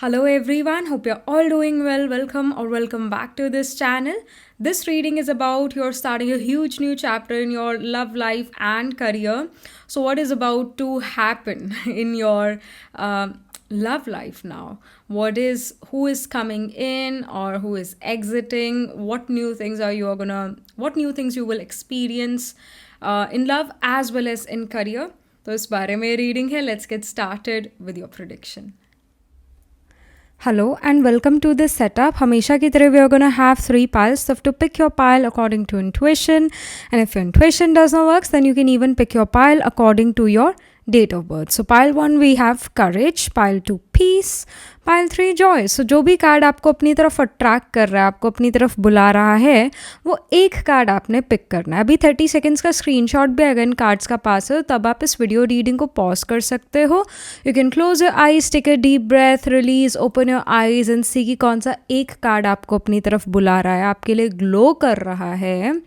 Hello everyone, hope you're all doing well. Welcome back to this channel. This reading is about you're starting a huge new chapter in your love life and career. So, what is about to happen in your love life now? Who is coming in or who is exiting? What new things you will experience in love as well as in career? तो इस बारे में reading है. Let's get started with your prediction. Hello and welcome to this setup. Hamisha ki tarah we are going to have 3 piles. So you have to pick your pile according to intuition. And if your intuition does not work, then you can even pick your pile according to your date of birth. So pile 1 we have courage, pile 2 peace, pile 3 joy. So जो भी card आपको अपनी तरफ attract कर रहा है, आपको अपनी तरफ बुला रहा है, वो एक कार्ड आपने पिक करना है. अभी 30 सेकेंड्स का स्क्रीनशॉट भी अगर इन कार्ड्स का पास है तब आप इस वीडियो रीडिंग को पॉज कर सकते हो. You can close your eyes, take a deep breath, release, open your eyes and see कि कौन सा एक कार्ड आपको अपनी तरफ बुला रहा है, आपके लिए ग्लो कर रहा है.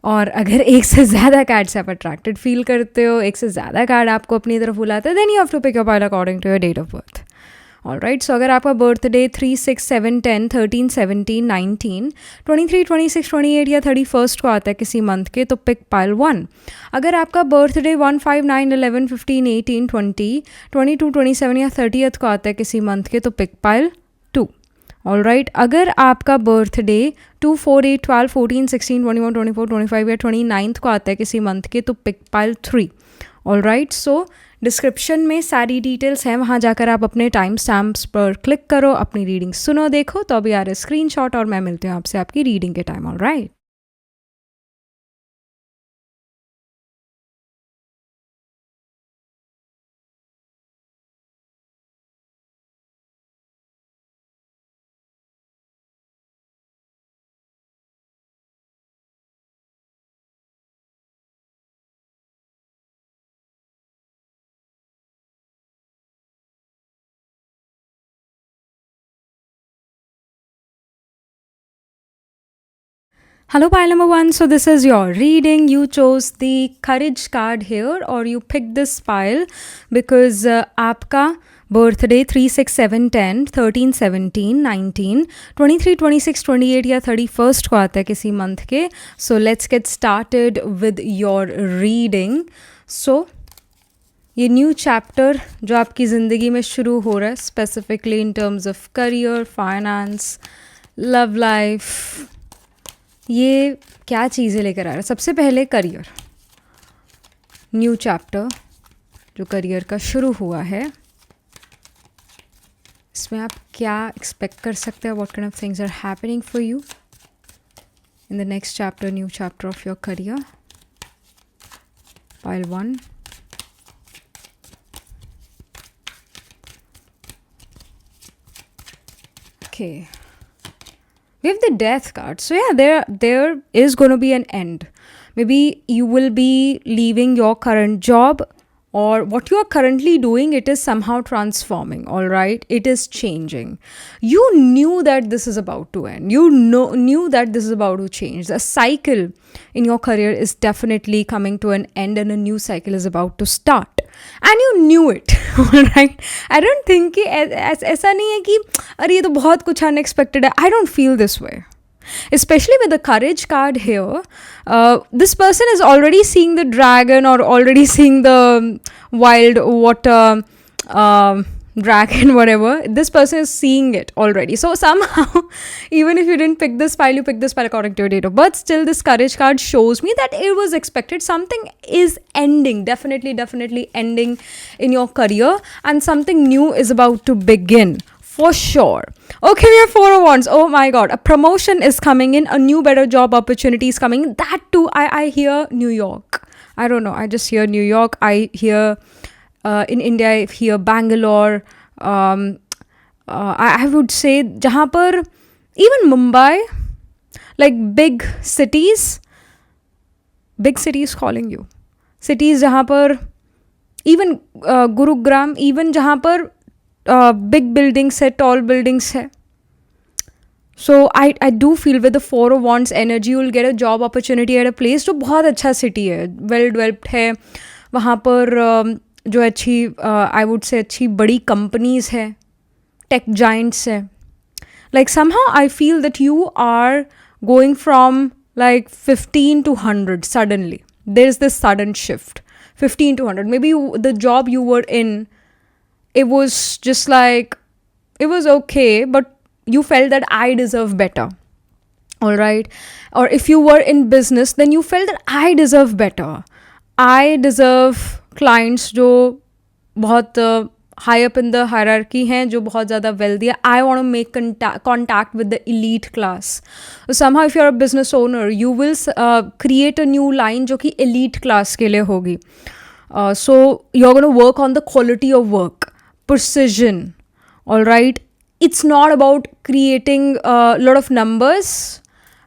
और अगर एक से ज़्यादा कार्ड से आप अट्रैक्टेड फील करते हो, एक से ज़्यादा कार्ड आपको अपनी तरफ बुलाते हैं, then you have to pick your pile according to your date of birth. Alright, so अगर आपका बर्थडे 3, 6, 7, 10, 13, 17, 19, 23, 26, 28 या 31 को आता है किसी मंथ के, तो पिक पाइल 1. अगर आपका बर्थडे 1, 5, 9, 11, 15, 18, 20, 22, 27 या 30 को आता है किसी मंथ के, तो पिक पाइल 2. ऑलराइट, अगर आपका बर्थडे 2, 4, 8, 12, 14, 16, 21, 24, 25 या 29 को आता है किसी मंथ के, तो पिक पाइल 3. ऑलराइट, सो डिस्क्रिप्शन में सारी डिटेल्स हैं, वहाँ जाकर आप अपने टाइम स्टैम्प्स पर क्लिक करो, अपनी रीडिंग सुनो, देखो. तो अभी आ रहे स्क्रीनशॉट और मैं मिलती हूँ आपसे आपकी रीडिंग के time. Alright. Hello, pile number 1. So this is your reading. You chose the courage card here, or you picked this pile because आपका बर्थडे 3, 6, 7, 10, 13, 17, 19, 23, 26, 28 या 31 को आता है किसी मंथ के. So let's get started with your reading. So ये new chapter जो आपकी ज़िंदगी में शुरू हो रहा है, specifically in terms of career, finance, love life, ये क्या चीज़ें लेकर आ रहा है. सबसे पहले करियर, न्यू चैप्टर जो करियर का शुरू हुआ है, इसमें आप क्या एक्सपेक्ट कर सकते हैं. What kind of things are happening for you in the next chapter, new chapter of your career. Pile 1. Okay. We have the death card. So yeah, there is going to be an end. Maybe you will be leaving your current job, or what you are currently doing, it is somehow transforming. All right, it is changing. You knew that this is about to end. You knew that this is about to change. The cycle in your career is definitely coming to an end and a new cycle is about to start. And you knew it. All right, I don't think कि ऐसा नहीं है कि अरे ये तो बहुत कुछ unexpected है. I don't feel this way. Especially with the courage card here, this person is already seeing the dragon or already seeing the wild water dragon, whatever. This person is seeing it already. So somehow, even if you didn't pick this file, you picked this file according to your date of birth, still this courage card shows me that it was expected. Something is ending, definitely ending in your career, and something new is about to begin. For sure. Okay, we have 4 of Wands. Oh my God. A promotion is coming in. A new, better job opportunity is coming. That too, I hear New York. I don't know. I just hear New York. I hear, in India, I hear Bangalore. I would say, जहाँ पर, even Mumbai, like big cities calling you. Cities जहाँ पर, even Gurugram, even जहाँ पर big buildings है, tall buildings है. So I do feel with the 4 of Wands energy, you will get a job opportunity at a place जो बहुत अच्छा city है, well developed है. वहाँ पर जो अच्छी I would say अच्छी बड़ी companies है, टेक जाइंट्स हैं, like somehow I feel that you are going from like 15 to 100 suddenly. There's this sudden shift, 15 to 100. Maybe the job you were in, it was just like, it was okay, but you felt that I deserve better. All right. Or if you were in business, then you felt that I deserve better. I deserve clients जो बहुत high up in the hierarchy हैं, जो बहुत ज़्यादा wealthy है. I want to make contact with the elite class. So somehow if you're a business owner, you will create a new line जो कि elite class के लिए होगी. So you're going to work on the quality of work, precision. All right. It's not about creating a lot of numbers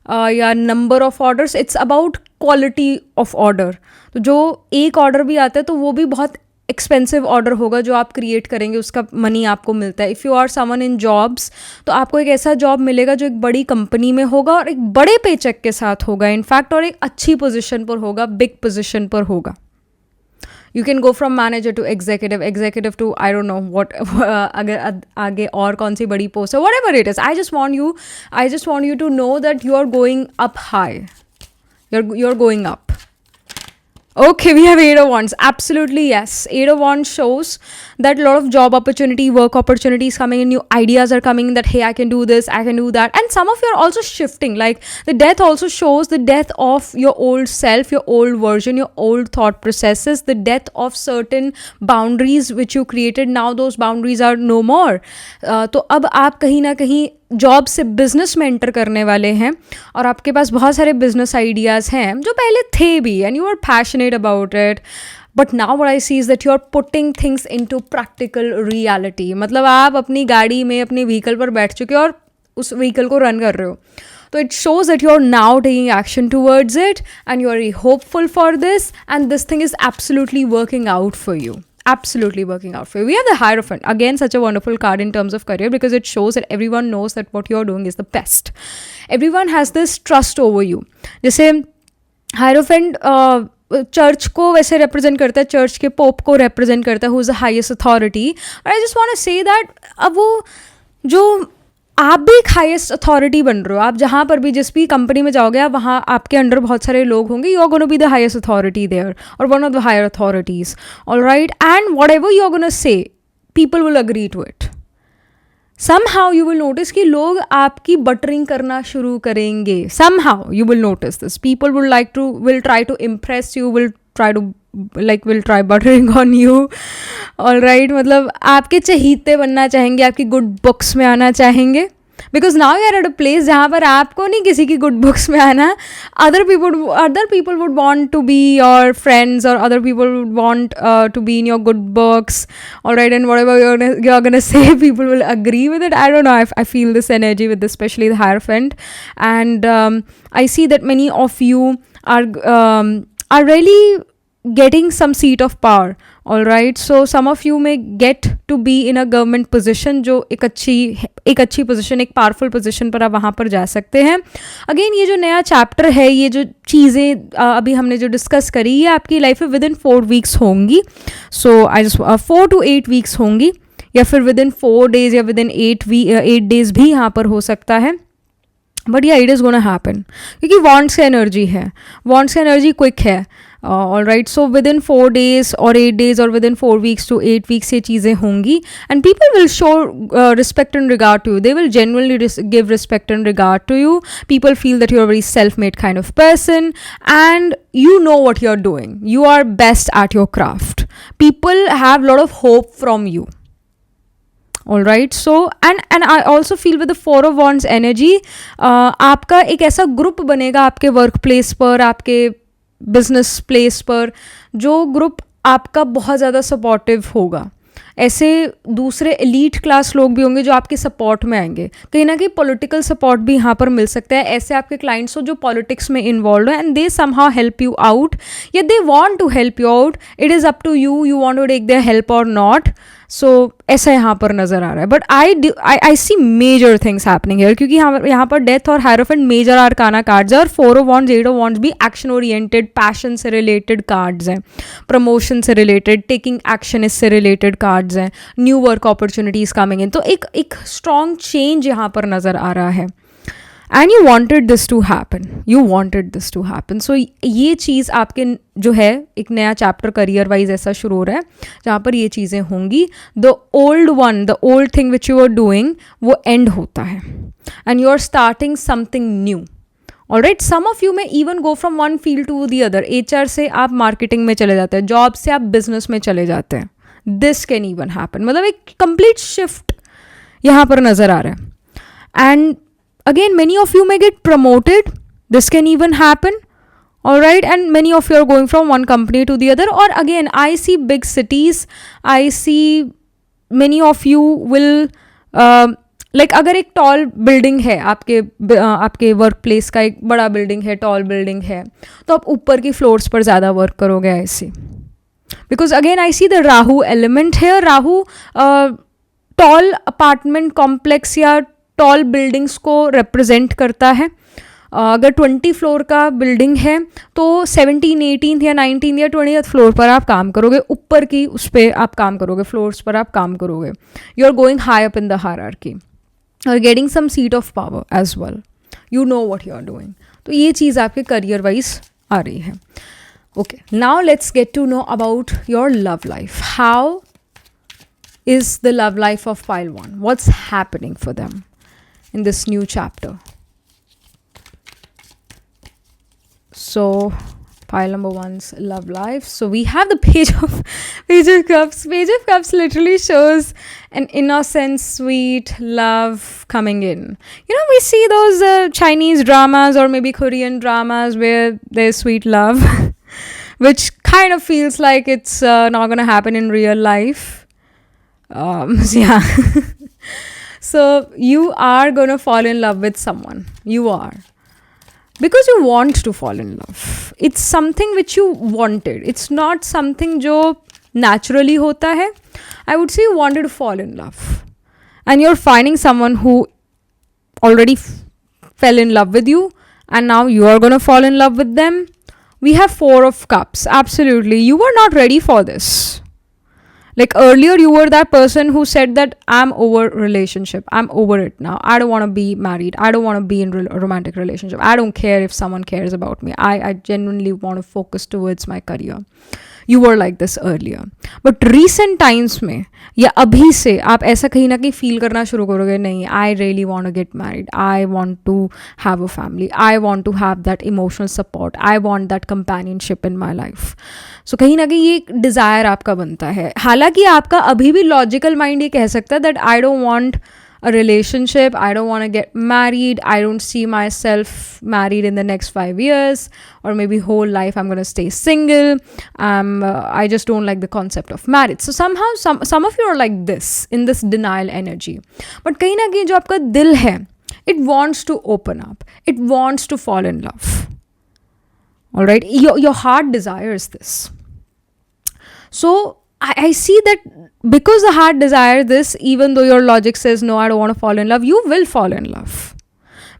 या number of orders. It's about quality of order. तो जो एक order भी आता है तो वो भी बहुत एक्सपेंसिव ऑर्डर होगा जो आप क्रिएट करेंगे, उसका मनी आपको मिलता है. If you are someone in jobs, तो आपको एक ऐसा जॉब मिलेगा जो एक बड़ी कंपनी में होगा और एक बड़े पेचेक के साथ होगा इनफैक्ट, और एक अच्छी पोजीशन पर होगा, बिग पोजीशन पर होगा. You can go from manager to executive to I don't know what अगर आगे और कौन सी बड़ी पोस्ट है, whatever it is. I just want you to know that you are going up high. You're going up. Okay, we have 8 of Wands. Absolutely, yes. 8 of Wands shows that a lot of job opportunity, work opportunities coming in, new ideas are coming that, hey, I can do this, I can do that. And some of you are also shifting. Like the death also shows the death of your old self, your old version, your old thought processes, the death of certain boundaries which you created. Now those boundaries are no more. तो अब आप कहीं ना कहीं job से business में enter करने वाले हैं और आपके पास बहुत सारे बिजनेस आइडियाज़ हैं जो पहले थे भी, and you are passionate about it. But now what I see is that you are putting things into practical reality. मतलब आप अपनी गाड़ी में अपने व्हीकल पर बैठ चुके हो और उस व्हीकल को रन कर रहे हो. तो it shows that you are now taking action towards it and you are hopeful for this, and this thing is absolutely working out for you. Absolutely working out for you. We have the Hierophant. Again, such a wonderful card in terms of career because it shows that everyone knows that what you're doing is the best. Everyone has this trust over you. जैसे Hierophant church को वैसे represent करता है, church के pope को represent करता है, who is the highest authority. और I just want to say that अब वो जो आप भी एक हाईएस्ट अथॉरिटी बन रहे हो, आप जहाँ पर भी जिस भी कंपनी में जाओगे, आप वहाँ आपके अंडर बहुत सारे लोग होंगे. You are gonna be the highest authority there और one of the higher authorities. All right. And whatever you are gonna say, people will agree to it. somehow you will notice कि लोग आपकी buttering करना शुरू करेंगे. somehow you will notice this. People will try to impress you, will try buttering on you. All right. मतलब आपके चहीते बनना चाहेंगे, आपकी गुड बुक्स में आना चाहेंगे. Because now you are at a place जहाँ पर आपको नहीं किसी की गुड बुक्स में आना. Other people would want to be your friends, or other people would want to be in your good books. All right, and whatever you're gonna say, people will agree with it. I don't know. I feel this energy with this, especially the Hierophant, and I see that many of you are really getting some seat of power. All right, so some of you may get to be in a government position, जो एक अच्छी position, एक powerful position पर आप वहाँ पर जा सकते हैं. अगेन ये जो नया चैप्टर है, ये जो चीज़ें अभी हमने जो डिस्कस करी, ये आपकी लाइफ में विदिन 4 वीक्स होंगी. सो आई जस्ट 4 to 8 वीक्स होंगी, या फिर विदिन 4 days या विदिन 8 days भी यहाँ पर हो सकता है. But yeah it is gonna happen, क्योंकि वॉन्ट्स की एनर्जी है, वॉन्ट्स की एनर्जी क्विक है. All right. So within 4 days और 8 days और within 4 weeks to 8 weeks ये चीज़ें होंगी. And people will show respect and regard to you. They will genuinely give respect and regard to you. People feel that you're a very self-made kind of person and you know what you're doing. You are best at your craft. People have a lot of hope from you. All right. So and I also feel with the 4 of Wands energy, आपका एक ऐसा group बनेगा आपके work place पर, आपके business place पर, जो group आपका बहुत ज़्यादा सपोर्टिव होगा. ऐसे दूसरे एलीट क्लास लोग भी होंगे जो आपके सपोर्ट में आएंगे. कहीं ना कहीं पॉलिटिकल सपोर्ट भी यहाँ पर मिल सकता है. ऐसे आपके क्लाइंट्स हो जो पॉलिटिक्स में इन्वॉल्व है, and they somehow help you out, या they want to help you out. It is up to you, you want to take their help और नॉट. सो ऐसा यहाँ पर नज़र आ रहा है. But I see major things happening here, क्योंकि यहाँ पर डेथ और हायरोफेंट मेजर आर्काना कार्ड्स है, और 4 ऑफ वॉन्ड्स 8 ऑफ वॉन्ड्स भी एक्शन ओरिएंटेड, पैशन से रिलेटेड कार्ड्स हैं, प्रमोशन से रिलेटेड, टेकिंग एक्शन इससे रिलेटेड कार्ड्स हैं, new work opportunities coming in. तो एक स्ट्रॉन्ग चेंज यहाँ पर नज़र आ रहा है. And you wanted this to happen, so ये चीज़ आपके जो है एक नया चैप्टर करियर वाइज ऐसा शुरू हो रहा है जहाँ पर ये चीज़ें होंगी. The old thing which you are doing वो एंड होता है, and you are starting something new. Alright, some of you may even go from one field to the other. HR से आप मार्केटिंग में चले जाते हैं, जॉब से आप बिजनेस में चले जाते हैं. दिस कैन इवन हैपन, मतलब एक कंप्लीट शिफ्ट यहाँ पर नज़र आ रहा है. And again, many of you may get promoted. This can even happen. All right, and many of you are going from one company to the other. Or again, I see big cities. I see many of you will like अगर एक tall building है आपके work place का, एक बड़ा building है, tall building है, तो आप ऊपर की फ्लोर्स पर ज़्यादा वर्क करोगे ऐसे. Because again I see the Rahu element है. राहु टॉल अपार्टमेंट कॉम्प्लेक्स या टॉल बिल्डिंग्स को रिप्रेजेंट करता है. अगर 20 फ्लोर का बिल्डिंग है तो 17, 18 या 19 या 20th फ्लोर पर आप काम करोगे, ऊपर की उस पर आप काम करोगे, फ्लोर्स पर आप काम करोगे. You are going high up in the hierarchy और getting some seat of power as well. You know what you are doing. तो ये चीज़ आपके करियर वाइज आ रही है. Okay, now let's get to know about your love life. How is the love life of pile 1? What's happening for them in this new chapter? So pile number 1's love life. So we have the page of cups. Page of cups literally shows an innocent, sweet love coming in. You know, we see those Chinese dramas or maybe Korean dramas where there's sweet love which kind of feels like it's not going to happen in real life. So yeah. So you are going to fall in love with someone. You are. Because you want to fall in love. It's something which you wanted. It's not something जो naturally होता है. I would say you wanted to fall in love. And you're finding someone who already fell in love with you. And now you are going to fall in love with them. We have 4 of cups. Absolutely. You were not ready for this. Like earlier, you were that person who said that I'm over relationship. I'm over it now. I don't want to be married. I don't want to be in a romantic relationship. I don't care if someone cares about me. I genuinely want to focus towards my career. You were like this earlier. But recent times में या अभी से आप ऐसा कहीं ना कहीं feel करना शुरू करोगे, नहीं, I really want to get married. I want to have a family. I want to have that emotional support. I want that companionship in my life. So कहीं ना कहीं ये एक डिज़ायर आपका बनता है. हालांकि आपका अभी भी लॉजिकल माइंड ये कह सकता है that I don't want a relationship, I don't want to get married, I don't see myself married in the next 5 years, or maybe whole life I'm going to stay single. I just don't like the concept of marriage. So somehow some of you are like this, in this denial energy. But कहीं ना कहीं जो आपका दिल है, it wants to open up, it wants to fall in love. All right, your heart desires this. So I see that because the heart desires this, even though your logic says no, I don't want to fall in love, you will fall in love.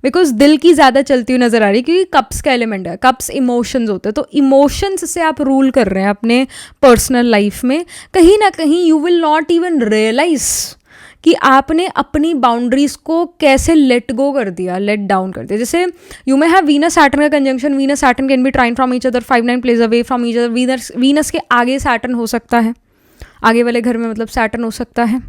Because दिल की ज़्यादा चलती हुई नज़र आ रही है, क्योंकि कप्स का एलिमेंट है, कप्स इमोशंस होते हैं, तो इमोशंस से आप रूल कर रहे हैं अपने पर्सनल लाइफ में. कहीं ना कहीं you will not even realise कि आपने अपनी बाउंड्रीज को कैसे लेट गो कर दिया, लेट डाउन कर दिया. जैसे you may have Venus Saturn का conjunction, Venus Saturn can be trine from each other 5-9 place away from each other. Venus के आगे सैटर्न हो सकता है, आगे वाले घर में मतलब सैटर्न हो सकता है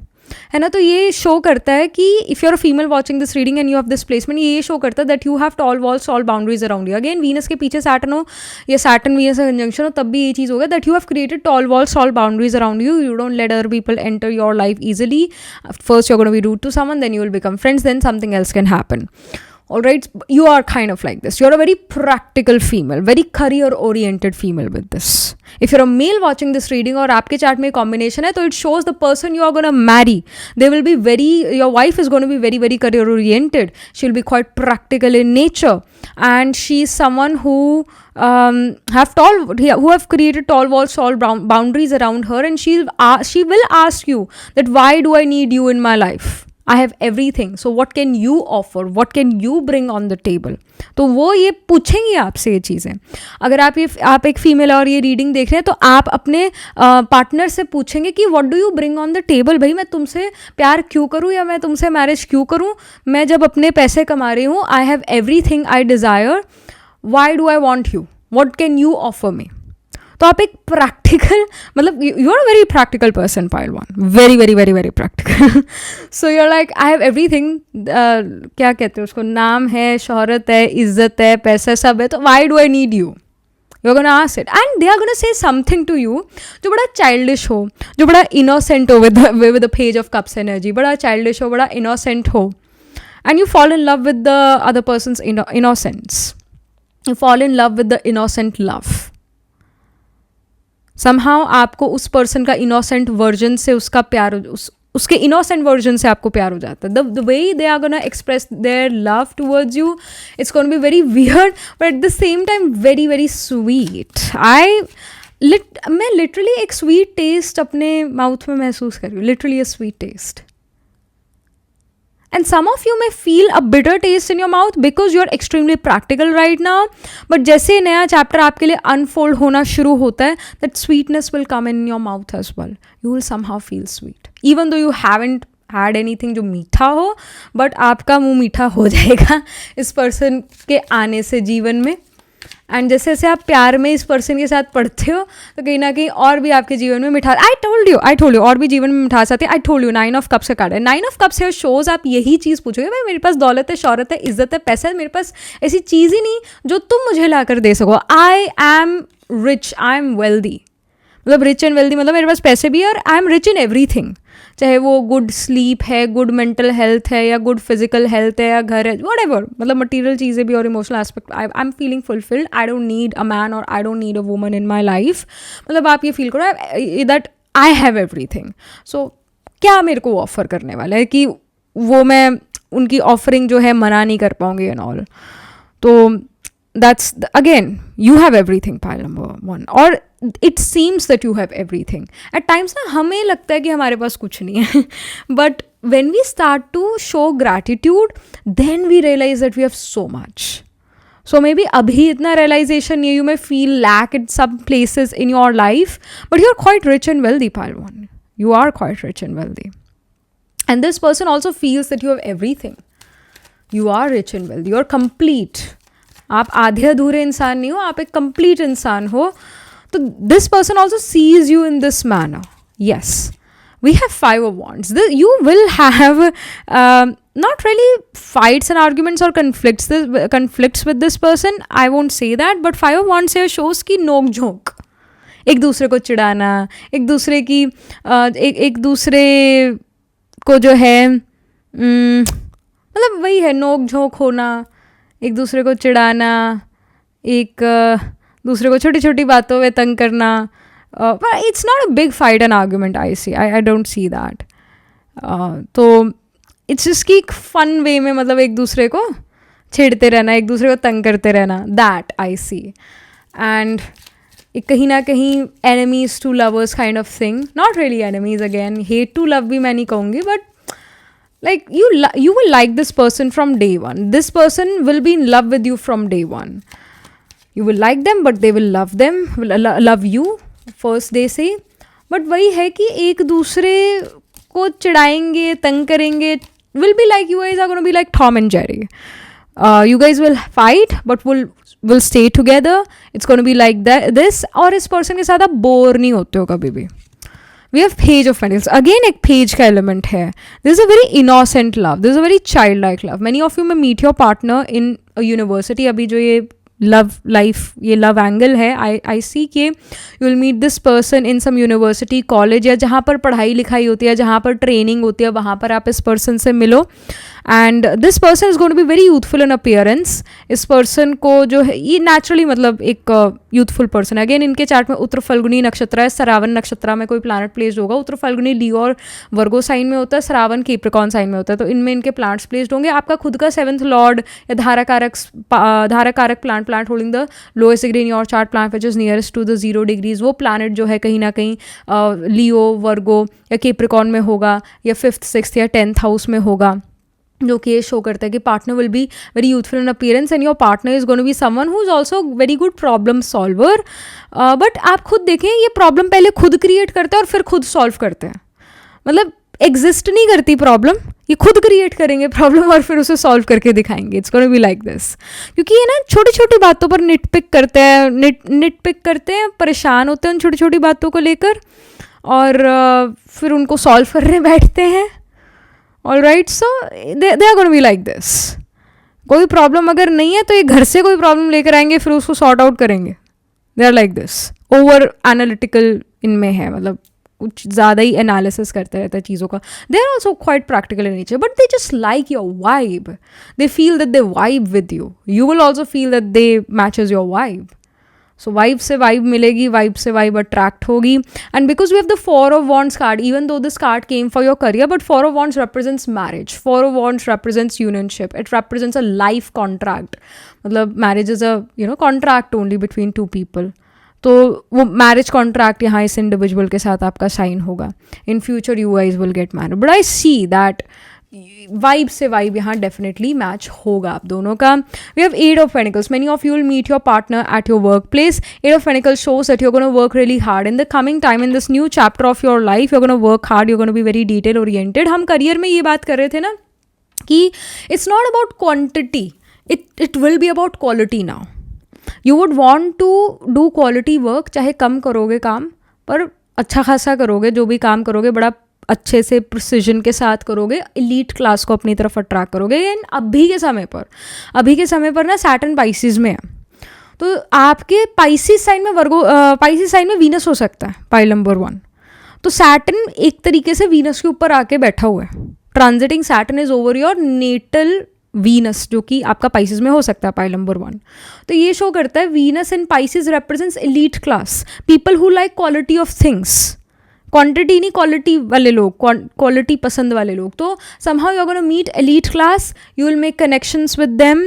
ना. तो ये शो करता है कि if you are a female watching this reading and you have this placement, ये शो करता है that you have tall walls, all boundaries around you. Again Venus के पीछे सैटर्न हो या सैटर्न वीनस का कंजंक्शन हो, तब भी ये चीज़ होगा that you have created tall walls, all boundaries around you. You don't let other people enter your life easily. First you are gonna be rude to someone, then you will become friends, then something else can happen. All right, you are kind of like this. You're a very practical female, very career oriented female with this. If you're a male watching this reading और आपके chart में combination है, तो it shows the person you are going to marry, they will be your wife is going to be very very career oriented. She'll be quite practical in nature, and she's someone who have created tall walls, tall boundaries around her, and she will ask you that why do I need you in my life? I have everything. So what can you offer? What can you bring on the table? तो वो ये पूछेंगी आपसे ये चीज़ें. अगर आप एक female और ये रीडिंग देख रहे हैं, तो आप अपने पार्टनर से पूछेंगे कि what do you bring on the table. भाई मैं तुमसे प्यार क्यों करूँ, या मैं तुमसे मैरिज क्यों करूँ. मैं जब अपने पैसे कमा रही हूँ, I have everything I desire. Why do I want you, what can you offer me. तो आप एक प्रैक्टिकल, मतलब you are a very practical person, pile one, very very very very practical. So you are like I have everything. क्या कहते हैं उसको, नाम है, शोहरत है, इज्जत है, पैसा सब है, तो why do I need you. You are gonna ask it, and they are gonna say something to you जो बड़ा चाइल्डिश हो, जो बड़ा इनोसेंट हो, with the page of cups energy, बड़ा चाइल्डिश हो, बड़ा इनोसेंट हो, and you fall in love with the other person's innocence. You fall in love with the innocent love. Somehow आपको उस पर्सन का इनोसेंट वर्जन से उसका प्यार, उसके इनोसेंट वर्जन से आपको प्यार हो जाता है. The way they are gonna express their love towards you, it's gonna be very weird but at the same time very very sweet. मैं लिटरली एक स्वीट टेस्ट अपने माउथ में महसूस कर रही हूँ, literally a sweet taste. And some of you may feel a bitter taste in your mouth because you are extremely practical right now. But जैसे नया chapter आपके लिए unfold होना शुरू होता है, that sweetness will come in your mouth as well. You will somehow feel sweet. Even though you haven't had anything जो मीठा हो, but आपका मुंह मीठा हो जाएगा इस person के आने से जीवन में. एंड जैसे जैसे आप प्यार में इस पर्सन के साथ पढ़ते हो, तो कहीं ना कहीं और भी आपके जीवन में मिठास. आई टोल्ड यू और भी जीवन में मिठास आती है. आई टोल्ड यू 9 ऑफ कप्स का कार्ड है. 9 ऑफ कप्स है शोज आप यही चीज़ पूछोगे, भाई मेरे पास दौलत है, शौहरत है, इज्जत है, पैसा है, मेरे पास ऐसी चीज़ ही नहीं जो तुम मुझे ला कर दे सको. I am rich, I am wealthy. मतलब रिच एंड वेल्दी मतलब मेरे पास पैसे भी है और I am rich in everything. चाहे वो गुड स्लीप है, गुड मेंटल हेल्थ है, या गुड फिजिकल हेल्थ है, या घर है, वट एवर. मतलब मटीरियल चीज़ें भी और emotional aspect. I am feeling fulfilled. I don't need a man और I don't need a woman in my life. मतलब आप ये फील करो that I have everything. So क्या मेरे को ऑफर करने वाला है कि वो मैं उनकी ऑफरिंग जो है मना नहीं कर पाऊंगी एंड ऑल. तो that's again, you have everything, pile number 1. और it seems that you have everything. At times ना हमें लगता है कि हमारे पास कुछ नहीं है, but when we start to show gratitude, then we realise that we have so much. So maybe अभी इतना रियलाइजेशन नहीं, you may feel lack in some places in your life, but you are quite rich and wealthy, pile one. You are quite rich and wealthy. And this person also feels that you have everything. You are rich and wealthy. You are complete. आप आधे अधूरे इंसान नहीं हो, आप एक complete इंसान हो. तो this person also sees you in this manner. Yes. We have 5 of wands. You will have not really fights and arguments or conflicts with this person. I won't say that. But 5 of wands here shows कि नोक झोंक, एक दूसरे को चिढ़ाना, एक दूसरे की एक दूसरे को जो है मतलब वही है नोक झोंक होना, एक दूसरे को चिढ़ाना, एक दूसरे को छोटी छोटी बातों में तंग करना. But it's not a big fight and argument I see. I don't see that. तो it's just कि एक fun way में मतलब एक दूसरे को छेड़ते रहना, एक दूसरे को तंग करते रहना. That I see. And कहीं ना कहीं enemies to lovers kind of thing. Not really enemies again. Hate to love भी मैं नहीं कहूँगी, but like you will like this person from day one. This person will be in love with you from day one. You will like them, but they will love you first they say. But वही है कि एक दूसरे को चिढ़ाएंगे, तंग करेंगे. Will be like you guys are going to be like Tom and Jerry. You guys will fight, but will stay together. It's going to be like this. और इस person के साथ आप बोर नहीं होते हो कभी भी. We have page of pentacles. Again एक page का element है. This is a very innocent love. This is a very childlike love. Many of you may meet your partner in a university. अभी जो ये love life, ये love angle है, I see कि you will meet this person in some university, college, या जहाँ पर पढ़ाई लिखाई होती है, जहाँ पर ट्रेनिंग होती है, वहाँ पर आप इस person से मिलो. And this person is going to be very youthful in appearance. इस पर्सन को जो है ये नेचुरली मतलब एक यूथफुल पर्सन है. अगेन इनके चार्ट में उत्तर फल्गुनी नक्षत्र है, श्रावण नक्षत्र में कोई प्लैनेट प्लेस्ड होगा. उत्तर फल्गुनी लियो और वर्गो साइन में होता है, श्रावण कैप्रिकॉर्न साइन में होता है. तो इनमें इनके प्लांट्स प्लेस्ड होंगे. आपका खुद का 7th लॉर्ड या धाराकारक plant holding the lowest degree in your chart, plant which is nearest to the 0 degrees, वो प्लानट जो है कहीं ना कहीं लियो, वर्गो या कैप्रिकॉर्न में होगा, या 5th 6th या 10th हाउस में होगा, जो कि ये शो करता है कि partner will be very youthful in appearance and your partner is going to be someone who is also very good problem solver. But आप खुद देखें, ये प्रॉब्लम पहले खुद क्रिएट करते हैं और फिर खुद सॉल्व करते हैं. मतलब एग्जिस्ट नहीं करती प्रॉब्लम, ये खुद क्रिएट करेंगे प्रॉब्लम और फिर उसे सॉल्व करके दिखाएंगे. It's going to be like this. क्योंकि ये ना छोटी छोटी बातों पर निटपिक करते हैं, परेशान होते हैं उन छोटी छोटी बातों को लेकर, और फिर उनको सॉल्व करने बैठते हैं. All right, so they are going to be like this. कोई प्रॉब्लम अगर नहीं है तो ये घर से कोई प्रॉब्लम लेकर आएंगे, फिर उसको सॉर्ट आउट करेंगे. They are like this. Over analytical इनमें है, मतलब कुछ ज़्यादा ही एनालिसिस करते रहते हैं चीज़ों का. They are also quite practical in nature, but they just like your vibe. They feel that they vibe with you. You will also feel that they matches your vibe. So vibe से vibe मिलेगी, vibe से vibe attract होगी. And because we have the 4 of Wands card, even though this card came for your career, but 4 of Wands represents marriage. 4 of Wands represents unionship. It represents a life contract. मतलब marriage is a contract only between two people. तो वो marriage contract यहाँ इस individual के साथ आपका sign होगा. In future you guys will get married. But I see that vibe से वाइब यहाँ डेफिनेटली मैच होगा आप दोनों का. We have 8 of Pentacles. Many of you will meet your partner at your workplace. 8 of Pentacles shows that you're going to work really hard in the coming time. In this new chapter of your life, you're going to work hard. You're going to be very detail oriented. हम career में ये बात कर रहे थे ना कि it's not about quantity. It will be about quality now. You would want to do quality work. चाहे कम करोगे काम, पर अच्छा खासा करोगे. जो भी काम करोगे बड़ा अच्छे से प्रिसीजन के साथ करोगे. एलीट क्लास को अपनी तरफ अट्रैक्ट करोगे. एंड अभी के समय पर ना सैटर्न पाइसिस में है, तो आपके पाइसिस साइन में वीनस हो सकता है पाइल नंबर 1. तो सैटर्न एक तरीके से वीनस के ऊपर आके बैठा हुआ है. Transiting Saturn is over your natal Venus, जो कि आपका पाइसिस में हो सकता है पाइल नंबर 1. तो ये शो करता है Venus in Pisces represents elite class, people who like quality of things. Quantity नहीं, क्वालिटी वाले लोग, क्वालिटी पसंद वाले लोग. तो somehow you're going to meet elite class, you will make connections with them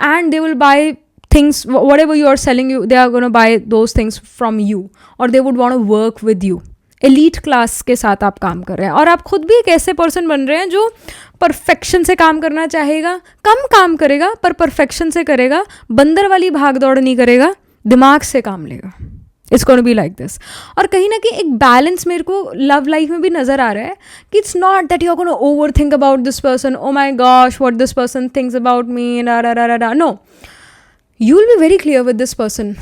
and they will buy things, whatever you are selling, they are going to buy those things from you, or they would want to work with you. Elite class के साथ आप काम कर रहे हैं, और आप खुद भी एक ऐसे पर्सन बन रहे हैं जो परफेक्शन से काम करना चाहेगा. कम काम करेगा पर परफेक्शन से करेगा. बंदर वाली भाग दौड़ नहीं करेगा, दिमाग से काम लेगा. It's going to be like this. और कहीं ना कहीं एक बैलेंस मेरे को लव लाइफ में भी नज़र आ रहा है कि it's not that you are going to overthink about this person. Oh my gosh, what this person thinks about me. No, you will be very clear with this person.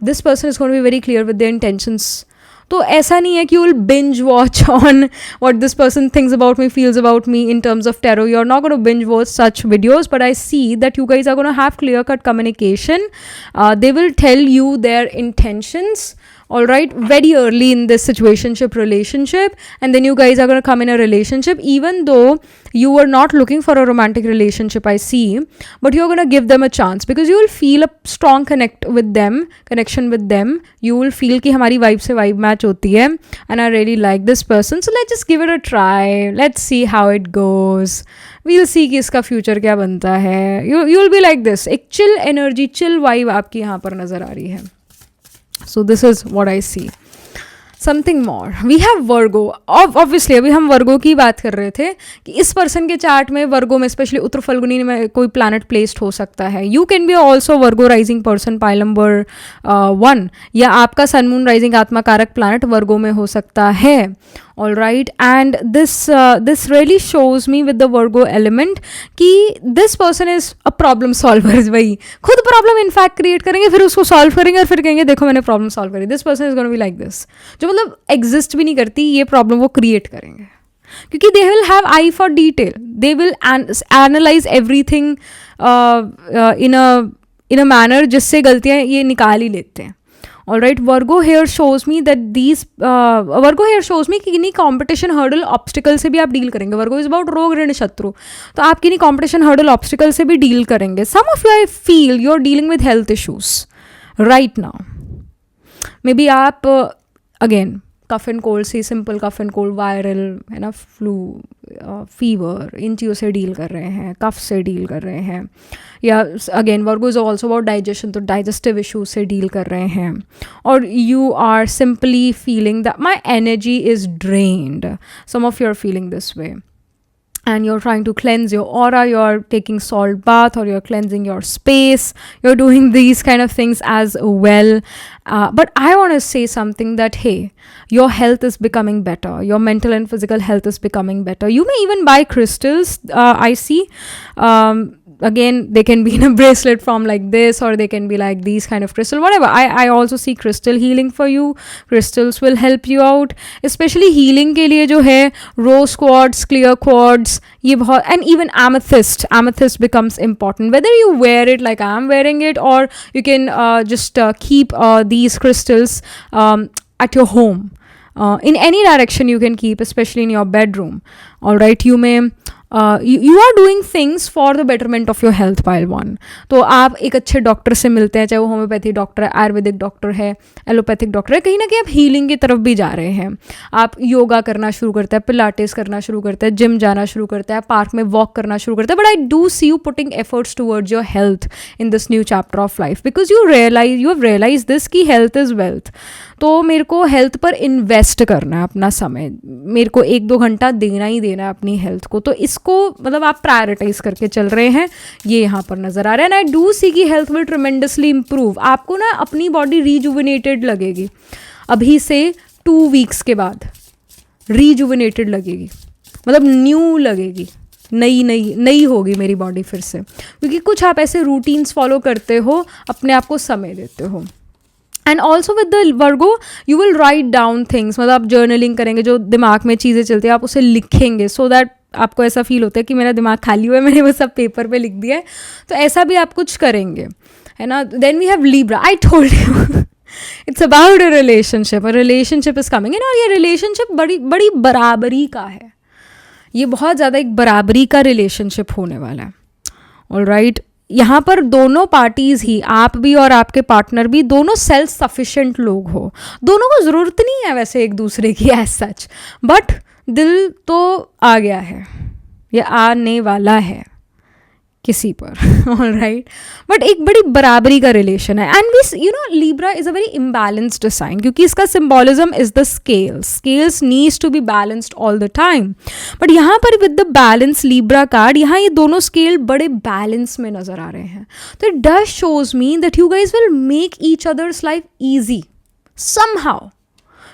This person is going to be very clear with their intentions. तो ऐसा नहीं है कि you will binge watch on what this person thinks about me, feels about me in terms of tarot. You are not going to binge watch such videos, but I see that you guys are going to have clear cut communication. They will tell you their intentions, all right, very early in this relationship, and then you guys are going to come in a relationship, even though you were not looking for a romantic relationship, I see, but you're going to give them a chance because you will feel a strong connection with them. You will feel कि हमारी vibe से vibe match होती है, and I really like this person, so let's just give it a try. Let's see how it goes. We'll see कि इसका future क्या बनता है. You will be like this. एक chill energy, chill vibe आपकी यहाँ पर नज़र आ रही है. So this is what I see. Something more. We have Virgo. Obviously अभी हम वर्गो की बात कर रहे थे कि इस पर्सन के चार्ट में वर्गो में स्पेशली उत्तर फल्गुनी में कोई प्लैनेट प्लेस्ड हो सकता है. You can be also Virgo rising person pile number 1, या आपका सन मून राइजिंग आत्मा कारक प्लैनेट वर्गो में हो सकता है. All right, and this really shows me with the Virgo element कि this person is a problem solver. वही खुद प्रॉब्लम इनफैक्ट क्रिएट करेंगे, फिर उसको सॉल्व करेंगे और फिर कहेंगे देखो मैंने प्रॉब्लम सॉल्व करी. This person is going to be like this, जो मतलब एग्जिस्ट भी नहीं करती ये प्रॉब्लम वो क्रिएट करेंगे, क्योंकि दे will have I for detail. They will analyse everything in a manner जिससे गलतियाँ ये निकाल ही लेते हैं. All right, Virgo here shows me that कि किन्हीं competition hurdle obstacle से भी आप deal करेंगे. Virgo is about रोग ऋण शत्रु. तो आप किन्हीं competition hurdle obstacle से भी deal करेंगे. Some of you, I feel you're dealing with health issues right now. Maybe आप again कफ एंड कोल्ड से, simple cough and cold, viral है ना, फ्लू, फीवर, इन चीज़ों से डील कर रहे हैं, कफ से डील कर रहे हैं, या again Virgo is also about digestion, तो डाइजेस्टिव इशूज से डील कर रहे हैं. और you are simply feeling that my energy is drained. Some of you are feeling this way and you're trying to cleanse your aura, you're taking salt bath, or you're cleansing your space, you're doing these kind of things as well. But I want to say something that, hey, your health is becoming better, your mental and physical health is becoming better. You may even buy crystals, I see. Again, they can be in a bracelet form like this, or they can be like these kind of crystal, whatever. I also see crystal healing for you. Crystals will help you out, especially healing के लिए जो है rose quartz, clear quartz, ये बहुत, and even amethyst becomes important, whether you wear it like I'm wearing it, or you can just keep these crystals at your home. In any direction you can keep, especially in your bedroom. All right, you may you are doing things for the betterment of your health, pile 1. तो आप एक अच्छे doctor से मिलते हैं, चाहे वो homeopathy doctor है, आयुर्वेदिक डॉक्टर है, एलोपैथिक डॉक्टर है, कहीं ना कहीं आप हीलिंग की तरफ भी जा रहे हैं. आप योगा करना शुरू करते हैं, पिलाटेस करना शुरू करते हैं, जिम जाना शुरू करते हैं, पार्क में वॉक करना शुरू करते हैं. But I do see you putting efforts towards your health in this new chapter of life, because you have realise this कि हेल्थ इज़ वेल्थ. तो मेरे को हेल्थ पर इन्वेस्ट करना है अपना समय, मेरे को 1-2 घंटा देना ही देना है अपनी हेल्थ को. तो इसको मतलब आप प्रायोरिटाइज करके चल रहे हैं, ये यहाँ पर नज़र आ रहा है. एंड आई डू सी कि हेल्थ विल ट्रिमेंडसली इम्प्रूव. आपको ना अपनी बॉडी रीजुविनेटेड लगेगी. अभी से 2 वीक्स के बाद रीजुविनेटेड लगेगी, मतलब न्यू लगेगी, नई होगी मेरी बॉडी फिर से, क्योंकि कुछ आप ऐसे रूटीन्स फॉलो करते हो, अपने आप को समय देते हो. And also with the Virgo you will write down things, मतलब आप जर्नलिंग करेंगे, जो दिमाग में चीज़ें चलती हैं आप उसे लिखेंगे, सो दैट आपको ऐसा फील होता है कि मेरा दिमाग खाली हुआ है, मैंने वो सब पेपर पे लिख दिया है. तो ऐसा भी आप कुछ करेंगे, है ना. Then we have Libra. I told you it's about a relationship is coming in. और ये रिलेशनशिप बड़ी बराबरी का है, ये बहुत ज़्यादा एक बराबरी का रिलेशनशिप होने वाला है. ऑलराइट, यहाँ पर दोनों पार्टीज़ ही, आप भी और आपके पार्टनर भी, दोनों सेल्फ सफिशिएंट लोग हो. दोनों को ज़रूरत नहीं है वैसे एक दूसरे की एज सच, बट दिल तो आ गया है या आने वाला है किसी पर. ऑलराइट, बट एक बड़ी बराबरी का रिलेशन है. And we you know Libra is a very imbalanced sign, क्योंकि इसका symbolism is the scales needs to be balanced all the time. But यहाँ पर with the balance Libra card, यहाँ ये दोनों स्केल बड़े बैलेंस में नजर आ रहे हैं. तो it does shows me that you guys will make each others life easy somehow.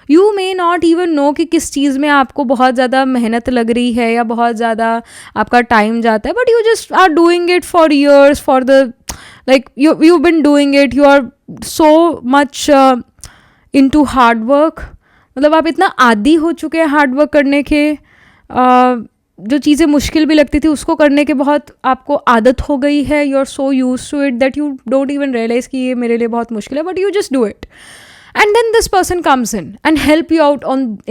You may not even know कि किस चीज़ में आपको बहुत ज़्यादा मेहनत लग रही है या बहुत ज़्यादा आपका टाइम जाता है, but you just are doing it for years, for the like you been doing it, you are so much into hard work. मतलब आप इतना आदी हो चुके हैं हार्ड वर्क करने के, जो चीज़ें मुश्किल भी लगती थी उसको करने के बहुत आपको आदत हो गई है. You are so use to it that you don't even realise कि ये मेरे लिए बहुत मुश्किल है, but you just do it. And then this person comes in and help you out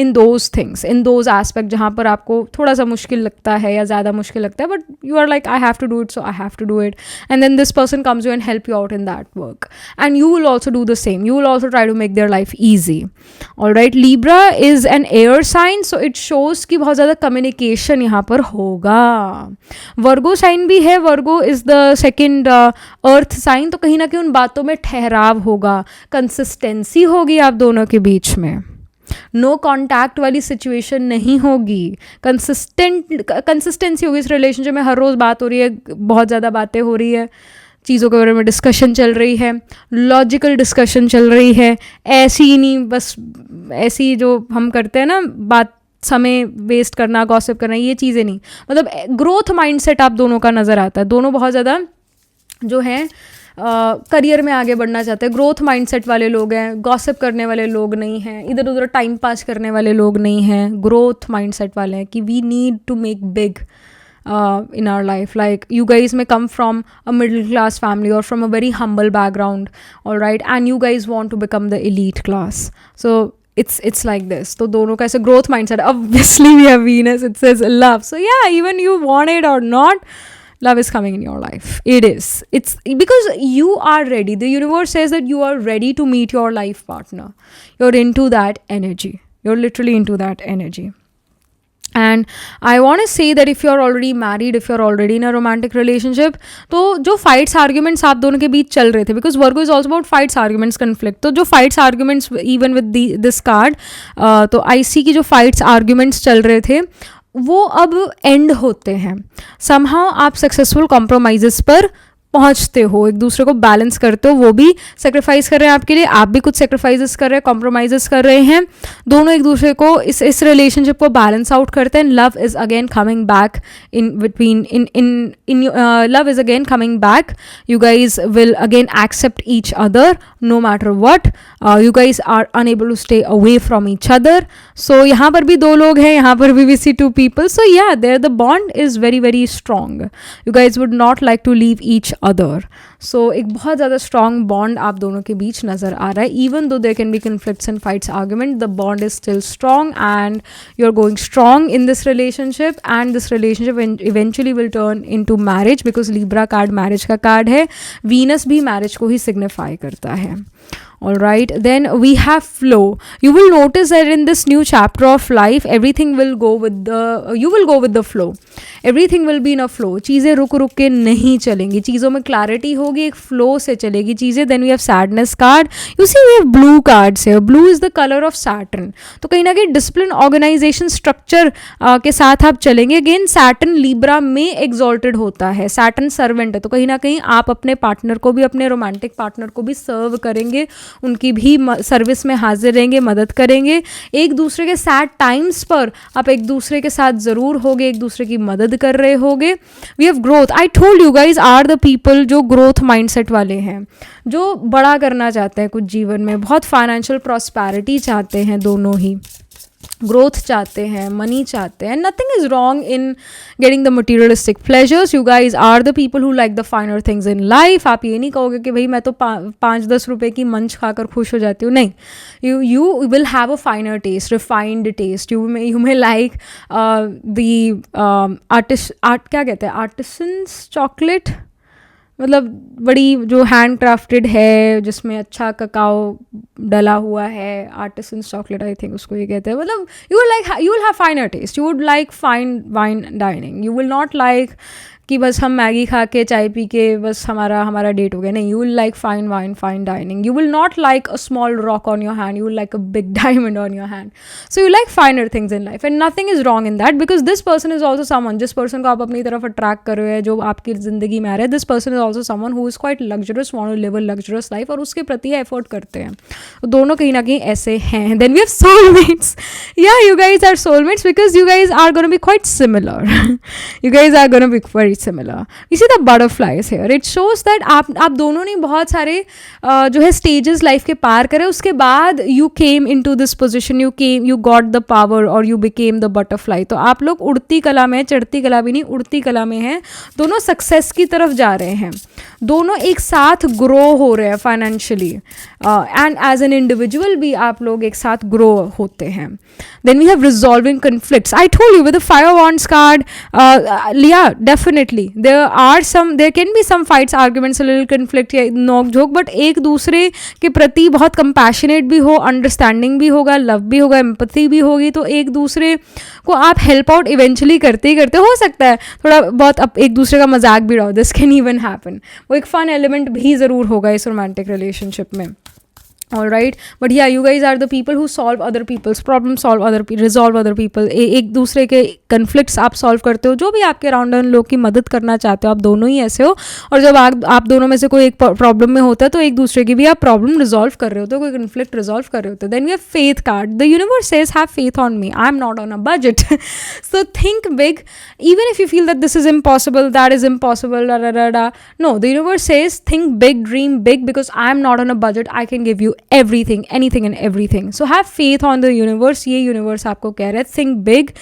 in those things, in those aspects जहाँ पर आपको थोड़ा सा मुश्किल लगता है या ज़्यादा मुश्किल लगता है, but you are like I have to do it, so I have to do it. And then this person comes you and help you out in that work, and you will also do the same. You will also try to make their life easy. All right, Libra is an air sign, so it shows कि बहुत ज़्यादा communication यहाँ पर होगा. Virgo sign भी है, Virgo is the second earth sign, तो कहीं ना कहीं उन बातों में ठहराव होगा, कंसिस्टेंसी होगी आप दोनों के बीच में. नो कॉन्टैक्ट वाली सिचुएशन नहीं होगी, कंसिस्टेंसी होगी इस रिलेशनशिप में. हर रोज़ बात हो रही है, बहुत ज़्यादा बातें हो रही है, चीज़ों के बारे में डिस्कशन चल रही है, लॉजिकल डिस्कशन चल रही है. ऐसी ही नहीं बस ऐसी जो हम करते हैं ना, बात समय वेस्ट करना, गॉसिप करना, ये चीज़ें नहीं. मतलब ग्रोथ माइंडसेट आप दोनों का नज़र आता है. दोनों बहुत ज़्यादा जो है करियर में आगे बढ़ना चाहते हैं, ग्रोथ माइंडसेट वाले लोग हैं, गॉसिप करने वाले लोग नहीं हैं, इधर उधर टाइम पास करने वाले लोग नहीं हैं, ग्रोथ माइंडसेट वाले हैं कि we need to make big in our life. Like you guys may come from a middle class family or from a very humble background, all right, and you guys want to become the elite class. So it's like this. So दोनों का ऐसे growth mindset. Obviously we have Venus, it says love. So yeah, even you want it or not, love is coming in your life. It's because you are ready. The universe says that you are ready to meet your life partner. You're into that energy. You're literally into that energy. And I want to say that if you're already married, if you're already in a romantic relationship, तो जो fights arguments आप दोनों के बीच चल रहे थे, because Virgo is also about fights arguments conflict, तो जो fights arguments even with this card, तो I see कि जो fights arguments चल रहे थे वो अब end होते हैं. somehow आप successful compromises पर पहुंचते हो, एक दूसरे को बैलेंस करते हो, वो भी सेक्रीफाइस कर रहे हैं आपके लिए, आप भी कुछ सेक्रीफाइसेस कर रहे हैं, कॉम्प्रोमाइजेस कर रहे हैं, दोनों एक दूसरे को इस रिलेशनशिप को बैलेंस आउट करते हैं. Love is again coming back in between in love is again coming back. You guys will again accept each other no matter what. You guys are unable to stay away from each other. So यहाँ पर भी दो लोग हैं, यहाँ पर भी सी to people. So yeah there the bond is very very strong. You guys would not like to leave each other. So एक बहुत ज़्यादा स्ट्रॉन्ग बॉन्ड आप दोनों के बीच नज़र आ रहा है. Even though there can be conflicts and fights argument, the bond is still strong and you are going strong in this relationship. And this relationship eventually will turn in to marriage, because Libra card marriage का card है. Venus भी marriage को ही signify करता है. All right, then we have flow. You will notice that in this new chapter of life, everything will go with you will go with the flow. Everything will be in a flow. चीज़ें रुक रुक के नहीं चलेंगी, चीज़ों में clarity होगी, एक flow से चलेगी चीज़ें. Then we have sadness card. You see we have blue cards here. Blue is the color of Saturn. तो कहीं ना कहीं discipline, organization, structure के साथ आप चलेंगे. Again Saturn Libra में exalted होता है, Saturn servant है, तो कहीं ना कहीं आप अपने पार्टनर को भी, अपने रोमांटिक पार्टनर को भी सर्व करेंगे, उनकी भी सर्विस में हाजिर रहेंगे, मदद करेंगे. एक दूसरे के सैड टाइम्स पर आप एक दूसरे के साथ ज़रूर होगे, एक दूसरे की मदद कर रहे होगे. We have growth. I told you guys are the people जो ग्रोथ माइंडसेट वाले हैं, जो बड़ा करना चाहते हैं कुछ जीवन में, बहुत फाइनेंशियल प्रॉस्पेरिटी चाहते हैं, दोनों ही ग्रोथ चाहते हैं, मनी चाहते हैं. Nothing is wrong in getting the materialistic pleasures. You guys are the people who like the finer things in life. आप ये नहीं कहोगे कि भाई मैं तो 5-10 रुपए की मंच खाकर खुश हो जाती हूँ. नहीं, you will have a finer taste, refined taste. You may like the क्या कहते हैं, artisans chocolate, मतलब बड़ी जो हैंड क्राफ्टेड है, जिसमें अच्छा ककाओ डला हुआ है, आर्टिसंस चॉकलेट आई थिंक उसको ये कहते हैं. मतलब you will have finer taste. You would like fine wine dining. You will not like कि बस हम मैगी खा के चाय पी के बस हमारा डेट हो गया. नहीं, you will like fine wine, fine dining. You will not like a small rock on your hand, you will like a big diamond on your hand. So you like फाइनर things in life and nothing is wrong in that, because this person is also someone, जिस person को आप अपनी तरफ attract कर रहे हैं, जो आपकी जिंदगी में आ रहा है, this person is also someone who is quite luxurious, want to live a luxurious life, और उसके प्रति एफर्ट करते हैं. तो दोनों कहीं ना कहीं ऐसे हैं. Then we have soulmates. Yeah you guys are soulmates because you guys are gonna be quite similar. You guys are gonna be very similar. You see the butterflies here. It shows that आप दोनों ने बहुत सारे जो है stages life के पार करे, उसके बाद you came into this position, you got the power or you became the butterfly. तो आप लोग उड़ती कला में, चढ़ती कला भी नहीं, उड़ती कला में हैं. दोनों सक्सेस की तरफ जा रहे हैं, दोनों एक साथ ग्रो हो रहे हैं financially and as an individual भी आप लोग एक साथ ग्रो होते हैं. Then we have resolving conflicts. I told you with the fire wands card, yeah, definitely there can be some fights, arguments, a little conflict या नोक झोंक, बट एक दूसरे के प्रति बहुत compassionate भी हो, अंडरस्टैंडिंग भी होगा, लव भी होगा, एम्पथी भी होगी. तो एक दूसरे को आप हेल्प आउट इवेंचुअली करते ही करते, हो सकता है थोड़ा बहुत अब एक दूसरे का मजाक भी रहो, दिस कैन इवन हैपन. वो एक फन एलिमेंट भी ज़रूर होगा इस रोमांटिक रिलेशनशिप में. All right, but yeah, you guys are the people who solve other people's problems, resolve other people. एक दूसरे के conflicts आप solve करते हो, जो भी आपके अराउंड लोग की मदद करना चाहते हो, आप दोनों ही ऐसे हो. और जब आप दोनों में से कोई एक प्रॉब्लम में होता है तो एक दूसरे की भी आप प्रॉब्लम रिजॉल्व कर रहे होते हो, कोई conflict रिजॉल्व कर रहे होते हो. Then we have faith card. The universe says have faith on me. I'm not on a budget. So think big, even if you feel that this is impossible, that is impossible. No, the universe says think big, dream big, because I'm not on a budget. I can give you everything, anything and everything. So have faith on the universe. ये universe आपको कह रहा है think big,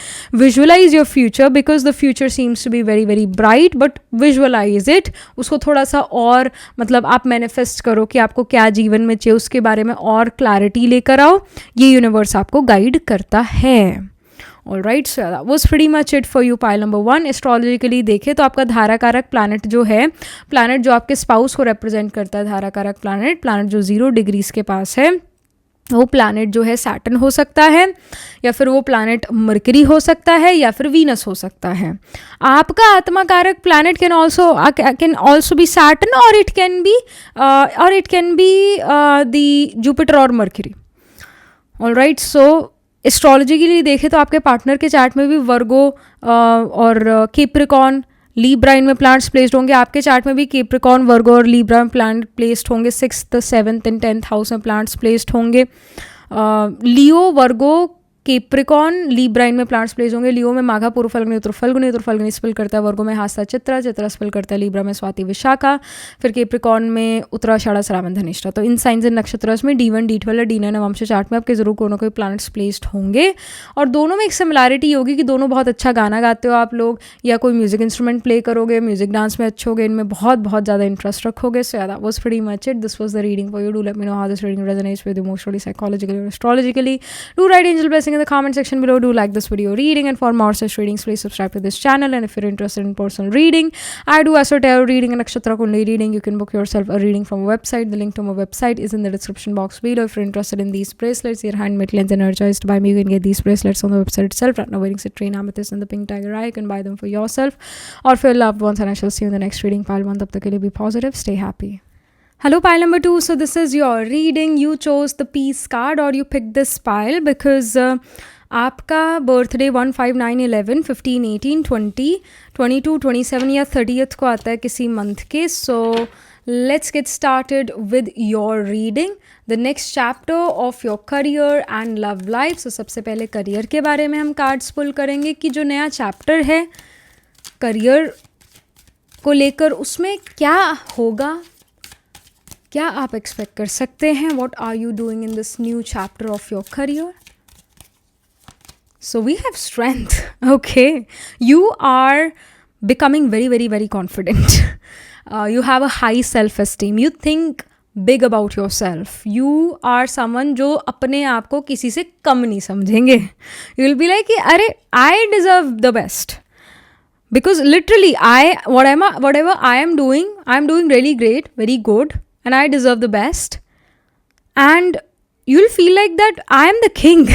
visualize your future because the future seems to be very very bright, but visualize it. उसको थोड़ा सा और मतलब आप manifest करो कि आपको क्या जीवन में चाहिए, उसके बारे में और clarity लेकर आओ. ये universe आपको guide करता है. Alright, so that was pretty much it for you. Pile number 1. Astrologically देखें तो आपका धारा कारक planet जो है, planet जो आपके spouse को represent करता है, धारा कारक planet जो 0 degrees के पास है, वो planet जो है Saturn हो सकता है, या फिर वो planet Mercury हो सकता है, या फिर Venus हो सकता है. आपका आत्मा कारक planet can also be Saturn, or it can be the Jupiter or Mercury. Alright, so astrology के लिए देखें तो आपके पार्टनर के चार्ट में भी वर्गो और कैप्रिकॉर्न लीब्रा इनमें प्लांट्स प्लेस्ड होंगे. आपके चार्ट में भी कैप्रिकॉर्न, वर्गो और लीब्रा में प्लांट प्लेस्ड होंगे. 6th, 7th and 10th house में प्लांट्स प्लेस्ड होंगे. लियो, वर्गो, कैप्रिकॉर्न, लीब्रा इनमें प्लांट्स प्लेस होंगे. लियो में माघा, पूर्व फल्गुनी, उत्तर फल्गुनी स्पेल करता है. वर्गो में हास्ता, चित्रा स्पेल करता है. लीब्रा में स्वाति, विशाखा. फिर कैप्रिकॉर्न में उत्तराषाढ़ा, श्रावण, धनिष्ठा. तो इन साइंस एंड नक्षत्रस में D1, D12 और D9 नवंश चार्ट में आपके जरूर कोई ना कोई प्लानट्स प्लेस्ड होंगे. और दोनों में एक सिमिलैरिटी होगी कि दोनों बहुत अच्छा गाना गाते हो आप लोग, या कोई म्यूजिक इंस्ट्रूमेंट प्ले करोगे, म्यूजिक डांस में अच्छे होगे, इनमें बहुत ज़्यादा इंटरेस्ट रखोगे. So that was pretty much it. This was the reading for you. Do let me know how this reading resonates with you emotionally, psychologically और astrologically. Do write angel blessing in the comment section below. Do like this video reading, and for more such readings please subscribe to this channel. And if you're interested in personal reading, I do Astro Tarot reading and Nakshatra Kundali reading. You can book yourself a reading from a website. The link to my website is in the description box below. If you're interested in these bracelets, your handmade lens energized by me, you can get these bracelets on the website itself. Right now wearing citrine, amethyst and the pink tiger eye. You can buy them for yourself or for your loved ones, and I shall see you in the next reading. Pile 1, tab tak ke liye be positive, stay happy. Hello pile number 2. So this is your reading. You chose the peace card, or you picked this pile because आपका birthday 1, 5, 9, 11, 15, 18, 20, 22, 27 या 30th को आता है किसी month के. So let's get started with your reading, the next chapter of your career and love life. So सबसे पहले career के बारे में हम कार्ड्स पुल करेंगे कि जो नया चैप्टर है करियर को लेकर, उसमें क्या होगा, क्या आप एक्सपेक्ट कर सकते हैं. What are you doing in this new chapter of your career. So we have strength. Okay, you are becoming very very very confident. You have a high self-esteem. You think big about yourself. You are someone जो अपने आप को किसी से कम नहीं समझेंगे. You will be like कि अरे I deserve the best. Because literally whatever I am doing really great, very good, and I deserve the best. And you'll feel like that I am the king.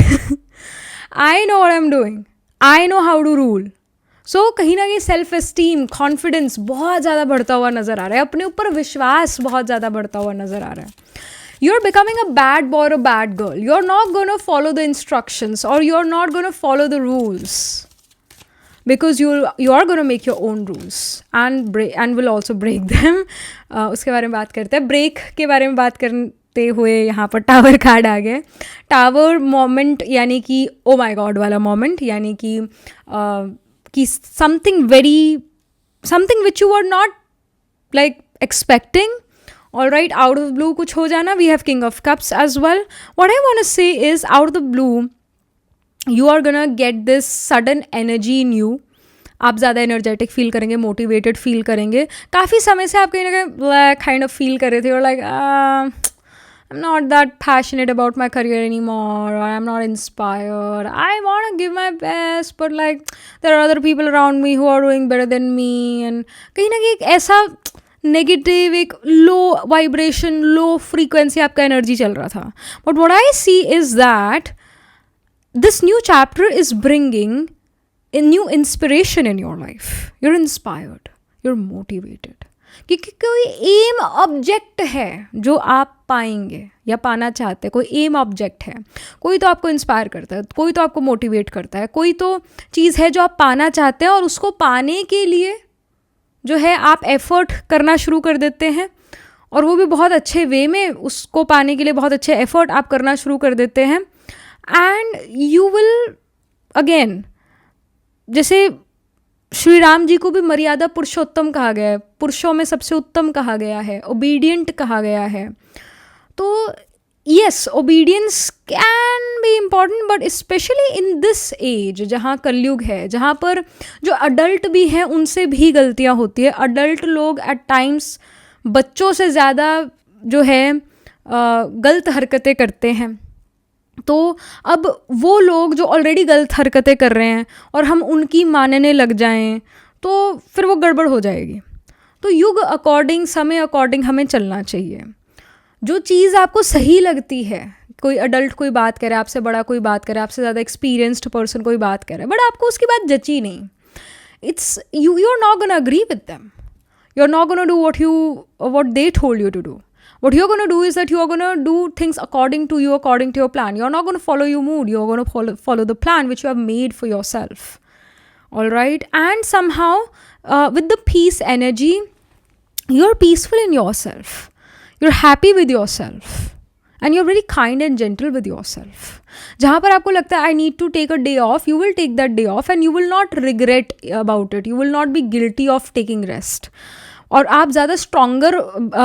I know what I'm doing. I know how to rule. So कहीं ना कहीं self esteem, confidence बहुत ज़्यादा बढ़ता हुआ नज़र आ रहा है. अपने ऊपर विश्वास बहुत ज़्यादा बढ़ता हुआ नज़र आ रहा है. You're becoming a bad boy or a bad girl. You're not going to follow the instructions, or you're not going to follow the rules, because you are going to make your own rules and will also break them. उसके बारे में बात करते हैं. Break के बारे में बात हुए यहाँ पर टावर कार्ड आ गए. टावर मोमेंट यानी कि ओ माय गॉड वाला मोमेंट, यानी कि something which you are not like expecting. Alright, out of blue कुछ हो जाना. We have king of cups as well. What I want to say is out of the blue you are gonna get this sudden energy in you. आप ज़्यादा energetic feel करेंगे, motivated feel करेंगे. काफ़ी समय से आप कहीं ना कहीं काइंड ऑफ फील कर रहे थे, और like I'm not that passionate about my career anymore, or I'm not inspired. I want to give my best, but like there are other people around me who are doing better than me. And कहीं ना कहीं एक ऐसा negative, एक low vibration, low frequency आपका energy चल रहा था. But what I see is that this new chapter is bringing a new inspiration in your life. You're inspired. You're motivated. क्योंकि कोई एम ऑब्जेक्ट है जो आप पाएंगे या पाना चाहते हैं. कोई एम ऑब्जेक्ट है, कोई तो आपको इंस्पायर करता है, कोई तो आपको मोटिवेट करता है, कोई तो चीज़ है जो आप पाना चाहते हैं, और उसको पाने के लिए जो है आप एफर्ट करना शुरू कर देते हैं. और वो भी बहुत अच्छे वे में, उसको पाने के लिए बहुत अच्छे एफर्ट आप करना शुरू कर देते हैं. एंड यू विल अगेन, जैसे श्री राम जी को भी मर्यादा पुरुषोत्तम कहा गया है, पुरुषों में सबसे उत्तम कहा गया है, ओबीडियंट कहा गया है. तो yes, obedience can be important, but especially in this age जहाँ कलयुग है, जहाँ पर जो अडल्ट भी हैं उनसे भी गलतियाँ होती है. अडल्ट लोग एट टाइम्स बच्चों से ज़्यादा जो है गलत हरकतें करते हैं. तो अब वो लोग जो ऑलरेडी गलत हरकतें कर रहे हैं और हम उनकी मानने लग जाएं तो फिर वो गड़बड़ हो जाएगी. तो युग अकॉर्डिंग, समय अकॉर्डिंग हमें चलना चाहिए. जो चीज़ आपको सही लगती है, कोई अडल्ट कोई बात करे, आपसे बड़ा कोई बात करे, आपसे ज़्यादा एक्सपीरियंस्ड पर्सन कोई बात करे, बट आपको उसकी बात जची नहीं, it's you are not gonna agree with them. You are not gonna do what they told you to do. What you're going to do is that you're going to do things according to you, according to your plan. You're not going to follow your mood. You're going to follow the plan which you have made for yourself. All right? And somehow, with the peace energy, you're peaceful in yourself. You're happy with yourself. And you're very kind and gentle with yourself. जहाँ पर आपको लगता है I need to take a day off, you will take that day off and you will not regret about it. You will not be guilty of taking rest. और आप ज़्यादा stronger,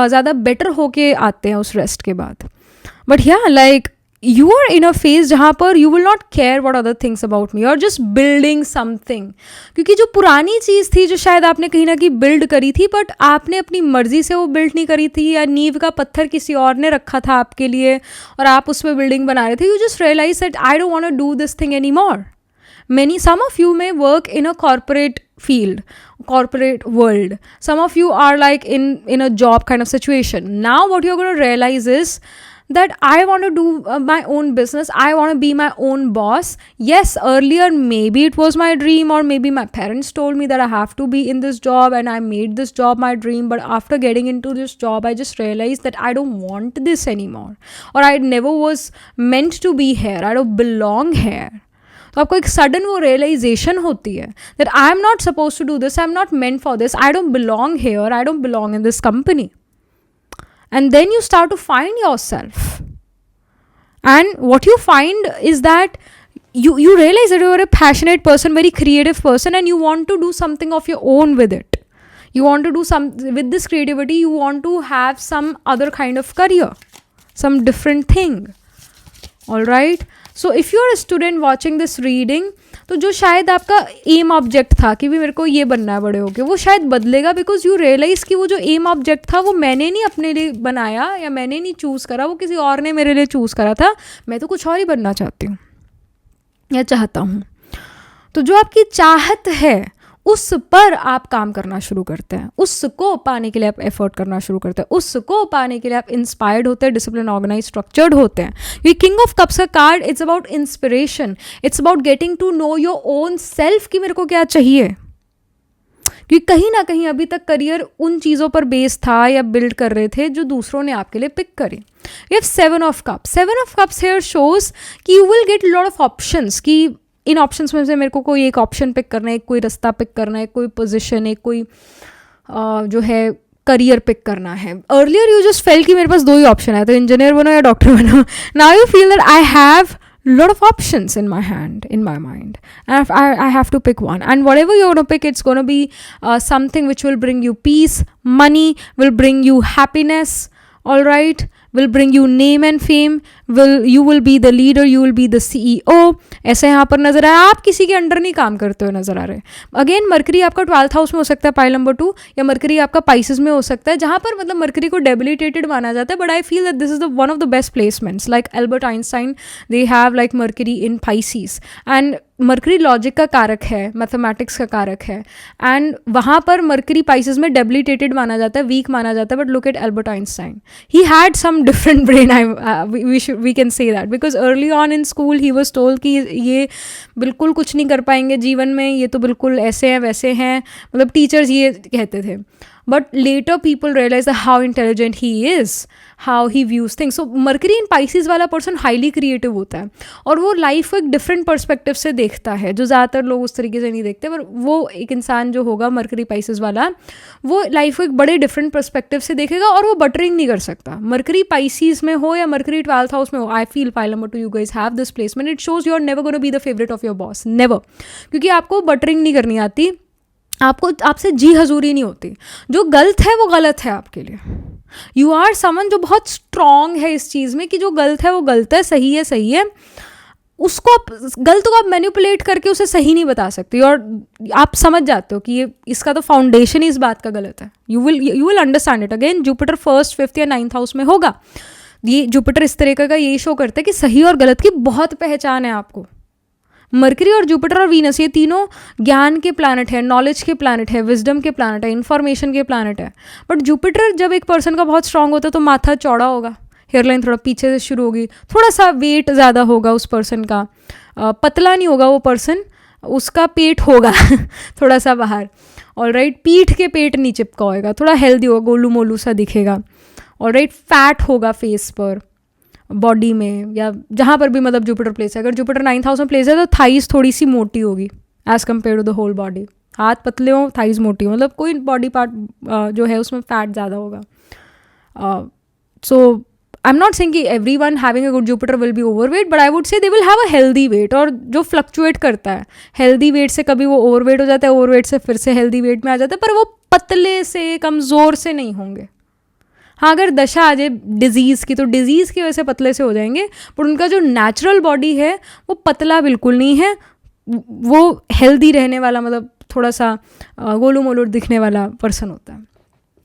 ज़्यादा better होके आते हैं उस रेस्ट के बाद. But yeah like you are in a phase जहाँ पर you will not care what other things about me, और जस्ट बिल्डिंग समथिंग. क्योंकि जो पुरानी चीज़ थी जो शायद आपने कहीं ना कहीं बिल्ड करी थी, बट आपने अपनी मर्जी से वो बिल्ड नहीं करी थी, या नींव का पत्थर किसी और ने रखा था आपके लिए और आप उस पर बिल्डिंग बना रहे थे. You just realise that I don't want to do this thing any more. Some of you may work in a corporate field, corporate world. Some of you are like in a job kind of situation. Now what you're going to realize is that I want to do my own business. I want to be my own boss. Yes, earlier maybe it was my dream, or maybe my parents told me that I have to be in this job and I made this job my dream. But after getting into this job, I just realized that I don't want this anymore, or I never was meant to be here. I don't belong here. तो आपको एक sudden वो realisation होती है that I am not suppose to do this, I am not meant for this, I don't belong here, I don't belong in this company. And then you start to find yourself, and what you find is that you realize that you are a passionate person, very creative person, and you want to do something of your own with it. You want to do some with this creativity, you want to have some other kind of career, some different thing. All right? So if you are a student watching this reading, तो जो शायद आपका M object था कि भी मेरे को ये बनना है बड़े होके, वो शायद बदलेगा, बिकॉज यू रियलाइज कि वो जो एम ऑब्जेक्ट था वो मैंने नहीं अपने लिए बनाया, या मैंने नहीं चूज़ करा, वो किसी और ने मेरे लिए चूज़ करा था. मैं तो कुछ और ही बनना चाहती हूँ या चाहता हूँ. तो जो आपकी चाहत है उस पर आप काम करना शुरू करते हैं, उसको पाने के लिए आप एफर्ट करना शुरू करते हैं, उसको पाने के लिए आप इंस्पायर्ड होते हैं, डिसिप्लिन, ऑर्गेनाइज, स्ट्रक्चर्ड होते हैं. ये किंग ऑफ कप्स का card, it's about inspiration, it's about getting to know your own self कि मेरे को क्या चाहिए. क्योंकि कहीं ना कहीं अभी तक करियर उन चीज़ों पर बेस था या बिल्ड कर रहे थे जो दूसरों ने आपके लिए पिक करी. You have 7 of Cups. 7 of Cups here shows कि you will get lot of options, कि इन ऑप्शंस में से मेरे को कोई एक ऑप्शन पिक करना है, कोई रास्ता पिक करना है, कोई पोजीशन, एक कोई जो है करियर पिक करना है. अर्लियर यू जस्ट फेल कि मेरे पास 2 ही ऑप्शन है, तो इंजीनियर बनो या डॉक्टर बनो. Now you feel that I have lot of options in my hand, in my mind, and I have to pick one, and whatever you're going to pick, it's going to be something which will bring you peace, money, will bring you happiness, all right, will bring you name and fame, you will be the leader, you will be the CEO. ऐसे यहाँ पर नजर आया, आप किसी के under नहीं काम करते हुए नजर आ रहे. अगेन मरकरी आपका 12th हाउस में हो सकता है, पाइल नंबर 2, या मरकरी आपका पाइसेस में हो सकता है, जहाँ पर मतलब मरकरी को डेबिलिटेटेड माना जाता है. But I feel that this is the one of the best placements. Like Albert Einstein, they have like mercury in Pisces, and mercury logic का कारक है, मैथमेटिक्स का कारक है, एंड वहाँ पर मरकरी पाइसेस में डेबिलिटेटेड माना जाता है, वीक माना जाता है. But look at Albert Einstein, he had some different brain. We can say that because early on in school he was told कि ये बिल्कुल कुछ नहीं कर पाएंगे जीवन में, ये तो बिल्कुल ऐसे हैं वैसे हैं, मतलब टीचर्स ये कहते थे. But later people realize how intelligent he is, how he views things. So Mercury in Pisces वाला person highly creative होता है, और वो लाइफ को एक डिफरेंट पर्सपेक्टिव से देखता है, जो ज़्यादातर लोग उस तरीके से नहीं देखते. पर वो एक इंसान जो होगा मरकरी पाइसेस वाला, वो लाइफ को एक बड़े डिफरेंट पर्सपेक्टिव से देखेगा, और वो बटरिंग नहीं कर सकता. मरकरी पाइसेस में हो या मरकरी 12th हाउस में हो, I feel pile number 2 you guys have this placement. It shows you are never gonna be the favourite of your boss, never. क्योंकि आपको बटरिंग नहीं करनी आती, आपको आपसे जी हजूरी नहीं होती. जो गलत है वो गलत है आपके लिए, यू आर समन जो बहुत स्ट्रांग है इस चीज़ में कि जो गलत है वो गलत है, सही है सही है, उसको आप गलत को आप मैनिपुलेट करके उसे सही नहीं बता सकते, और आप समझ जाते हो कि ये इसका तो फाउंडेशन ही इस बात का गलत है. You will understand it. Again Jupiter first, fifth या नाइन्थ हाउस में होगा. ये जुपिटर इस तरीके का यही शो करता है कि सही और गलत की बहुत पहचान है आपको. मरकरी और जुपिटर और वीनस ये तीनों ज्ञान के प्लैनेट है, नॉलेज के प्लैनेट है, विजडम के प्लैनेट है, इन्फॉर्मेशन के प्लैनेट है. बट जुपिटर जब एक पर्सन का बहुत स्ट्रांग होता है तो माथा चौड़ा होगा, हेयरलाइन थोड़ा पीछे से शुरू होगी, थोड़ा सा वेट ज़्यादा होगा उस पर्सन का, पतला नहीं होगा वो पर्सन, उसका पेट होगा थोड़ा सा बाहर. ऑलराइट, पीठ के पेट नहीं चिपका होगा, थोड़ा हेल्दी होगा, गोलू मोलू सा दिखेगा. ऑलराइट, फैट होगा फेस पर, बॉडी में, या जहाँ पर भी मतलब जुपिटर प्लेस है. अगर जुपिटर नाइन्थ हाउस में प्लेस है तो थाइस थोड़ी सी मोटी होगी as compare to the whole body. हाथ पतले हो, थाइस मोटी हो, मतलब कोई बॉडी पार्ट जो है उसमें फैट ज़्यादा होगा. सो आई एम नॉट सेइंग कि every one having a good Jupiter will be over weight, but I would से दे will have a healthy weight, और जो फ्लक्चुएट करता है हेल्दी वेट से, कभी वो ओवर वेट हो जाता है, ओवर वेट से फिर से हेल्दी वेट में आ जाता है, पर वो पतले से कमज़ोर से नहीं होंगे. हाँ, अगर दशा आ जाए डिजीज़ की तो डिजीज़ की वजह से पतले से हो जाएंगे, पर उनका जो नेचुरल बॉडी है वो पतला बिल्कुल नहीं है, वो हेल्दी रहने वाला, मतलब थोड़ा सा गोलू मोलू दिखने वाला पर्सन होता है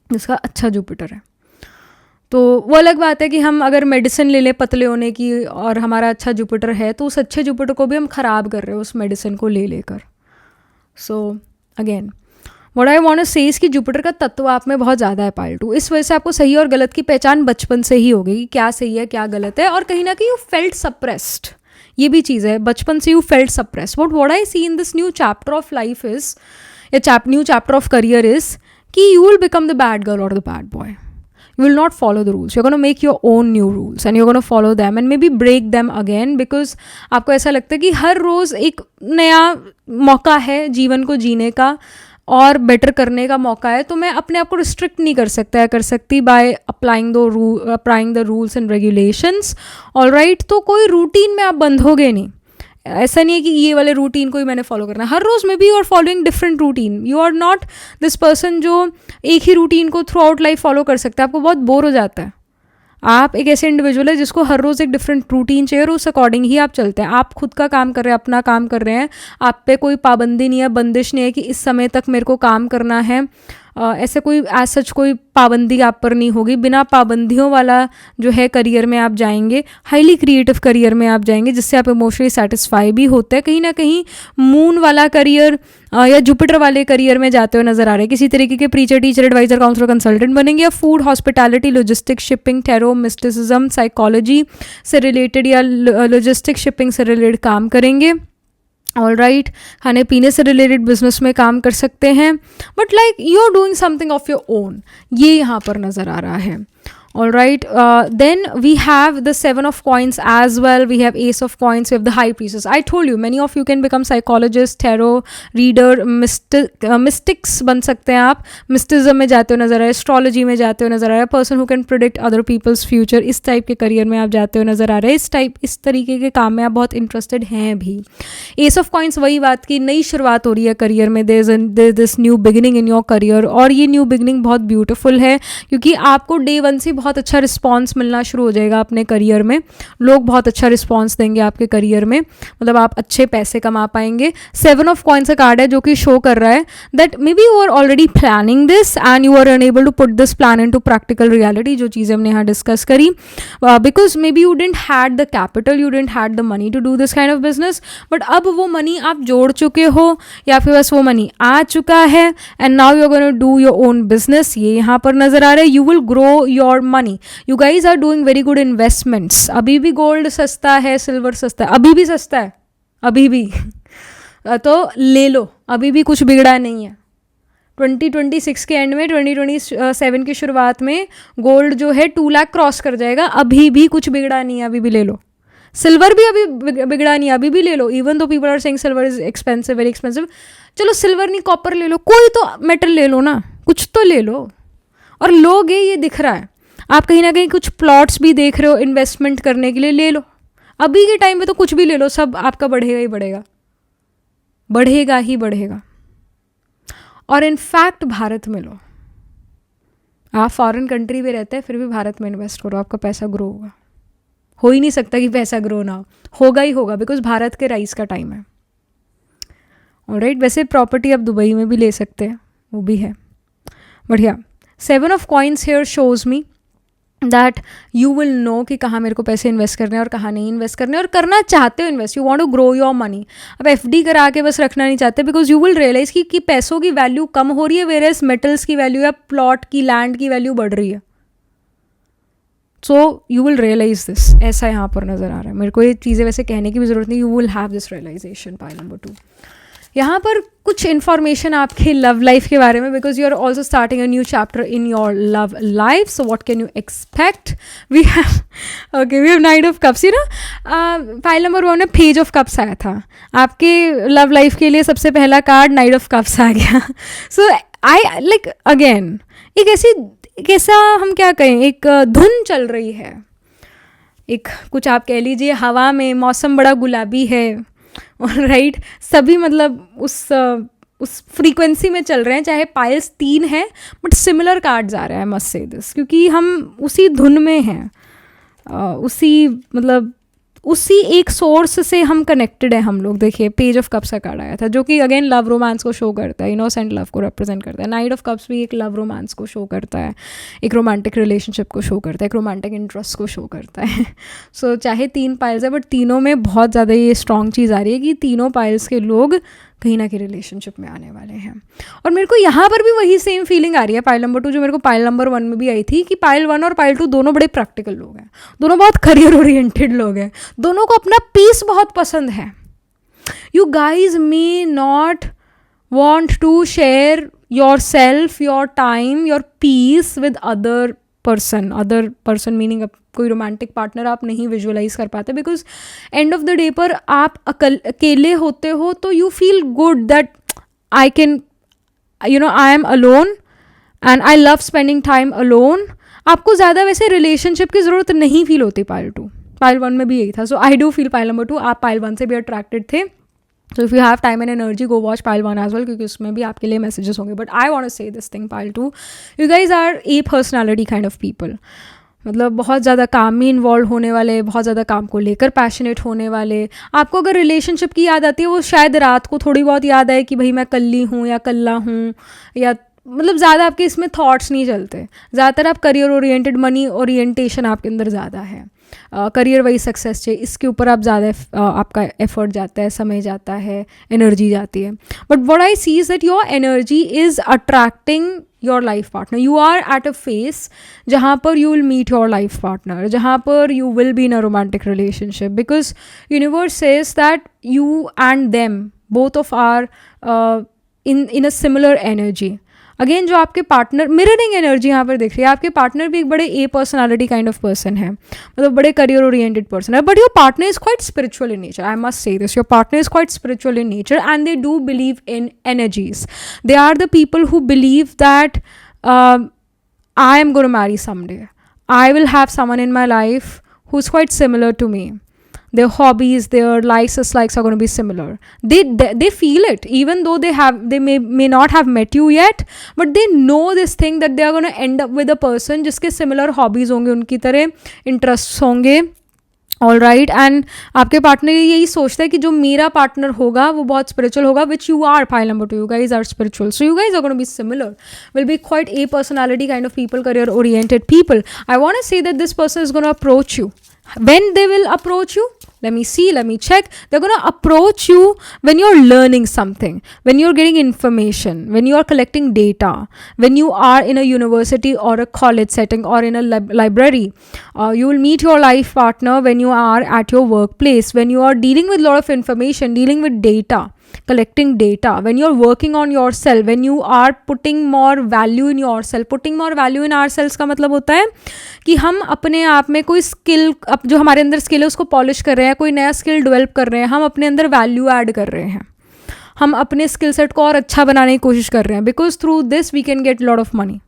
जिसका अच्छा जुपिटर है. तो वो अलग बात है कि हम अगर मेडिसिन ले लें पतले होने की और हमारा अच्छा जुपिटर है, तो उस अच्छे जुपिटर को भी हम ख़राब कर रहे हैं उस मेडिसिन को ले लेकर. So again what I want to say is कि जुपिटर का तत्व आप में बहुत ज़्यादा है पाइल 2. इस वजह से आपको सही और गलत की पहचान बचपन से ही होगी कि क्या सही है क्या गलत है, और कहीं ना कहीं यू फेल्ट सप्रेस्ड. ये भी चीज़ है, बचपन से you felt suppressed. What I see in this new chapter of life is, या new chapter of career is, कि you will become the bad girl और the bad boy. You will not follow the rules. You're going to make your own new rules and you're going to follow them and maybe break them again, because आपको ऐसा लगता है कि हर रोज़ एक नया मौका है जीवन को जीने का और बेटर करने का मौका है, तो मैं अपने आप को रिस्ट्रिक्ट नहीं कर सकता या कर सकती by applying the rules and regulations. Alright, तो कोई रूटीन में आप बंधोगे नहीं. ऐसा नहीं है कि ये वाले रूटीन को ही मैंने फॉलो करना है हर रोज़ में भी. You are following different routine. You are not this person जो एक ही रूटीन को थ्रू आउट लाइफ फॉलो कर सकता है, आपको बहुत बोर हो जाता है. आप एक ऐसे इंडिविजुअल है जिसको हर रोज़ एक डिफरेंट रूटीन चाहिए और उस अकॉर्डिंग ही आप चलते हैं. आप खुद का काम कर रहे हैं, अपना काम कर रहे हैं, आप पे कोई पाबंदी नहीं है, बंदिश नहीं है कि इस समय तक मेरे को काम करना है. ऐसे कोई एज सच कोई पाबंदी आप पर नहीं होगी. बिना पाबंदियों वाला जो है करियर में आप जाएंगे, हाईली क्रिएटिव करियर में आप जाएंगे जिससे आप इमोशनली सेटिस्फाई भी होते हैं. कहीं ना कहीं मून वाला करियर या जुपिटर वाले करियर में जाते हुए नजर आ रहे हैं. किसी तरीके के preacher, teacher, adviser, counsellor, consultant बनेंगे, या food, hospitality, logistics, shipping, tarot, mysticism, psychology से रिलेटेड या लॉजिस्टिक शिपिंग से रिलेटेड काम करेंगे. ऑलराइट, खाने पीने से रिलेटेड बिजनेस में काम कर सकते हैं, but like you are doing something of your own, ये यहाँ पर नज़र आ रहा है. Alright, then we have the 7 of coins as well. We have ace of coins. We have the high priestess. I told you many of you can become psychologists, tarot reader, mystics बन सकते हैं आप. mysticism में जाते हो नजर आ रहा है, astrology में जाते हो नजर आ रहा है, person who can predict other people's future, इस टाइप के करियर में आप जाते हो नजर आ रहे हैं. इस तरीके के काम में आप बहुत इंटरेस्टेड हैं भी. ace of coins वही बात की नई शुरुआत हो रही है करियर में. there this new beginning in your career, और ये न्यू बिगनिंग बहुत ब्यूटीफुल है क्योंकि आपको डे वन से बहुत अच्छा रिस्पांस मिलना शुरू हो जाएगा अपने करियर में. लोग बहुत अच्छा रिस्पांस देंगे आपके करियर में, मतलब आप अच्छे पैसे कमा पाएंगे. 7 ऑफ कॉइन्स का कार्ड है जो कि शो कर रहा है that maybe you are already planning this and you are unable to put this plan into practical reality, जो चीज़ें हमने यहाँ डिस्कस करी. Because maybe you didn't had the capital, you didn't had the money to do this kind of business, but अब वो money आप जोड़ चुके हो या फिर बस वो मनी आ चुका है and now you are gonna do your own business. ये यहाँ पर नजर आ रहा है. You will grow your money. You guys are doing very good investments. अभी भी गोल्ड सस्ता है, सिल्वर सस्ता है, अभी भी सस्ता है, अभी भी तो ले लो, अभी भी कुछ बिगड़ा नहीं है. 2026 के एंड में 2027 की शुरुआत में गोल्ड जो है 2 लाख क्रॉस कर जाएगा. अभी भी कुछ बिगड़ा नहीं है, अभी भी ले लो. सिल्वर भी अभी बिगड़ा नहीं है, अभी भी ले लो. Even though people are saying silver is expensive, very expensive, चलो सिल्वर नहीं कॉपर ले लो, कोई तो मेटल ले लो ना, कुछ तो ले लो. और लोगे ये दिख रहा है. आप कहीं ना कहीं कुछ प्लॉट्स भी देख रहे हो इन्वेस्टमेंट करने के लिए, ले लो. अभी के टाइम में तो कुछ भी ले लो, सब आपका बढ़ेगा ही बढ़ेगा, बढ़ेगा ही बढ़ेगा. और इनफैक्ट भारत में लो. आप फॉरेन कंट्री में रहते हैं फिर भी भारत में इन्वेस्ट करो, आपका पैसा ग्रो होगा। हो ही नहीं सकता कि पैसा ग्रो ना हो, होगा ही होगा, बिकॉज भारत के राइस का टाइम है। ऑलराइट, वैसे प्रॉपर्टी आप दुबई में भी ले सकते हैं, वो भी है। बढ़िया। 7 of coins here shows me that you will know कि कहाँ मेरे को पैसे इन्वेस्ट करने हैं और कहाँ नहीं इन्वेस्ट करने, और करना चाहते हो invest, you want to grow your money. अब एफडी करा के बस रखना नहीं चाहते, बिकॉज यू विल रियलाइज कि पैसों की वैल्यू कम हो रही है, वेयरएज मेटल्स की वैल्यू या प्लॉट की, लैंड की वैल्यू बढ़ रही है। So you will realise this, ऐसा यहाँ पर नज़र आ रहा है। मेरे को ये चीज़ें वैसे कहने की भी ज़रूरत नहीं, you will have this realisation. Pile number 2, यहाँ पर कुछ इन्फॉर्मेशन आपके लव लाइफ के बारे में, because you are also starting a new chapter in your love life. So what can you expect? We have knight of cups. You know, file number 1 में page of cups आया था, आपके love life के लिए सबसे पहला card night of cups आ गया। सो I like again एक ऐसा हम क्या कहें, एक धुन चल रही है, एक कुछ आप कह लीजिए हवा में, मौसम बड़ा गुलाबी है, और राइट सभी मतलब उस फ्रीक्वेंसी में चल रहे हैं। चाहे पाइल्स 3 है बट सिमिलर कार्ड्स आ रहे हैं, मस्ट से दिस, क्योंकि हम उसी धुन में हैं, उसी एक सोर्स से हम कनेक्टेड है हम लोग। देखिए पेज ऑफ कप्स का कार्ड आया था, जो कि अगेन लव रोमांस को शो करता है, इनोसेंट लव को रिप्रेजेंट करता है। नाइट ऑफ कप्स भी एक लव रोमांस को शो करता है, एक रोमांटिक रिलेशनशिप को शो करता है, एक रोमांटिक इंटरेस्ट को शो करता है। सो चाहे 3 पाइल्स है बट तीनों में बहुत ज़्यादा ये स्ट्रॉन्ग चीज़ आ रही है कि तीनों पाइल्स के लोग कहीं ना कहीं रिलेशनशिप में आने वाले हैं। और मेरे को यहाँ पर भी वही सेम फीलिंग आ रही है पाइल नंबर 2 जो मेरे को पाइल नंबर 1 में भी आई थी, कि पाइल 1 और पाइल 2 दोनों बड़े प्रैक्टिकल लोग हैं, दोनों बहुत करियर ओरिएंटेड लोग हैं, दोनों को अपना पीस बहुत पसंद है। You guys may not want to share yourself, your time, your peace with other person meaning कोई रोमांटिक पार्टनर आप नहीं विजुअलाइज कर पाते, because end of the day पर आप अकेले होते हो तो you feel good that I can, you know, I am alone and I love spending time alone. आपको ज़्यादा वैसे रिलेशनशिप की ज़रूरत नहीं फील होती पाइल 2, पाइल 1 में भी यही था। So I do feel pile number 2 आप पाइल 1 से भी अट्रैक्टेड थे। So if you have time and energy go watch pile 1 as well, क्योंकि उसमें भी आपके लिए मैसेजेस होंगे। But I want to say this thing pile 2, you guys are a personality kind of people, मतलब बहुत ज़्यादा काम में इन्वॉल्व होने वाले, बहुत ज़्यादा काम को लेकर पैशनेट होने वाले। आपको अगर रिलेशनशिप की याद आती है वो शायद रात को थोड़ी बहुत याद आए कि भाई मैं कल्ली हूँ या कल्ला हूँ, या मतलब ज़्यादा आपके इसमें थॉट्स नहीं चलते। ज़्यादातर आप करियर ओरिएंटेड, मनी ओरिएंटेशन आपके अंदर ज़्यादा है, करियर वाइज सक्सेस चाहिए, इसके ऊपर आप ज़्यादा आपका एफर्ट जाता है, समय जाता है, एनर्जी जाती है। But what I see is that your energy is attracting your life partner. You are at a phase जहाँ पर you will meet your life partner, जहाँ पर you will be in a romantic relationship, because universe says that you and them both of are in a similar energy. Again जो आपके partner, mirroring energy यहाँ पर दिख रही है, आपके पार्टनर भी एक बड़े A personality kind of person है, मतलब बड़े करियर ओरिएंटेड पर्सन है। But your partner is quite spiritual in nature, I must say this, your partner is quite spiritual in nature and they do believe in energies. They are the people who believe that I am gonna marry someday, I will have someone in my life who is quite similar to me, their hobbies, their likes, dislikes are going to be similar. They feel it, even though they may not have met you yet, but they know this thing that they are going to end up with a person जिसके similar hobbies होंगे, उनकी तरह interests होंगे, all right, and आपके partner यही सोचता है कि जो मेरा पार्टनर होगा वो बहुत स्पिरिचुअल होगा, which you are, pile number 2, you guys are spiritual, so you guys are going to be similar, will be quite a personality kind of people, career oriented people. I want to say that this person is going to approach you. When they will approach you, let me see, let me check. They're going to approach you when you're learning something, when you're getting information, when you are collecting data, when you are in a university or a college setting or in a library. You will meet your life partner when you are at your workplace, when you are dealing with a lot of information, dealing with data, collecting data, when you're working on yourself, when you are putting more value in yourself. Putting more value in ourselves का मतलब होता है कि हम अपने आप में कोई स्किल, जो हमारे अंदर स्किल है उसको पॉलिश कर रहे हैं, कोई नया स्किल डेवलप कर रहे हैं, हम अपने अंदर वैल्यू ऐड कर रहे हैं, हम अपने स्किल सेट को और अच्छा बनाने की कोशिश कर रहे हैं, because through this we can get lot of money.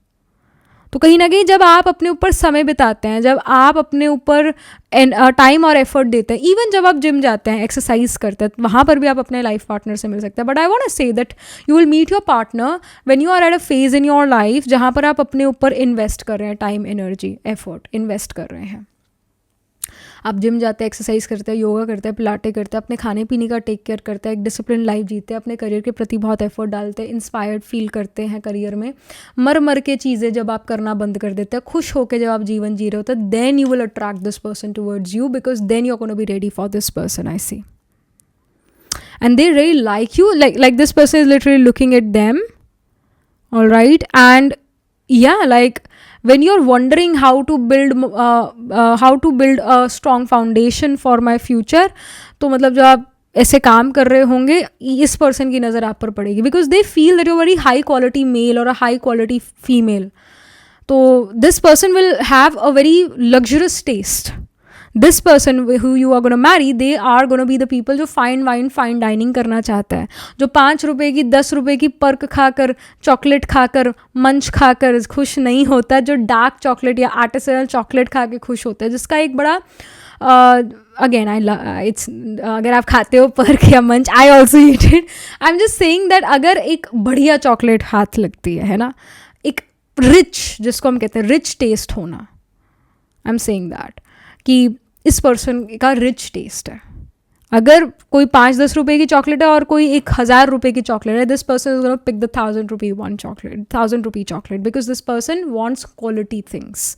तो कहीं ना कहीं जब आप अपने ऊपर समय बिताते हैं, जब आप अपने ऊपर टाइम और एफर्ट देते हैं, इवन जब आप जिम जाते हैं, एक्सरसाइज करते हैं, वहाँ पर भी आप अपने लाइफ पार्टनर से मिल सकते हैं. But I want to say that you will meet your partner when you are at a phase in your life जहाँ पर आप अपने ऊपर इन्वेस्ट कर रहे हैं, टाइम, एनर्जी, एफर्ट इन्वेस्ट कर रहे हैं. आप जिम जाते हैं, एक्सरसाइज करते हैं, योगा करते हैं, पिलाटे करते हैं, अपने खाने पीने का टेक केयर करते हैं, एक डिसिप्लिन लाइफ जीते हैं, अपने करियर के प्रति बहुत एफर्ट डालते हैं, इंस्पायर्ड फील करते हैं करियर में. मर मर के चीज़ें जब आप करना बंद कर देते हैं, खुश होकर जब आप जीवन जी रहे होते हैं, then you will attract this person towards you, because then you are gonna be ready for this person. I see. And they really like you, like this person is literally looking at them, all right. And yeah, like when you're wondering how to build a strong foundation for my future, तो मतलब जब आप ऐसे काम कर रहे होंगे, इस पर्सन की नज़र आप पर पड़ेगी, because they feel that you very high quality male और अ हाई क्वालिटी फीमेल. तो this person will have a very luxurious taste. This person who you are going to marry, they are going to be the people जो fine wine, fine dining करना चाहता है, जो 5 रुपए की, 10 रुपए की पर्क खाकर, चॉकलेट खाकर, मंच खाकर खुश नहीं होता, जो डार्क चॉकलेट या आर्टिसनल चॉकलेट खा के खुश होता है, जिसका एक बड़ा अगेन इट्स अगर आप खाते हो पर्क या मंच, I also eat it. I am just saying that अगर एक बढ़िया चॉकलेट हाथ लगती है ना, एक रिच, जिसको हम कहते हैं रिच टेस्ट होना, आई एम सेइंग दैट कि इस पर्सन का रिच टेस्ट है. अगर कोई 5-10 रुपए की चॉकलेट है और कोई 1,000 रुपए की चॉकलेट है, this person is gonna pick the 1,000 rupee one chocolate, 1,000 rupee chocolate, because this person wants quality things.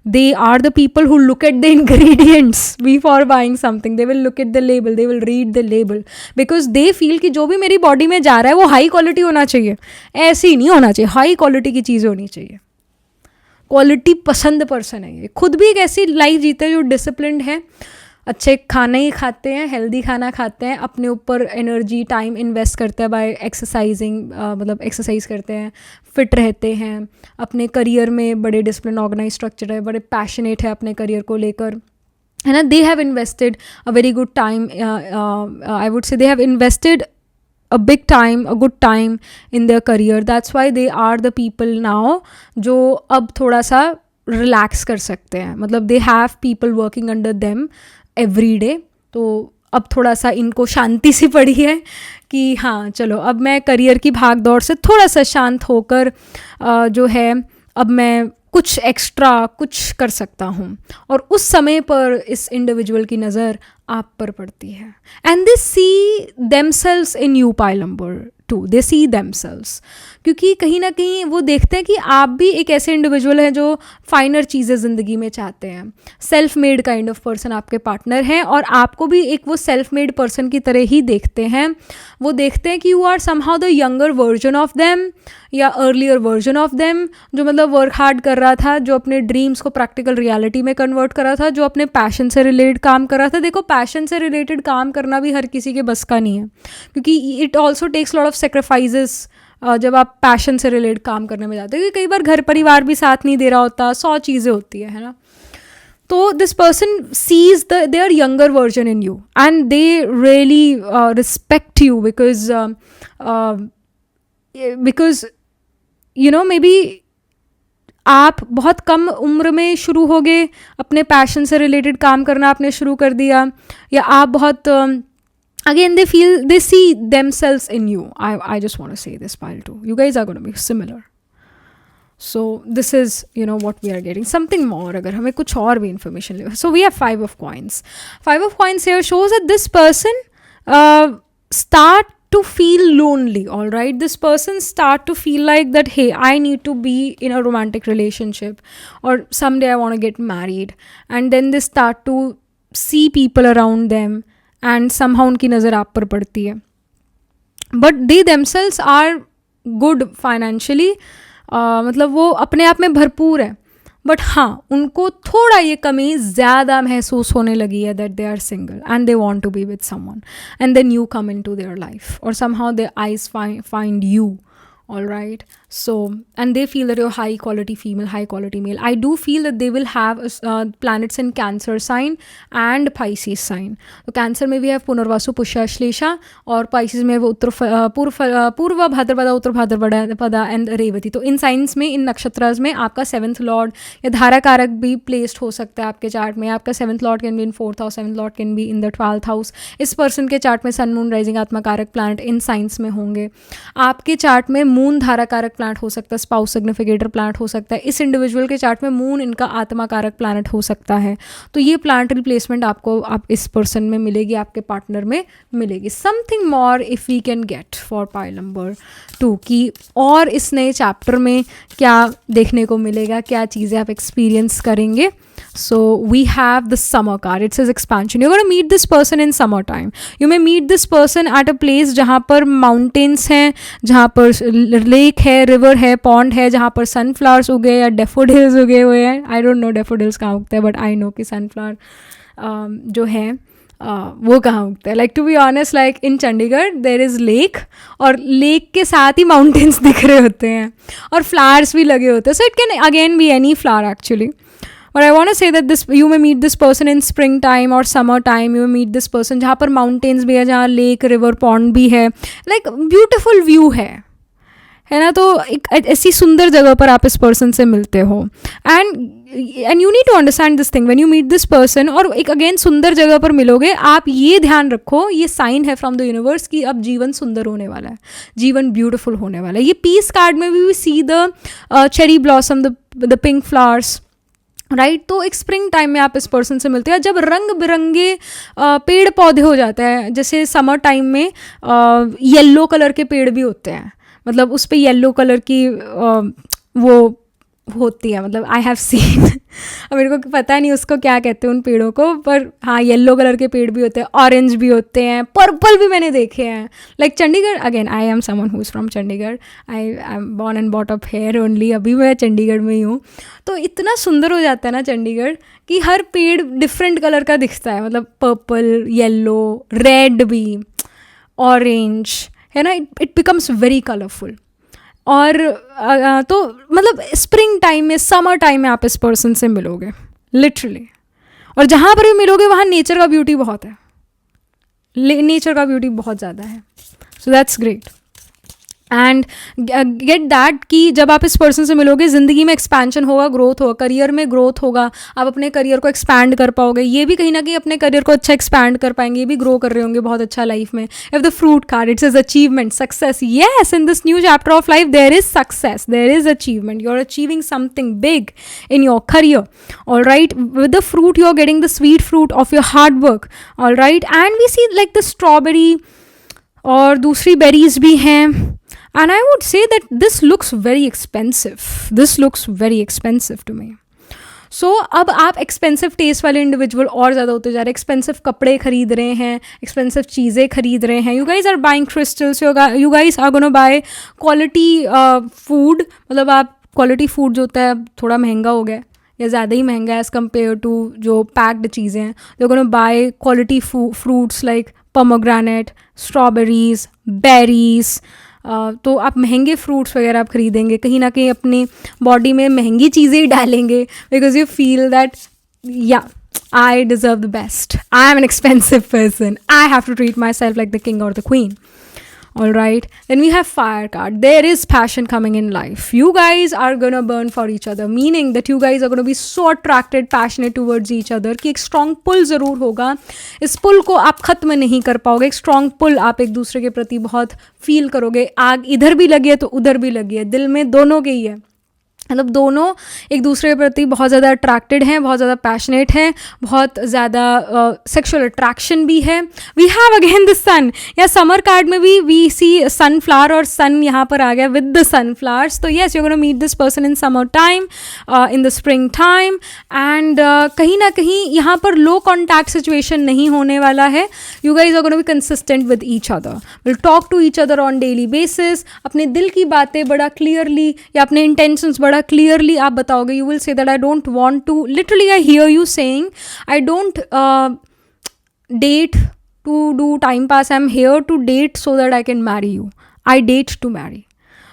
They are the people who look at the ingredients before buying something. They will look at the label, they will read the label, because they feel कि जो भी मेरी body में जा रहा है वो high quality होना चाहिए. ऐसे ही नहीं होना चाहिए, हाई क्वालिटी की चीज़ होनी चाहिए. क्वालिटी पसंद पर्सन है ये. खुद भी एक ऐसी लाइफ जीते हैं जो डिसिप्लिन्ड है, अच्छे खाने ही खाते हैं, हेल्दी खाना खाते हैं, अपने ऊपर एनर्जी, टाइम इन्वेस्ट करते हैं बाय एक्सरसाइजिंग, मतलब एक्सरसाइज करते हैं, फिट रहते हैं, अपने करियर में बड़े डिसिप्लिन, ऑर्गेनाइज स्ट्रक्चर है, बड़े पैशनेट है अपने करियर को लेकर, है ना. They have invested a very good time, I would से they have invested a big time, a good time in their career. That's why they are the people now जो अब थोड़ा सा relax कर सकते हैं. मतलब they have people working under them every day. तो अब थोड़ा सा इनको शांति सी पड़ी है कि हाँ चलो अब मैं करियर की भाग दौड़ से थोड़ा सा शांत होकर जो है अब मैं कुछ एक्स्ट्रा कुछ कर सकता हूँ. और उस समय पर इस इंडिविजुअल की नज़र आप पर पड़ती है. And they see themselves in you, pile number 2, they see themselves, क्योंकि कहीं ना कहीं वो देखते हैं कि आप भी एक ऐसे इंडिविजुअल हैं जो फाइनर चीज़ें ज़िंदगी में चाहते हैं. Self made kind of person आपके पार्टनर हैं और आपको भी एक वो सेल्फ मेड पर्सन की तरह ही देखते हैं. वो देखते हैं कि you are somehow the younger version of them या अर्लियर वर्जन ऑफ देम, जो मतलब वर्क हार्ड कर रहा था, जो अपने ड्रीम्स को प्रैक्टिकल रियलिटी में कन्वर्ट कर रहा था, जो अपने पैशन से रिलेटेड काम कर रहा था. देखो पैशन से रिलेटेड काम करना भी हर किसी के बस का नहीं है, क्योंकि it also takes lot of sacrifices जब आप पैशन से रिलेटेड काम करने में जाते हैं, क्योंकि कई बार घर परिवार भी साथ नहीं दे रहा होता, 100 चीज़ें होती है ना. तो this person sees their younger version in you and they really respect you because you know maybe आप बहुत कम उम्र में शुरू हो गए, अपने पैशन से रिलेटेड काम करना आपने शुरू कर दिया, या आप बहुत again they see themselves in you. I just want to say this, pile too. You guys are going to be similar. So this is, you know, what we are getting. Something more, अगर हमें कुछ और भी information ले. So we have 5 of coins. 5 of coins here shows that this person start to feel lonely, all right. This person start to feel like that, hey, I need to be in a romantic relationship, or someday I want to get married, and then they start to see people around them and somehow उनकी नज़र आप पर पड़ती है. But they themselves are good financially, मतलब वो अपने आप में भरपूर है, बट हाँ उनको थोड़ा ये कमी ज़्यादा महसूस होने लगी है that they are single and they want to be with someone, and then you come into their life or somehow their eyes find you, all right. So, and they feel that you're high quality female, high quality male. I do feel that they will have planets in Cancer sign and Pisces sign. तो cancer में भी है पुनर्वासु, पुष्य, श्लेषा, और Pisces में वो पूर्व भाद्रपदा, उत्तर Bhadrapada and Revati. तो in science में, इन नक्षत्रास में आपका 7th लॉर्ड या धारा कारक भी प्लेस्ड हो सकता है आपके चार्ट में. आपका 7th Lord can be in 4th house, 7th Lord can be in the 12th house. इस पर्सन के चार्ट में सन, मून, राइजिंग, आत्मा कारक प्लानट इन साइंस में होंगे. आपके चार्ट में मून धारा कारक प्लानट हो सकता है, स्पाउस सिग्निफिकेटर प्लानट हो सकता है. इस इंडिविजुअल के चार्ट में मून इनका आत्मा कारक प्लानट हो सकता है. तो ये प्लानटरी प्लेसमेंट आपको आप इस पर्सन में मिलेगी, आपके पार्टनर में मिलेगी. Something more if we can get for pile number 2 की और इस नए चैप्टर में क्या देखने को मिलेगा, क्या चीज़ें आप एक्सपीरियंस करेंगे. So we have the summer card. It says expansion. You're going to meet this person in summer time. You may meet this person at a place जहाँ पर mountains हैं, जहाँ पर lake है, river है, pond है, जहाँ पर sunflowers उगे या daffodils उगे हुए हैं. I don't know daffodils कहाँ उगते हैं, but I know कि sunflower जो है वो कहाँ उगता है. Like to be honest, like in Chandigarh there is lake, और लेक के साथ ही माउंटेन्स दिख रहे होते हैं और फ्लावर्स भी लगे होते हैं. So it can again be any flower actually. But I want to say that this you may meet this person in spring time or summer time. You may meet this person जहाँ पर mountains भी है, जहाँ lake, river, pond भी है. Like beautiful view है ना. तो एक ऐसी सुंदर जगह पर आप इस पर्सन से मिलते हो. And you need to understand this thing when you meet this person. और एक अगेन सुंदर जगह पर मिलोगे. आप ये ध्यान रखो, ये साइन है फ्रॉम द यूनिवर्स कि अब जीवन सुंदर होने वाला है, जीवन ब्यूटिफुल होने वाला है. ये पीस कार्ड में भी see the cherry blossom, the pink flowers, right. तो एक स्प्रिंग टाइम में आप इस पर्सन से मिलते हैं जब रंग बिरंगे पेड़ पौधे हो जाते हैं. जैसे समर टाइम में येलो कलर के पेड़ भी होते हैं, मतलब उस पर येलो कलर की वो होती है, मतलब आई हैव सीन. अब मेरे को पता नहीं उसको क्या कहते हैं उन पेड़ों को, पर हाँ येलो कलर के पेड़ भी होते हैं, ऑरेंज भी होते हैं, पर्पल भी मैंने देखे हैं. Like Chandigarh, again I am someone who is from Chandigarh. I am born and brought up here only. अभी मैं चंडीगढ़ में ही हूँ. तो इतना सुंदर हो जाता है ना चंडीगढ़ कि हर पेड़ डिफरेंट कलर का दिखता है, मतलब पर्पल, येलो, रेड भी, ऑरेंज, है ना. It becomes very colourful. और तो मतलब स्प्रिंग टाइम में, समर टाइम में आप इस पर्सन से मिलोगे लिटरली. और जहाँ पर भी मिलोगे वहाँ नेचर का ब्यूटी बहुत है, नेचर का ब्यूटी बहुत ज़्यादा है. So that's great. And get that कि जब आप इस पर्सन से मिलोगे ज़िंदगी में एक्सपेंशन होगा, ग्रोथ होगा, करियर में ग्रोथ होगा. आप अपने करियर को एक्सपैंड कर पाओगे. ये भी कहीं ना कहीं अपने करियर को अच्छा एक्सपैंड कर पाएंगे, ये भी ग्रो कर रहे होंगे बहुत अच्छा लाइफ में. If the fruit card, it's is achievement, success. Yes, in this new chapter of life there is success, there is achievement. You are achieving something big in your career. All right. With the fruit you are getting the sweet fruit of your hard work. All right. And we see like the strawberry और दूसरी berries भी हैं. And I would say that this looks very expensive. This looks very expensive to me. So अब आप expensive test वाले individual और ज़्यादा होते जा रहे हैं. एक्सपेंसिव कपड़े खरीद रहे हैं, एक्सपेंसिव चीज़ें खरीद रहे हैं. You guys are buying crystals, you guys are gonna buy quality food. मतलब आप क्वालिटी फूड जो होता है थोड़ा महंगा हो गया या ज़्यादा ही महंगा है एज़ कम्पेयर टू जो पैक्ड चीज़ें हैं. You gonna buy quality fruits like pomegranate, strawberries, berries. तो आप महंगे फ्रूट्स वगैरह आप खरीदेंगे, कहीं ना कहीं अपनी बॉडी में महंगी चीज़ें ही डालेंगे because you feel that yeah I deserve the best, I am an expensive person, I have to treat myself like the king और the queen. All right, then we have fire card. There is passion coming in life. You guys are gonna burn for each other, meaning that you guys are gonna be so attracted, passionate towards each other कि एक strong pull ज़रूर होगा. इस pull को आप ख़त्म नहीं कर पाओगे. एक strong pull आप एक दूसरे के प्रति बहुत feel करोगे. आग इधर भी लगी है तो उधर भी लगी है, दिल में दोनों के ही है. मतलब दोनों एक दूसरे के प्रति बहुत ज़्यादा अट्रैक्टेड हैं, बहुत ज़्यादा पैशनेट हैं, बहुत ज़्यादा सेक्शुअल अट्रैक्शन भी है. वी हैव अगेन द सन. या समर कार्ड में भी वी सी सनफ्लावर और सन यहाँ पर आ गया विद द सनफ्लावर्स. तो yes, you gonna meet this person in summer time, in the spring time. And कहीं ना कहीं यहाँ पर लो कॉन्टैक्ट सिचुएशन नहीं होने वाला है. You guys are gonna be consistent with each other, will talk to each other on daily basis. अपने दिल की बातें बड़ा क्लियरली या अपने इंटेंशंस बड़ा क्लियरली आप बताओगे. You will say that I don't want to, literally I hear you saying I don't date to do time pass, I am here to date so that I can marry you, I date to marry.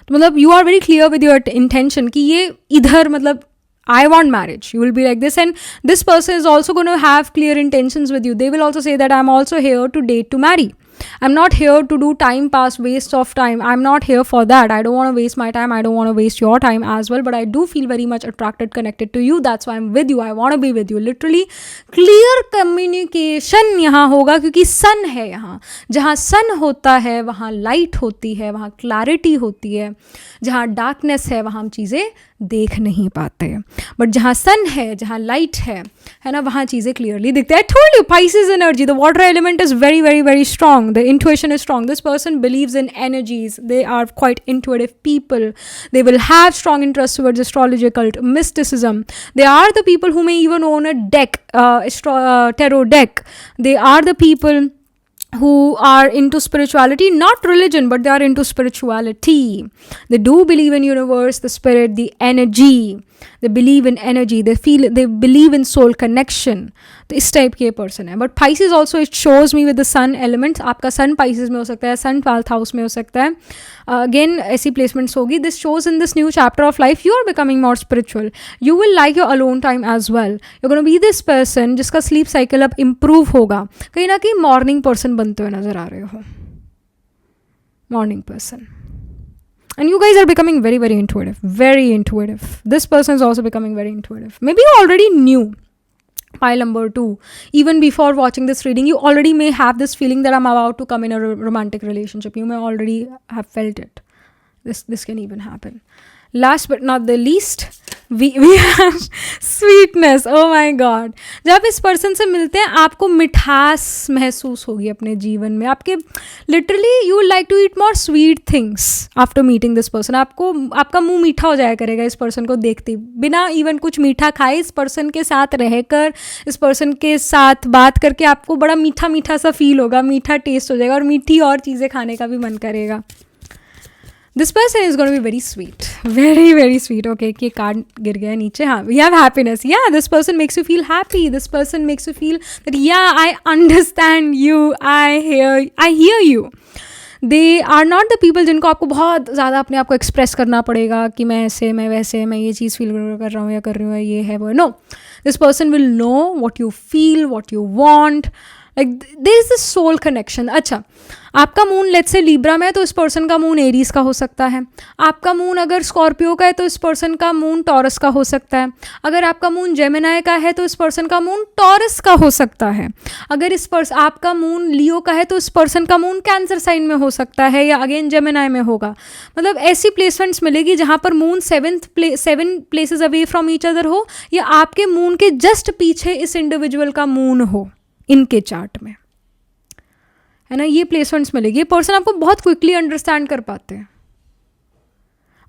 तो मतलब you are very clear with your intention कि ये इधर मतलब I want marriage. You will be like this, and this person is also going to have clear intentions with you. They will also say that I'm also here to date, to marry. I'm not here to do time pass, waste of time. I'm not here for that. I don't want to waste my time. I don't want to waste your time as well. But I do feel very much attracted, connected to you. That's why I'm with you. I want to be with you. Literally, clear communication यहाँ होगा क्योंकि sun है यहाँ. जहाँ sun होता है वहाँ light होती है, वहाँ clarity होती है. जहाँ darkness है वहाँ हम चीज़ें देख नहीं पाते. बट जहाँ सन है, जहाँ लाइट है ना, वहाँ चीज़ें क्लियरली दिखते हैं. I told you Pisces energy, the water element is very very very strong. The intuition is strong. This person believes in energies. They are quite intuitive people. They will have strong interest towards astrology, cult, mysticism. They are the people who may even own a deck, tarot deck. They are the people who are into spirituality, not religion, but they are into spirituality. They do believe in universe, the spirit, the energy. They believe in energy. They believe in soul connection. तो इस type के person है. But Pisces also it shows me with the sun element. आपका sun Pisces में हो सकता है, sun 12th house में हो सकता है. Again ऐसी placements होगी. This shows in this new chapter of life you are becoming more spiritual. You will like your alone time as well. You're going to be this person जिसका sleep cycle अब improve होगा. कहीं ना कहीं morning person बनते हुए नजर आ रहे हो. Morning person. And you guys are becoming very, very intuitive. Very intuitive. This person is also becoming very intuitive. Maybe you already knew. Pile number 2. Even before watching this reading, you already may have this feeling that I'm about to come in a romantic relationship. You may already have felt it. This can even happen. Last but not the least, we have sweetness. Oh my God. जब इस person से मिलते हैं आपको मिठास महसूस होगी अपने जीवन में. आपके literally you will like to eat more sweet things after meeting this person. आपका मुंह मीठा हो जाया करेगा इस पर्सन को देखते, बिना इवन कुछ मीठा खाए. इस पर्सन के साथ रहकर, इस पर्सन के साथ बात करके आपको बड़ा मीठा मीठा सा फील होगा, मीठा टेस्ट हो जाएगा और मीठी और चीज़ें खाने का भी मन करेगा. This person is going to be very sweet. Very, very sweet. Okay, कि कार्ड गिर गया नीचे. हाँ, we have happiness. Yeah, this person makes you feel happy. This person makes you feel that, yeah, I understand you. I hear you. They are not the people जिनको आपको बहुत ज़्यादा अपने आप को एक्सप्रेस करना पड़ेगा कि मैं ऐसे, मैं वैसे, मैं ये चीज़ फील कर रहा हूँ या कर रही हूँ, ये है वो. No. This person will know what you feel, what you want. Like there is this soul connection. अच्छा, आपका मून लेट्स से लिब्रा में है तो इस पर्सन का मून एरीज का हो सकता है. आपका मून अगर स्कॉर्पियो का है तो इस पर्सन का मून टॉरस का हो सकता है. अगर आपका मून जेमिनाई का है तो इस पर्सन का मून टॉरस का हो सकता है. अगर आपका मून लियो का है तो इस पर्सन का मून कैंसर साइन में हो सकता है या अगेन जेमिनाई में होगा. मतलब ऐसी प्लेसमेंट्स मिलेगी जहाँ पर moon 7 places away from each other हो या आपके मून के जस्ट पीछे इस इंडिविजुअल का मून हो इनके चार्ट में, है ना. ये प्लेसमेंट्स मिलेगी. ये पर्सन आपको बहुत क्विकली अंडरस्टैंड कर पाते हैं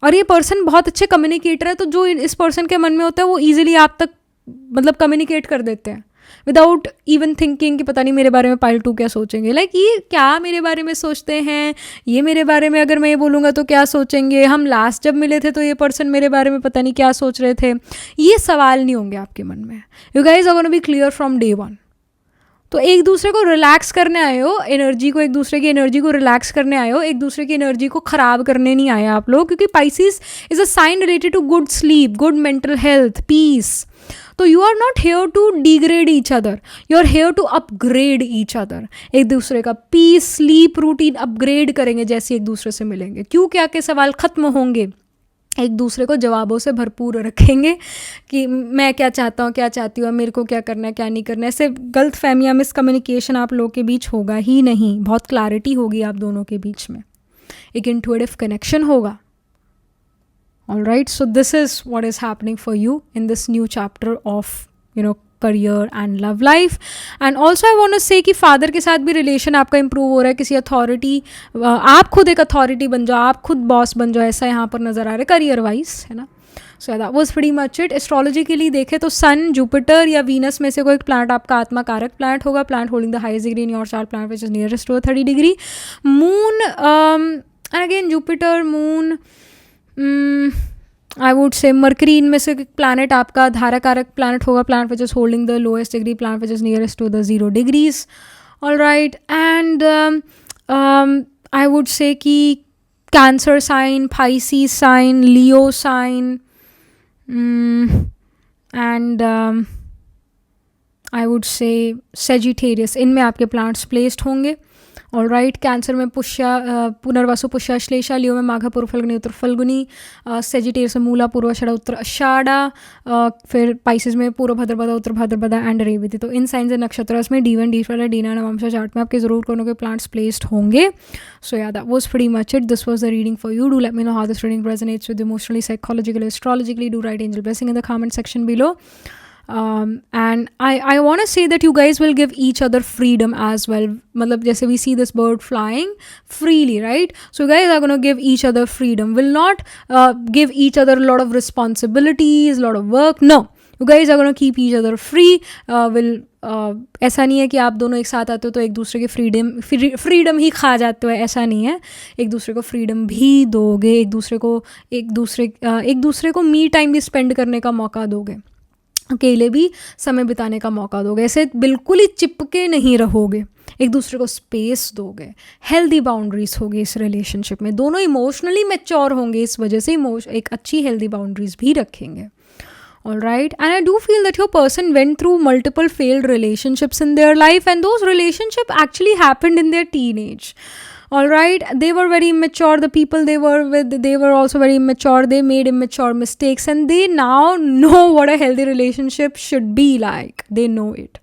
और ये पर्सन बहुत अच्छे कम्युनिकेटर है. तो जो इस पर्सन के मन में होता है वो ईजिली आप तक मतलब कम्युनिकेट कर देते हैं विदाउट इवन थिंकिंग कि पता नहीं मेरे बारे में पाइल 2 क्या सोचेंगे. लाइक ये क्या मेरे बारे में सोचते हैं, ये मेरे बारे में अगर मैं ये बोलूँगा तो क्या सोचेंगे, हम लास्ट जब मिले थे तो ये पर्सन मेरे बारे में पता नहीं क्या सोच रहे थे. ये सवाल नहीं होंगे आपके मन में. You guys are gonna be clear from day 1. तो एक दूसरे को रिलैक्स करने आए हो, एनर्जी को, एक दूसरे की एनर्जी को रिलैक्स करने आए हो, एक दूसरे की एनर्जी को ख़राब करने नहीं आए आप लोग. क्योंकि Pisces is a sign related to good sleep, good mental health, peace. तो you are not here to degrade each other, you are here to upgrade each other. एक दूसरे का पीस, स्लीप रूटीन अपग्रेड करेंगे जैसे एक दूसरे से मिलेंगे. क्यों क्या के सवाल ख़त्म होंगे, एक दूसरे को जवाबों से भरपूर रखेंगे कि मैं क्या चाहता हूँ, क्या चाहती हूँ, मेरे को क्या करना है, क्या नहीं करना है. ऐसे गलत फहमियाँ, मिसकम्युनिकेशन आप लोगों के बीच होगा ही नहीं. बहुत क्लैरिटी होगी आप दोनों के बीच में, एक इंट्यूटिव कनेक्शन होगा. Alright, so this is what is happening for you in this new chapter of career and love life. And also I want to say कि फादर के साथ भी रिलेशन आपका इंप्रूव हो रहा है. किसी अथॉरिटी, आप खुद एक अथॉरिटी बन जाओ, आप खुद बॉस बन जाओ, ऐसा यहाँ पर नज़र आ रहा है करियर वाइज, है ना. सो that was pretty much it. Astrology के लिए देखें तो सन, जुपिटर या वीनस में से कोई एक प्लैनेट आपका आत्मा कारक प्लैनेट होगा. Planet holding the highest degree in your chart, planet which is nearest to 30 degree. Moon and again Jupiter, moon, I would say Mercury, इनमें से प्लैनेट आपका धाराकारक प्लैनेट होगा. Planet which is holding the lowest degree, planet which is nearest to the 0 degrees. All right, and I would say कि Cancer sign, Pisces sign, Leo sign, and I would say Sagittarius. इनमें आपके plants placed होंगे. All right. Cancer में पुनर्वसु पुष्या श्लेषा, लियो में माघा पूर्व फल्गुनी उत्तर Falguni, Sagittarius में मूला पूर्व आषाढ़ा उत्तर आषाढ़ा, फिर पाइसेस में पूर्व भाद्रपदा उत्तर भाद्रपदा एंड रेवती. तो इन साइंस एंड नक्षत्रस में D1 D12 D9 नवंशा चार्ट में आपके जरूर कोनो के प्लांट्स प्लेस्ड होंगे. सो या that was pretty much it. This was the reading for you. Do let me know how this reading resonates with emotionally, psychologically, astrologically. Do write angel blessing in the comment section below. And I want to say that you guys will give each other freedom as well. Matlab jaise we see this bird flying freely, right? So you guys are going to give each other freedom. Will not give each other a lot of responsibilities, a lot of work. No. You guys are going to keep each other free. ऐसा नहीं है कि आप दोनों एक साथ आते हो तो एक दूसरे के फ्रीडम ही खा जाते हो. ऐसा नहीं है. एक दूसरे को फ्रीडम भी दोगे. एक दूसरे को मी टाइम भी स्पेंड करने का मौका दोगे. अकेले भी समय बिताने का मौका दोगे. ऐसे बिल्कुल ही चिपके नहीं रहोगे. एक दूसरे को स्पेस दोगे. हेल्दी बाउंड्रीज होगी इस रिलेशनशिप में. दोनों इमोशनली मैच्योर होंगे. इस वजह से एक अच्छी हेल्दी बाउंड्रीज भी रखेंगे. All right. And I do feel that your person went through multiple failed relationships in their life, and those relationships actually happened in their teenage. All right. They were very immature. The people they were with, they were also very immature. They made immature mistakes, and they now know what a healthy relationship should be like. They know it.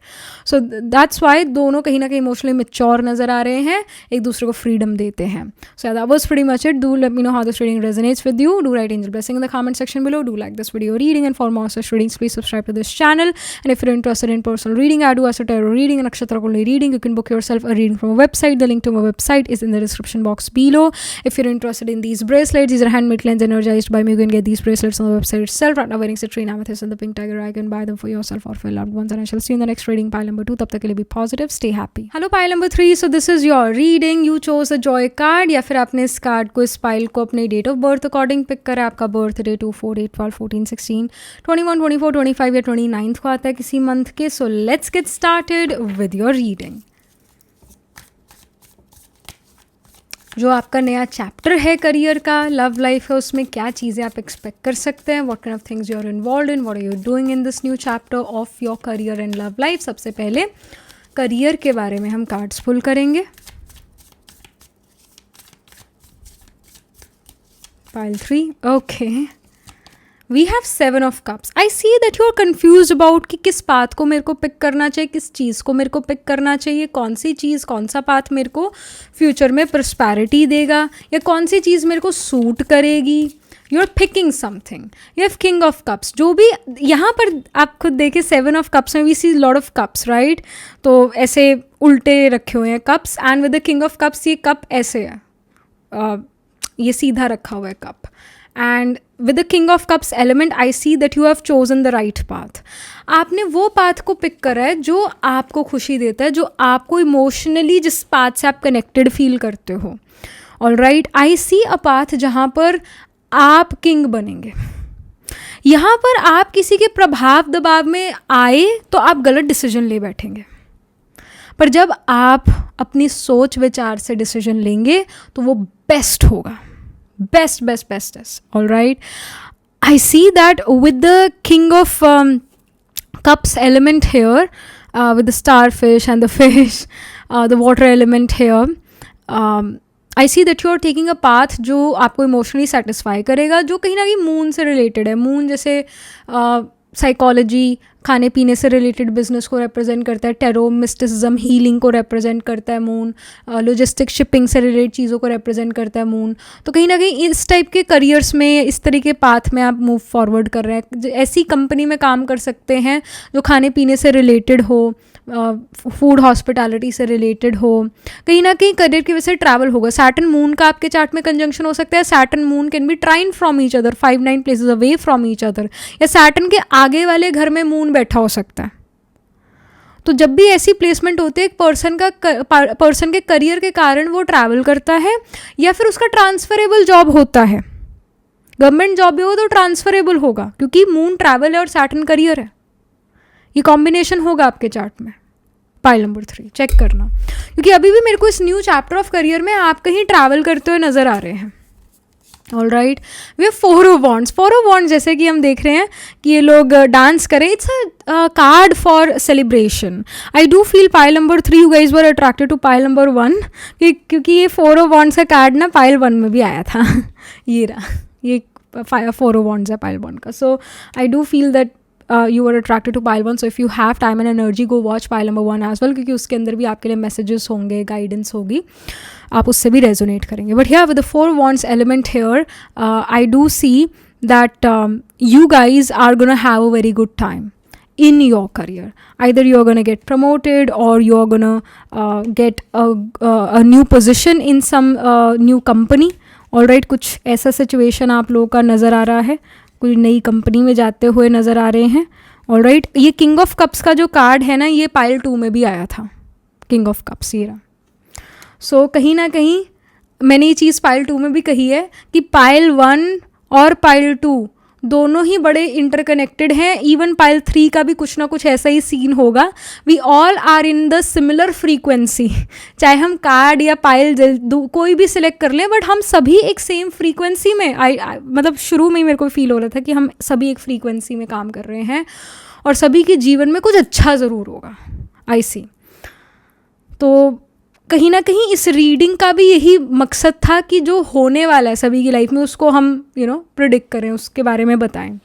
So that's why दोनों कहीं ना कहीं emotionally mature नज़र आ रहे हैं. एक दूसरे को फ्रीडम देते हैं. So that was pretty much it. Do let me know how this reading resonates with you. Do write angel blessing in the comment section below. Do like this video reading, and for more such readings please subscribe to this channel. And if you're interested in personal reading, I do as a tarot reading and nakshatra only reading. You can book yourself a reading from a website. The link to my website is in the description box below. If you're interested in these bracelets, these are handmade, cleansed, energized by me. You can get these bracelets on the website itself. Right now wearing citrine, amethyst and the pink tiger. I can buy them for yourself or for your loved ones. And I shall see you in the next reading, pile number 2. तब तक के लिए be positive, stay happy. Hello pile number 3. So this is your reading. You chose a joy card, या फिर आपने इस card को, इस पाइल को अपने date of birth according pick करा. आपका बर्थडे 2, 4, 8, 12, 14, 16, 21, 24, 25 या 29 को आता है किसी मंथ के. So let's get started with your reading. जो आपका नया चैप्टर है करियर का, लव लाइफ है, उसमें क्या चीज़ें आप एक्सपेक्ट कर सकते हैं. What kind of things you are involved in, what are you doing in this new chapter of your career and love life. सबसे पहले करियर के बारे में हम कार्ड्स पुल करेंगे. Pile 3. Okay, we have 7 of cups. I see that you are confuse about कि किस path को मेरे को पिक करना चाहिए, किस चीज़ को मेरे को पिक करना चाहिए, कौन सी चीज़, कौन सा पाथ मेरे को फ्यूचर में प्रॉस्पेरिटी देगा, या कौन सी चीज़ मेरे को सूट करेगी. You are picking something. You have king of cups. जो भी यहाँ पर आप खुद देखिए 7 ऑफ कप्स में we see lot of cups, right. तो ऐसे उल्टे रखे हुए हैं cups, and with the king of cups ये कप ऐसे है, ये सीधा रखा हुआ है cup. And with the king of cups element I see that you have chosen the right path. आपने वो पाथ को पिक करा है जो आपको खुशी देता है, जो आपको इमोशनली, जिस पाथ से आप कनेक्टेड फील करते हो. All right. I see a path जहाँ पर आप किंग बनेंगे. यहाँ पर आप किसी के प्रभाव दबाव में आए तो आप गलत डिसीजन ले बैठेंगे, पर जब आप अपनी सोच विचार से डिसीजन लेंगे तो वो बेस्ट होगा. Best. All right. I see that with the king of cups element here, with the starfish and the fish, the water element here, I see that you are taking a path जो आपको emotionally satisfy करेगा, जो कहीं ना कहीं moon से related है. Moon जैसे साइकोलॉजी, खाने पीने से रिलेटेड बिजनेस को रिप्रेजेंट करता है. टेरो मिस्टिसिज्म, हीलिंग को रिप्रेजेंट करता है मून. लॉजिस्टिक, शिपिंग से रिलेटेड चीज़ों को रिप्रेजेंट करता है मून. तो कहीं ना कहीं इस टाइप के करियर्स में, इस तरीके पाथ में आप मूव फॉरवर्ड कर रहे हैं. ऐसी कंपनी में काम कर सकते हैं जो खाने पीने से रिलेटेड हो, फूड हॉस्पिटैलिटी से रिलेटेड हो. कहीं ना कहीं करियर की वजह से ट्रैवल होगा. सैटर्न मून का आपके चार्ट में कंजंक्शन हो सकता है. Saturn moon can be trine from each other, 5-9 places away from each other, या सैटर्न के आगे वाले घर में मून बैठा हो सकता है. तो जब भी ऐसी प्लेसमेंट होती है, एक पर्सन के करियर के कारण वो ट्रैवल करता है, या फिर उसका ट्रांसफरेबल जॉब होता है. गवर्नमेंट जॉब भी हो तो ट्रांसफरेबल होगा, क्योंकि मून ट्रैवल है और सैटर्न करियर है. ये कॉम्बिनेशन होगा आपके चार्ट में. पाइल नंबर 3 चेक करना, क्योंकि अभी भी मेरे को इस न्यू चैप्टर ऑफ करियर में आप कहीं ट्रैवल करते हुए नज़र आ रहे हैं. All right, we have four of wands. Four of wands जैसे कि हम देख रहे हैं कि ये लोग डांस करें. It's a card for celebration. I do feel pile number 3 you guys were attracted to pile number 1, क्योंकि ये फोर ऑफ वॉन्ड्स का कार्ड ना पाइल 1 में भी आया था. ये रहा, ये फोर ऑफ वॉन्ड्स है पाइल 1 का. So I do feel that you were attracted to pile 1. So if you have time and energy, go watch pile number 1 as well, क्योंकि उसके अंदर भी आपके लिए messages होंगे, guidance होगी, आप उससे भी resonate करेंगे. But here with the 4 wands element here, I do see that you guys are gonna have a very good time in your career. Either you're gonna get promoted or you're gonna get a new position in some new company. Alright, कुछ ऐसा situation आप लोगों का नज़र आ रहा है, कोई नई कंपनी में जाते हुए नज़र आ रहे हैं. ऑलराइट, ये किंग ऑफ कप्स का जो कार्ड है ना, ये पाइल 2 में भी आया था, किंग ऑफ कप्स ये रहा. सो कहीं ना कहीं मैंने ये चीज़ पाइल 2 में भी कही है कि पाइल 1 और पाइल 2 दोनों ही बड़े इंटरकनेक्टेड हैं. इवन पाइल 3 का भी कुछ ना कुछ ऐसा ही सीन होगा. We all are in the similar frequency. चाहे हम कार्ड या पाइल कोई भी सिलेक्ट कर लें, बट हम सभी एक सेम फ्रीक्वेंसी में मतलब शुरू में ही मेरे को फील हो रहा था कि हम सभी एक फ्रीक्वेंसी में काम कर रहे हैं और सभी के जीवन में कुछ अच्छा ज़रूर होगा. आई सी. तो कहीं ना कहीं इस रीडिंग का भी यही मकसद था कि जो होने वाला है सभी की लाइफ में उसको हम प्रिडिक्ट करें, उसके बारे में बताएं.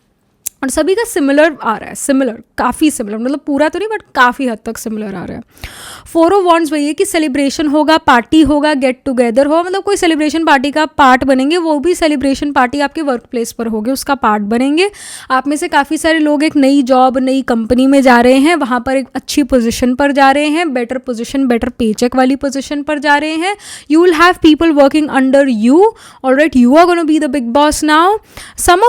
और सभी का सिमिलर आ रहा है, सिमिलर, काफ़ी सिमिलर, मतलब पूरा तो नहीं बट काफ़ी हद तक सिमिलर आ रहा है. 4 ऑफ वॉन्ड्स वही है कि सेलिब्रेशन होगा, पार्टी होगा, गेट टुगेदर होगा. मतलब कोई सेलिब्रेशन पार्टी का पार्ट बनेंगे, वो भी सेलिब्रेशन पार्टी आपके वर्क प्लेस पर होगी, उसका पार्ट बनेंगे. आप में से काफ़ी सारे लोग एक नई जॉब, नई कंपनी में जा रहे हैं, वहाँ पर एक अच्छी पोजिशन पर जा रहे हैं, बेटर पोजिशन, बेटर पेचेक वाली पोजिशन पर जा रहे हैं. You will have people working under you. All right, you are gonna be the big boss now. Some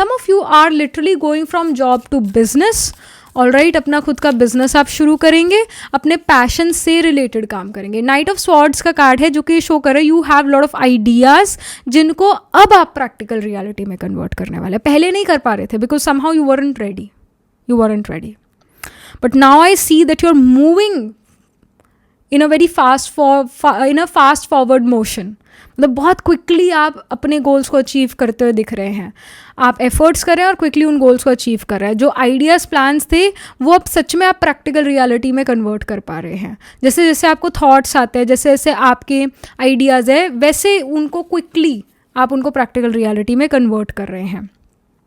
of you are literally going from job to business. All right, अपना खुद का business आप शुरू करेंगे, अपने पैशन से रिलेटेड काम करेंगे. नाइट ऑफ स्वॉर्ड्स का कार्ड है जो कि शो कर रहा है you have lot of ideas जिनको अब आप प्रैक्टिकल रियलिटी में कन्वर्ट करने वाले. पहले नहीं कर पा रहे थे because somehow you weren't ready. But now I see that you are moving in a very fast forward motion. मतलब बहुत क्विकली आप अपने गोल्स को अचीव करते हुए दिख रहे हैं. आप एफर्ट्स कर रहे हैं और क्विकली उन गोल्स को अचीव कर रहे हैं. जो आइडियाज़, प्लान्स थे, वो अब सच में आप प्रैक्टिकल रियलिटी में कन्वर्ट कर पा रहे हैं. जैसे जैसे आपको थॉट्स आते हैं, जैसे जैसे आपके आइडियाज़ है, वैसे उनको क्विकली आप उनको प्रैक्टिकल रियलिटी में कन्वर्ट कर रहे हैं.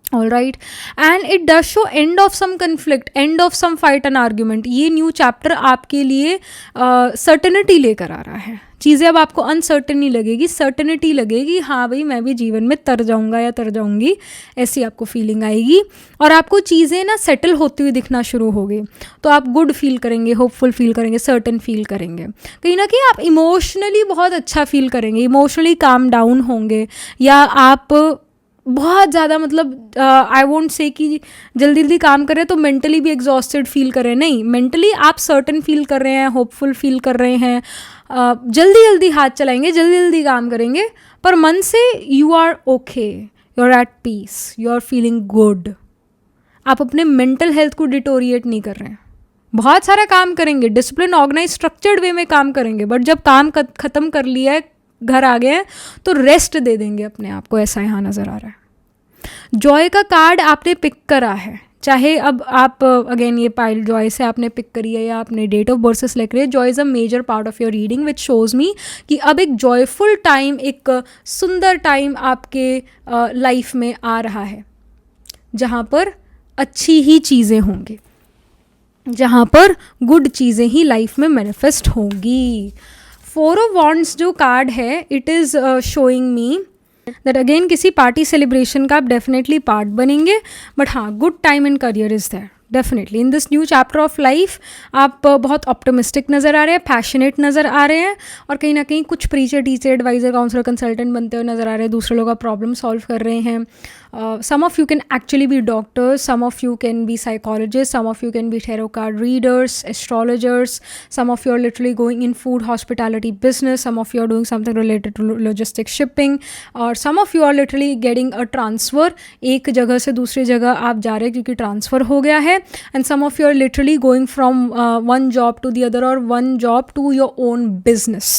All right, and it does show end of some conflict, end of some fight and argument. ये न्यू चैप्टर आपके लिए सर्टेनिटी लेकर आ रहा है. चीज़ें अब आपको अनसर्टेन नहीं लगेगी, सर्टेनिटी लगेगी. हाँ भाई, मैं भी जीवन में तर जाऊँगा या तर जाऊँगी, ऐसी आपको फीलिंग आएगी. और आपको चीज़ें ना सेटल होती हुई दिखना शुरू होगी. तो आप गुड फील करेंगे, होपफुल फील करेंगे, सर्टेन फील करेंगे. कहीं ना कहीं आप इमोशनली बहुत अच्छा फील करेंगे, इमोशनली काम डाउन होंगे, या आप बहुत ज़्यादा, मतलब आई वोंट से कि जल्दी जल्दी काम कर रहे हैं तो मेंटली भी एग्जॉस्टेड फील कर रहे हैं. नहीं, मेंटली आप सर्टन फील कर रहे हैं, होपफुल फील कर रहे हैं, जल्दी जल्दी हाथ चलाएंगे, जल्दी जल्दी काम करेंगे, पर मन से you are okay, you are at peace, you are feeling good. आप अपने मेंटल हेल्थ को डिटोरिएट नहीं कर रहे हैं. बहुत सारा काम करेंगे, डिसिप्लिन, ऑर्गेनाइज, स्ट्रक्चर्ड वे में काम करेंगे, बट जब काम ख़त्म कर लिया है, घर आ गए हैं, तो रेस्ट दे देंगे अपने आप को. ऐसा यहाँ नज़र आ रहा है. जॉय का कार्ड आपने पिक करा है, चाहे अब आप अगेन ये पाइल जॉय से आपने पिक करी है या आपने डेट ऑफ बर्थ से सेलेक्ट किया. Joy is a major part of your reading which shows me कि अब एक जॉयफुल टाइम, एक सुंदर टाइम आपके लाइफ में आ रहा है, जहाँ पर अच्छी ही चीज़ें होंगी, जहाँ पर गुड चीज़ें ही लाइफ में मैनिफेस्ट होंगी. 4 ऑफ वॉन्ड्स जो कार्ड है, it is showing me that again किसी पार्टी सेलिब्रेशन का आप डेफिनेटली पार्ट बनेंगे. बट हाँ, good time in career is there definitely in this new chapter of life. आप बहुत ऑप्टिमिस्टिक नज़र आ रहे हैं, पैशनेट नज़र आ रहे हैं, और कहीं ना कहीं कुछ preacher, teacher, adviser, counsellor, consultant बनते हुए नज़र आ रहे हैं. दूसरे लोगों का प्रॉब्लम सॉल्व कर रहे हैं. Some of you can actually be doctors, some of you can be psychologists, some of you can be tarot card readers, astrologers, some of you are literally going in food, hospitality, business, some of you are doing something related to logistics, shipping, or some of you are literally getting a transfer. एक जगह से दूसरी जगह आप जा रहे हैं क्योंकि ट्रांसफ़र हो गया है. And some of you are literally going from one job to the other or one job to your own business.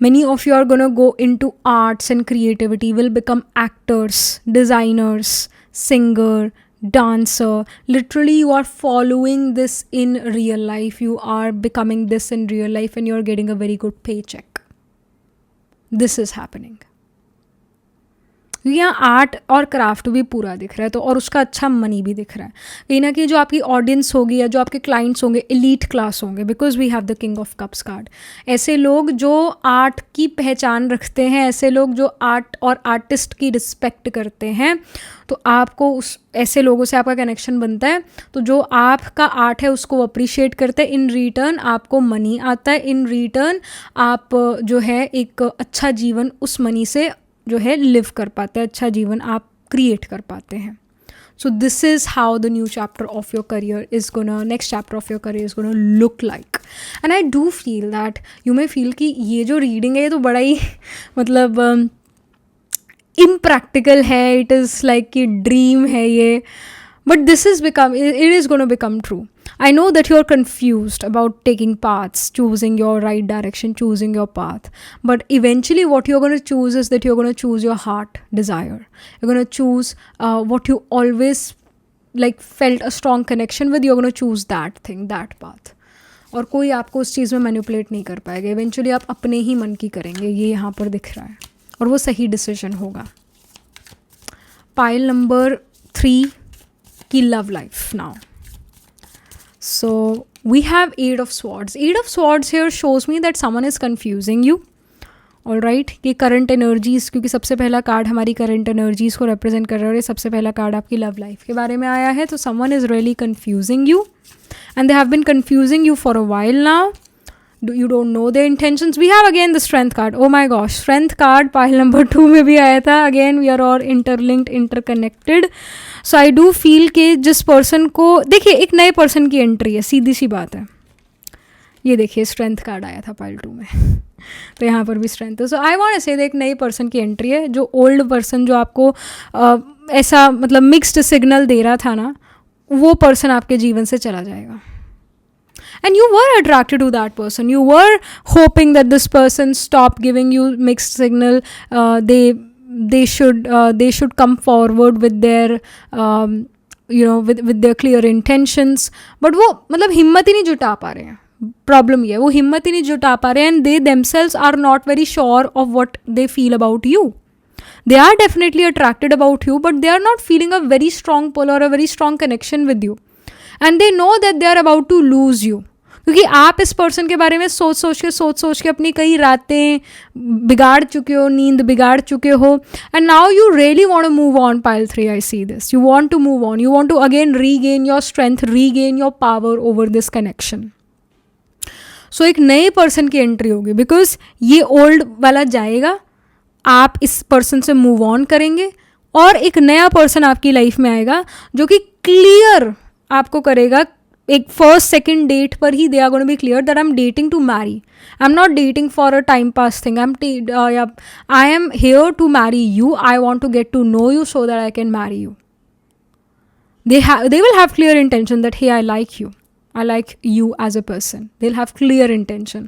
Many of you are gonna go into arts and creativity, will become actors, designers, singer, dancer. Literally, you are following this in real life. You are becoming this in real life and you're getting a very good paycheck. This is happening. यहाँ art और craft भी पूरा दिख रहा है, तो और उसका अच्छा मनी भी दिख रहा है. कहीं ना कहीं जो आपकी ऑडियंस होगी या जो आपके क्लाइंट्स होंगे एलीट क्लास होंगे, because we have the king of cups card. ऐसे लोग जो आर्ट की पहचान रखते हैं, ऐसे लोग जो आर्ट और आर्टिस्ट की रिस्पेक्ट करते हैं, तो आपको उस ऐसे लोगों से आपका कनेक्शन बनता है. तो जो आपका आर्ट है उसको अप्रिशिएट करते हैं. इन रिटर्न आपको मनी आता है. इन रिटर्न आप जो है एक अच्छा जीवन उस मनी से जो है लिव कर पाते हैं, अच्छा जीवन आप क्रिएट कर पाते हैं. सो this is how the new chapter of your career is gonna, next chapter of your career is gonna look like. And I do feel that you may feel कि ये जो रीडिंग है ये तो बड़ा ही मतलब इम्प्रैक्टिकल है, इट इज़ लाइक कि ड्रीम है ये, but this is become, it is gonna become true. I know that you're confused about taking paths, choosing your right direction, choosing your path. But eventually what you're going to choose is that you're going to choose your heart desire. You're going to choose what you always like felt a strong connection with. You're going to choose that thing, that path. और कोई आपको उस चीज़ में manipulate नहीं कर पाएगा. Eventually आप अपने ही मन की करेंगे, ये यहाँ पर दिख रहा है, और वो सही डिसीजन होगा. पाइल नंबर 3 की love life now. So we have 8 of Swords. 8 of Swords here shows me that someone is confusing you. All right, ये करंट एनर्जीज, क्योंकि सबसे पहला कार्ड हमारी करंट एनर्जीज को रिप्रेजेंट कर रहा है और ये सबसे पहला कार्ड आपकी लव लाइफ के बारे में आया है. तो someone is really confusing you and they have been confusing you for a while now. You don't know their intentions. We have again the strength card. Oh my gosh, strength card pile number 2 में भी आया था. Again we are all interlinked, interconnected. So I do feel कि जिस person को, देखिए एक नए पर्सन की एंट्री है, सीधी सी बात है. ये देखिए स्ट्रेंथ कार्ड आया था पाइल 2 में तो यहाँ पर भी स्ट्रेंथ है. सो आई वांट टू से एक नई पर्सन की एंट्री है. जो ओल्ड पर्सन जो आपको ऐसा मतलब मिक्स्ड सिग्नल दे रहा था ना, वो पर्सन आपके जीवन से चला जाएगा. And you were attracted to that person. You were hoping that this person stop giving you mixed signal. They should come forward with their with their clear intentions. But वो मतलब हिम्मत ही नहीं जुटा पा रहे हैं. प्रॉब्लम ये है, वो हिम्मत ही नहीं जुटा पा रहे हैं. And they themselves are not very sure of what they feel about you. They are definitely attracted about you, but they are not feeling a very strong pull or a very strong connection with you. And they know that they are about to lose you. क्योंकि आप इस person के बारे में सोच के अपनी कई रातें बिगाड़ चुके हो, नींद बिगाड़ चुके हो. And now you really want to move on. Pile 3 I see this. You want to move on. You want to again regain your strength, regain your power over this connection. So एक नए person की entry होगी, because ये old वाला जाएगा, आप इस person से मूव ऑन करेंगे और एक नया पर्सन आपकी लाइफ में आएगा जो कि क्लियर आपको करेगा. एक फर्स्ट सेकेंड डेट पर ही they are gonna be clear that I am dating to marry. I am not dating for a time pass thing. I am here to marry you. I want to get to know you so that I can marry you. They will have clear intention that hey, I like you. I like you as a person. They'll have clear intention.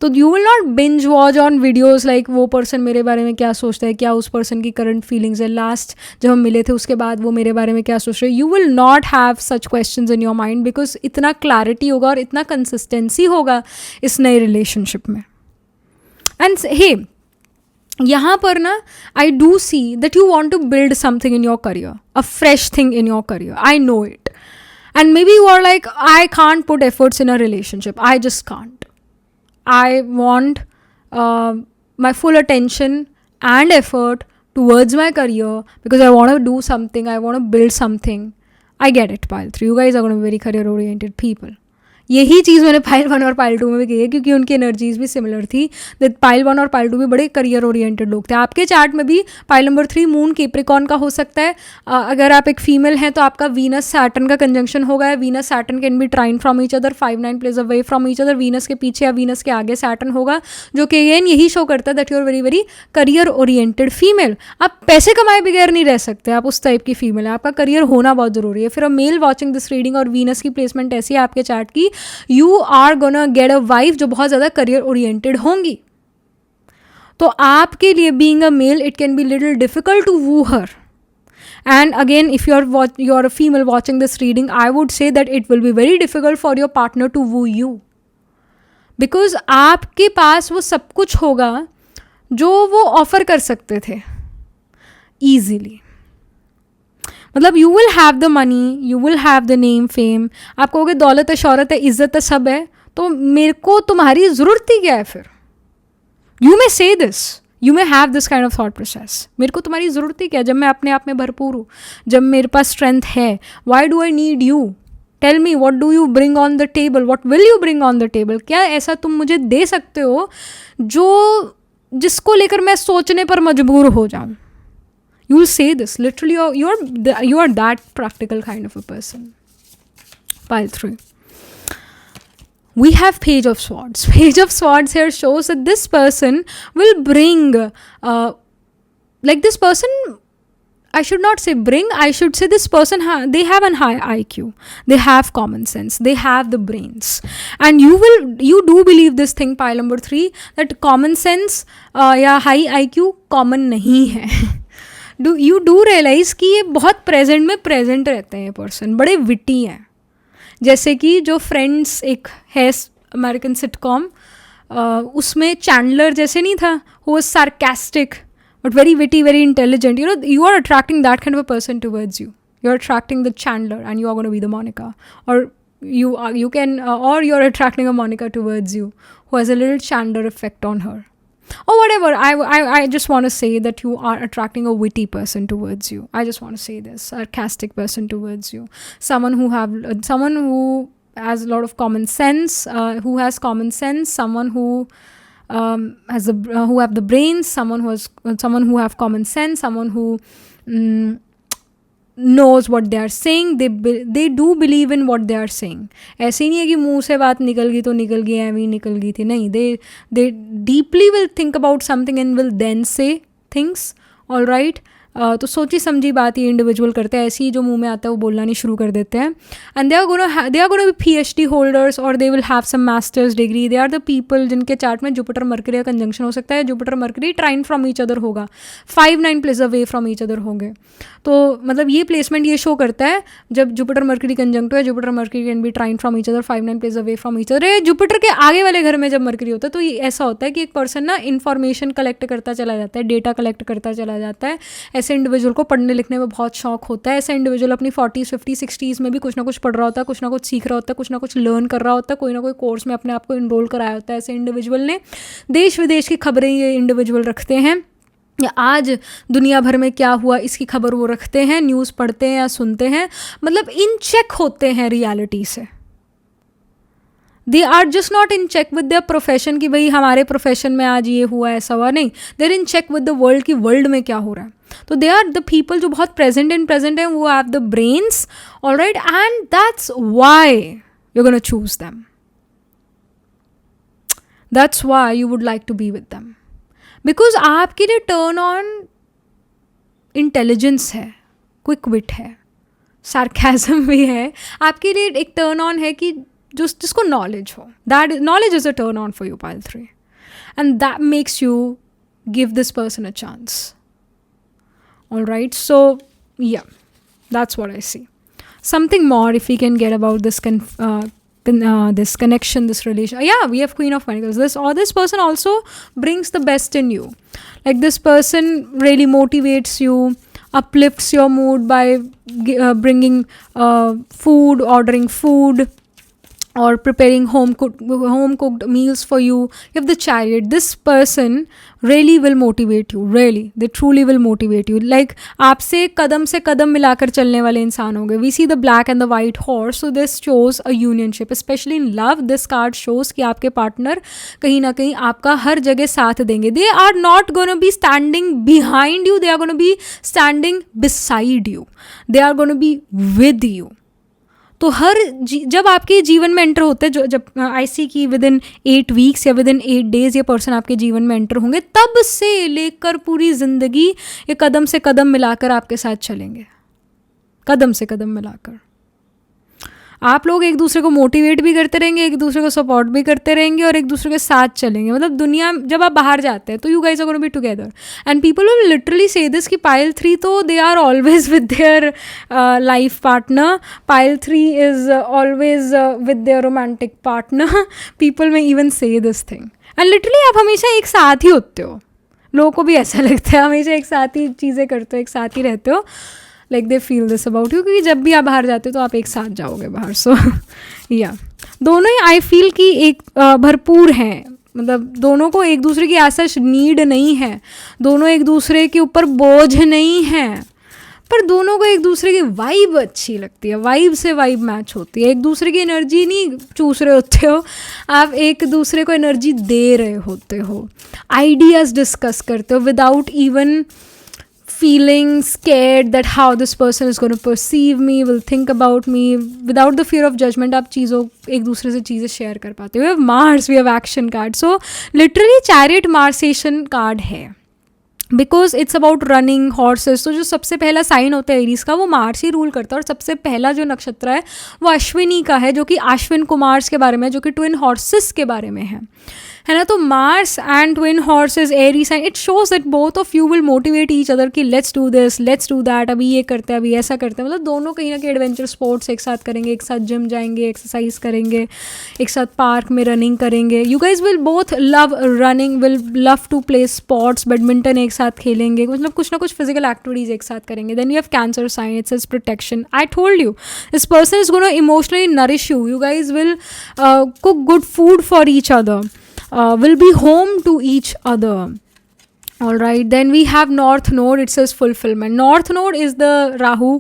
तो you will not binge watch on videos like वो person मेरे बारे में क्या सोचता है, क्या उस person की current feelings है, last जब हम मिले थे उसके बाद वो मेरे बारे में क्या सोच रहे हैं. You will not have such questions in your mind because इतना clarity होगा और इतना consistency होगा इस नए relationship में. And hey, यहाँ पर ना I do see that you want to build something in your career, a fresh thing in your career. I know it. And maybe you are like, I can't put efforts in a relationship. I just can't. I want my full attention and effort towards my career because I want to do something. I want to build something. I get it, pile 3. You guys are going to be very career-oriented people. यही चीज़ मैंने pile 1 और pile 2 में भी कही है क्योंकि उनकी energies भी सिमिलर थी. दैट पाइल 1 और पाइल 2 भी बड़े करियर ओरिएंटेड लोग थे. आपके चार्ट में भी पाइल नंबर 3 मून कैप्रिकॉर्न का हो सकता है. अगर आप एक फीमेल हैं तो आपका वीनस सैटर्न का कंजंक्शन होगा. Venus Saturn can be trine from each other, 5-9 place away from each other. Venus के पीछे या वीनस के आगे सैटर्न होगा, जो कि अगेन यही शो करता है that you are very very career oriented female. आप पैसे कमाए बगैर नहीं रह सकते. आप उस टाइप की फीमेल है. आपका करियर होना बहुत ज़रूरी है. फिर a male watching this reading और वीनस की प्लेसमेंट ऐसी है आपके चार्ट की, you are gonna get a wife जो बहुत ज़्यादा करियर ओरिएंटेड होंगी. तो आपके लिए being a male it can be little difficult to woo her. And again, if you're a female watching this reading, I would say that it will be very difficult for your partner to woo you. Because आपके पास वो सब कुछ होगा जो वो offer कर सकते थे easily. मतलब you will have the money, you will have the name, fame. आप कहोगे दौलत है, शौहरत है, इज्जत है, सब है, तो मेरे को तुम्हारी ज़रूरत ही क्या है फिर? You may say this. You may have this kind of thought process. मेरे को तुम्हारी ज़रूरत ही क्या, जब मैं अपने आप में भरपूर हूँ, जब मेरे पास स्ट्रेंथ है. Why do I need you? Tell me, what do you bring on the table? What will you bring on the table? क्या ऐसा तुम मुझे दे सकते हो जिसको लेकर मैं सोचने पर मजबूर हो जाऊँ? You will say this. Literally, you are that practical kind of a person. Pile 3. We have Page of Swords. Page of Swords here shows that this person will bring, this person, I should not say bring, I should say this person, they have an high IQ. They have common sense. They have the brains. And you do believe this thing, pile number 3, that common sense या high IQ common नहीं है. You do realize कि ये बहुत present में present रहते हैं ये person, बड़े witty हैं. जैसे कि जो फ्रेंड्स एक है अमेरिकन सिटकॉम, उसमें चैंडलर जैसे नहीं था, who was sarcastic but very witty, very intelligent. You are attracting that kind of a person towards you. You're attracting the Chandler and you are going to be the Monica, or or you're attracting a Monica towards you who has a little Chandler effect on her, or whatever. I just want to say that you are attracting a witty person towards you. I just want to say this, sarcastic person towards you, someone who has a lot of common sense, who has common sense, someone who who have the brains, someone who have common sense, someone who knows what they are saying. They do believe in what they are saying. ऐसे ही नहीं है कि मुंह से बात निकल गई तो निकल गई, ऐਵੇਂ निकल गई थी, नहीं. They deeply will think about something and will then say things. All right. तो सोची समझी बात ये इंडिविजुअल करते हैं, ऐसे ही जो मुंह में आता है वो बोलना नहीं शुरू कर देते हैं. And they are gonna be PhD holders, और they will have some masters degree. They are the people जिनके चार्ट में जुपिटर मर्करी का कंजंक्शन हो सकता है. Jupiter Mercury trine from each other होगा, 5-9 place away from each other होंगे. तो मतलब ये प्लेसमेंट ये शो करता है जब जुपिटर मर्करी कंजंक्ट है, Jupiter Mercury can be trine from each other 5-9 place away from each other. Jupiter के आगे वाले घर में जब मर्करी होता है तो ये ऐसा होता है कि एक पर्सन ना इन्फॉर्मेशन कलेक्ट करता चला जाता है, डेटा कलेक्ट करता चला जाता है. ऐसे इंडिविजुअल को पढ़ने लिखने में बहुत शौक होता है. ऐसा इंडिविजुअल अपनी 40s 50s 60s में भी कुछ ना कुछ पढ़ रहा होता है, कुछ ना कुछ सीख रहा होता है, कुछ ना कुछ लर्न कर रहा होता है, कोई ना कोई कोर्स में अपने आप को इनरोल कराया होता है. ऐसे इंडिविजुअल ने देश विदेश की खबरें ये इंडिविजुअल रखते हैं, या आज दुनिया भर में क्या हुआ इसकी खबर वो रखते हैं, न्यूज़ पढ़ते हैं या सुनते हैं. मतलब इन चेक होते हैं रियलिटी से. They are just not in check with their profession कि भाई हमारे प्रोफेशन में आज ये हुआ ऐसा हुआ, नहीं. They are in check with the world कि वर्ल्ड में क्या हो रहा है. तो दे आर द पीपल जो बहुत प्रेजेंट हैं, वो have the brains. All right, and that's why you are gonna choose them. That's why you would like to be with them, because आपके लिए टर्न ऑन इंटेलिजेंस है, क्विक विट है, sarcasm भी है. आपके लिए एक टर्न ऑन है कि जिसको नॉलेज हो. That knowledge is a turn on for you, pile 3, and that makes you give this person a chance. All right, so yeah, that's what I see. Something more if we can get about this this connection, this relation. Yeah, we have Queen of Pentacles. This person also brings the best in you. Like this person really motivates you, uplifts your mood by bringing food, ordering food, or preparing home cooked meals for you. You have the Chariot. This person really will motivate you. Really, they truly will motivate you. Like आपसे कदम से कदम मिलाकर चलने वाले इंसान होंगे. We see the black and the white horse. So this shows a unionship, especially in love. This card shows कि आपके partner कहीं ना कहीं आपका हर जगह साथ देंगे. They are not going to be standing behind you. They are going to be standing beside you. They are going to be with you. तो जब आपके जीवन में एंटर होते हैं, जब आई सी की विद इन 8 वीक्स या विद इन 8 डेज ये पर्सन आपके जीवन में एंटर होंगे, तब से लेकर पूरी ज़िंदगी ये कदम से कदम मिलाकर आपके साथ चलेंगे, कदम से कदम मिलाकर. आप लोग एक दूसरे को मोटिवेट भी करते रहेंगे, एक दूसरे को सपोर्ट भी करते रहेंगे और एक दूसरे के साथ चलेंगे. मतलब दुनिया जब आप बाहर जाते हैं तो you guys are gonna be together. And people will literally say this कि पायल 3 तो they are always with their life partner. Pile 3 is always with their romantic partner. People में even say this thing. And literally आप हमेशा एक साथ ही होते हो. लोगों को भी ऐसा लगता है, हमेशा एक साथ ही चीज़ें करते हो, एक साथ ही रहते हो. Like they feel this about you, क्योंकि जब भी आप बाहर जाते हो तो आप एक साथ जाओगे बाहर. सो या दोनों ही आई फील कि एक भरपूर हैं. मतलब दोनों को एक दूसरे की ऐसा नीड नहीं है, दोनों एक दूसरे के ऊपर बोझ नहीं है, पर दोनों को एक दूसरे की वाइब अच्छी लगती है. वाइब से वाइब मैच होती है. एक दूसरे की एनर्जी नहीं चूस रहे होते हो, आप एक दूसरे को एनर्जी दे रहे होते हो. आइडियाज़ डिस्कस करते हो without even feeling scared that how this person is going to perceive me, will think about me. Without the fear of judgment आप चीज़ों एक दूसरे से चीज़ें शेयर कर पाते हो. We have Mars, we have action card. So literally chariot Marsation card है, because it's about running horses. तो जो सबसे पहला साइन होता है एरीज का वो मार्स ही रूल करता है. और सबसे पहला जो नक्षत्र है वो अश्विनी का है, जो कि अश्विन कुमार्स के बारे में, जो कि ट्विन हॉर्सेस के बारे में है ना. तो Mars and twin horses airy sign, it shows that both of you will motivate each other कि let's do this, let's do that, अभी ये करते हैं, अभी ऐसा करते हैं. मतलब दोनों कहीं ना कहीं एडवेंचर स्पोर्ट्स एक साथ करेंगे, एक साथ जिम जाएंगे, एक्सरसाइज करेंगे, एक साथ पार्क में रनिंग करेंगे. You guys will both love running, will love to play sports, badminton एक साथ खेलेंगे, मतलब कुछ ना कुछ फिजिकल एक्टिविटीज एक साथ करेंगे. Then you have Cancer sign, it's is protection. I told you this person is gonna emotionally nourish you. You guys will cook good food for each other, will be home to each other. All right, then we have North Node. It says fulfillment. North Node is the Rahu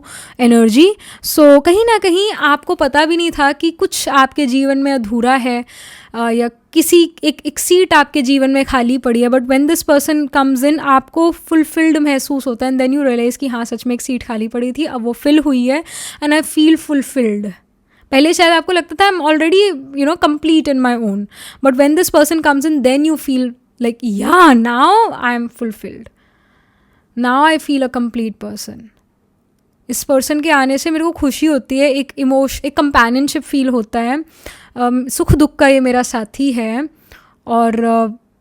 energy. So कहीं ना कहीं आपको पता भी नहीं था कि कुछ आपके जीवन में अधूरा है, या किसी एक सीट आपके जीवन में खाली पड़ी है. But when this person comes इन आपको फुलफिल्ड महसूस होता है. एंड देन यू रियलाइज़ कि हाँ सच में एक सीट खाली पड़ी थी, अब वो फिल हुई है. And I feel fulfilled. पहले शायद आपको लगता था I am already complete in my own, but when this person comes in then you feel like yeah now I am fulfilled, now I feel a complete person. इस person के आने से मेरे को खुशी होती है, एक एक कंपेनियनशिप फील होता है. सुख दुख का ये मेरा साथी है और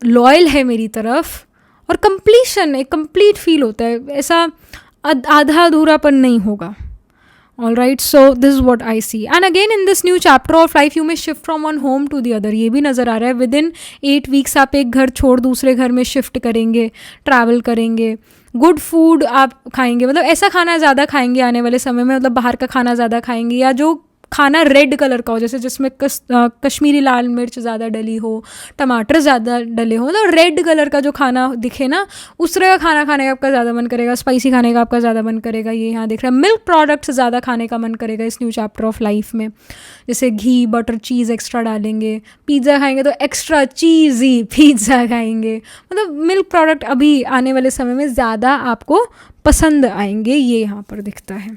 लॉयल है मेरी तरफ, और कंप्लीशन, एक कंप्लीट फील होता है. ऐसा आधा अधूरापन नहीं होगा. All right, so this is what I see. And again in this new chapter of life you may shift from one home to the other. ये भी नज़र आ रहा है. Within 8 weeks आप एक घर छोड़ दूसरे घर में शिफ्ट करेंगे, ट्रैवल करेंगे. गुड फूड आप खाएंगे, मतलब ऐसा खाना ज़्यादा खाएंगे आने वाले समय में, मतलब बाहर का खाना ज़्यादा खाएंगे, या जो खाना रेड कलर का हो, जैसे जिसमें कश्मीरी लाल मिर्च ज़्यादा डली हो, टमाटर ज़्यादा डले हो, मतलब रेड कलर का जो खाना दिखे ना, उस तरह का खाना खाने का आपका ज़्यादा मन करेगा. स्पाइसी खाने का आपका ज़्यादा मन करेगा. ये यहाँ दिख रहा है. मिल्क प्रोडक्ट्स ज़्यादा खाने का मन करेगा इस न्यू चैप्टर ऑफ लाइफ में. जैसे घी, बटर, चीज़ एक्स्ट्रा डालेंगे. पिज़्ज़ा खाएंगे तो एक्स्ट्रा चीज़ी पिज़्ज़ा खाएंगे. मतलब मिल्क प्रोडक्ट अभी आने वाले समय में ज़्यादा आपको पसंद आएंगे, ये यहाँ पर दिखता है.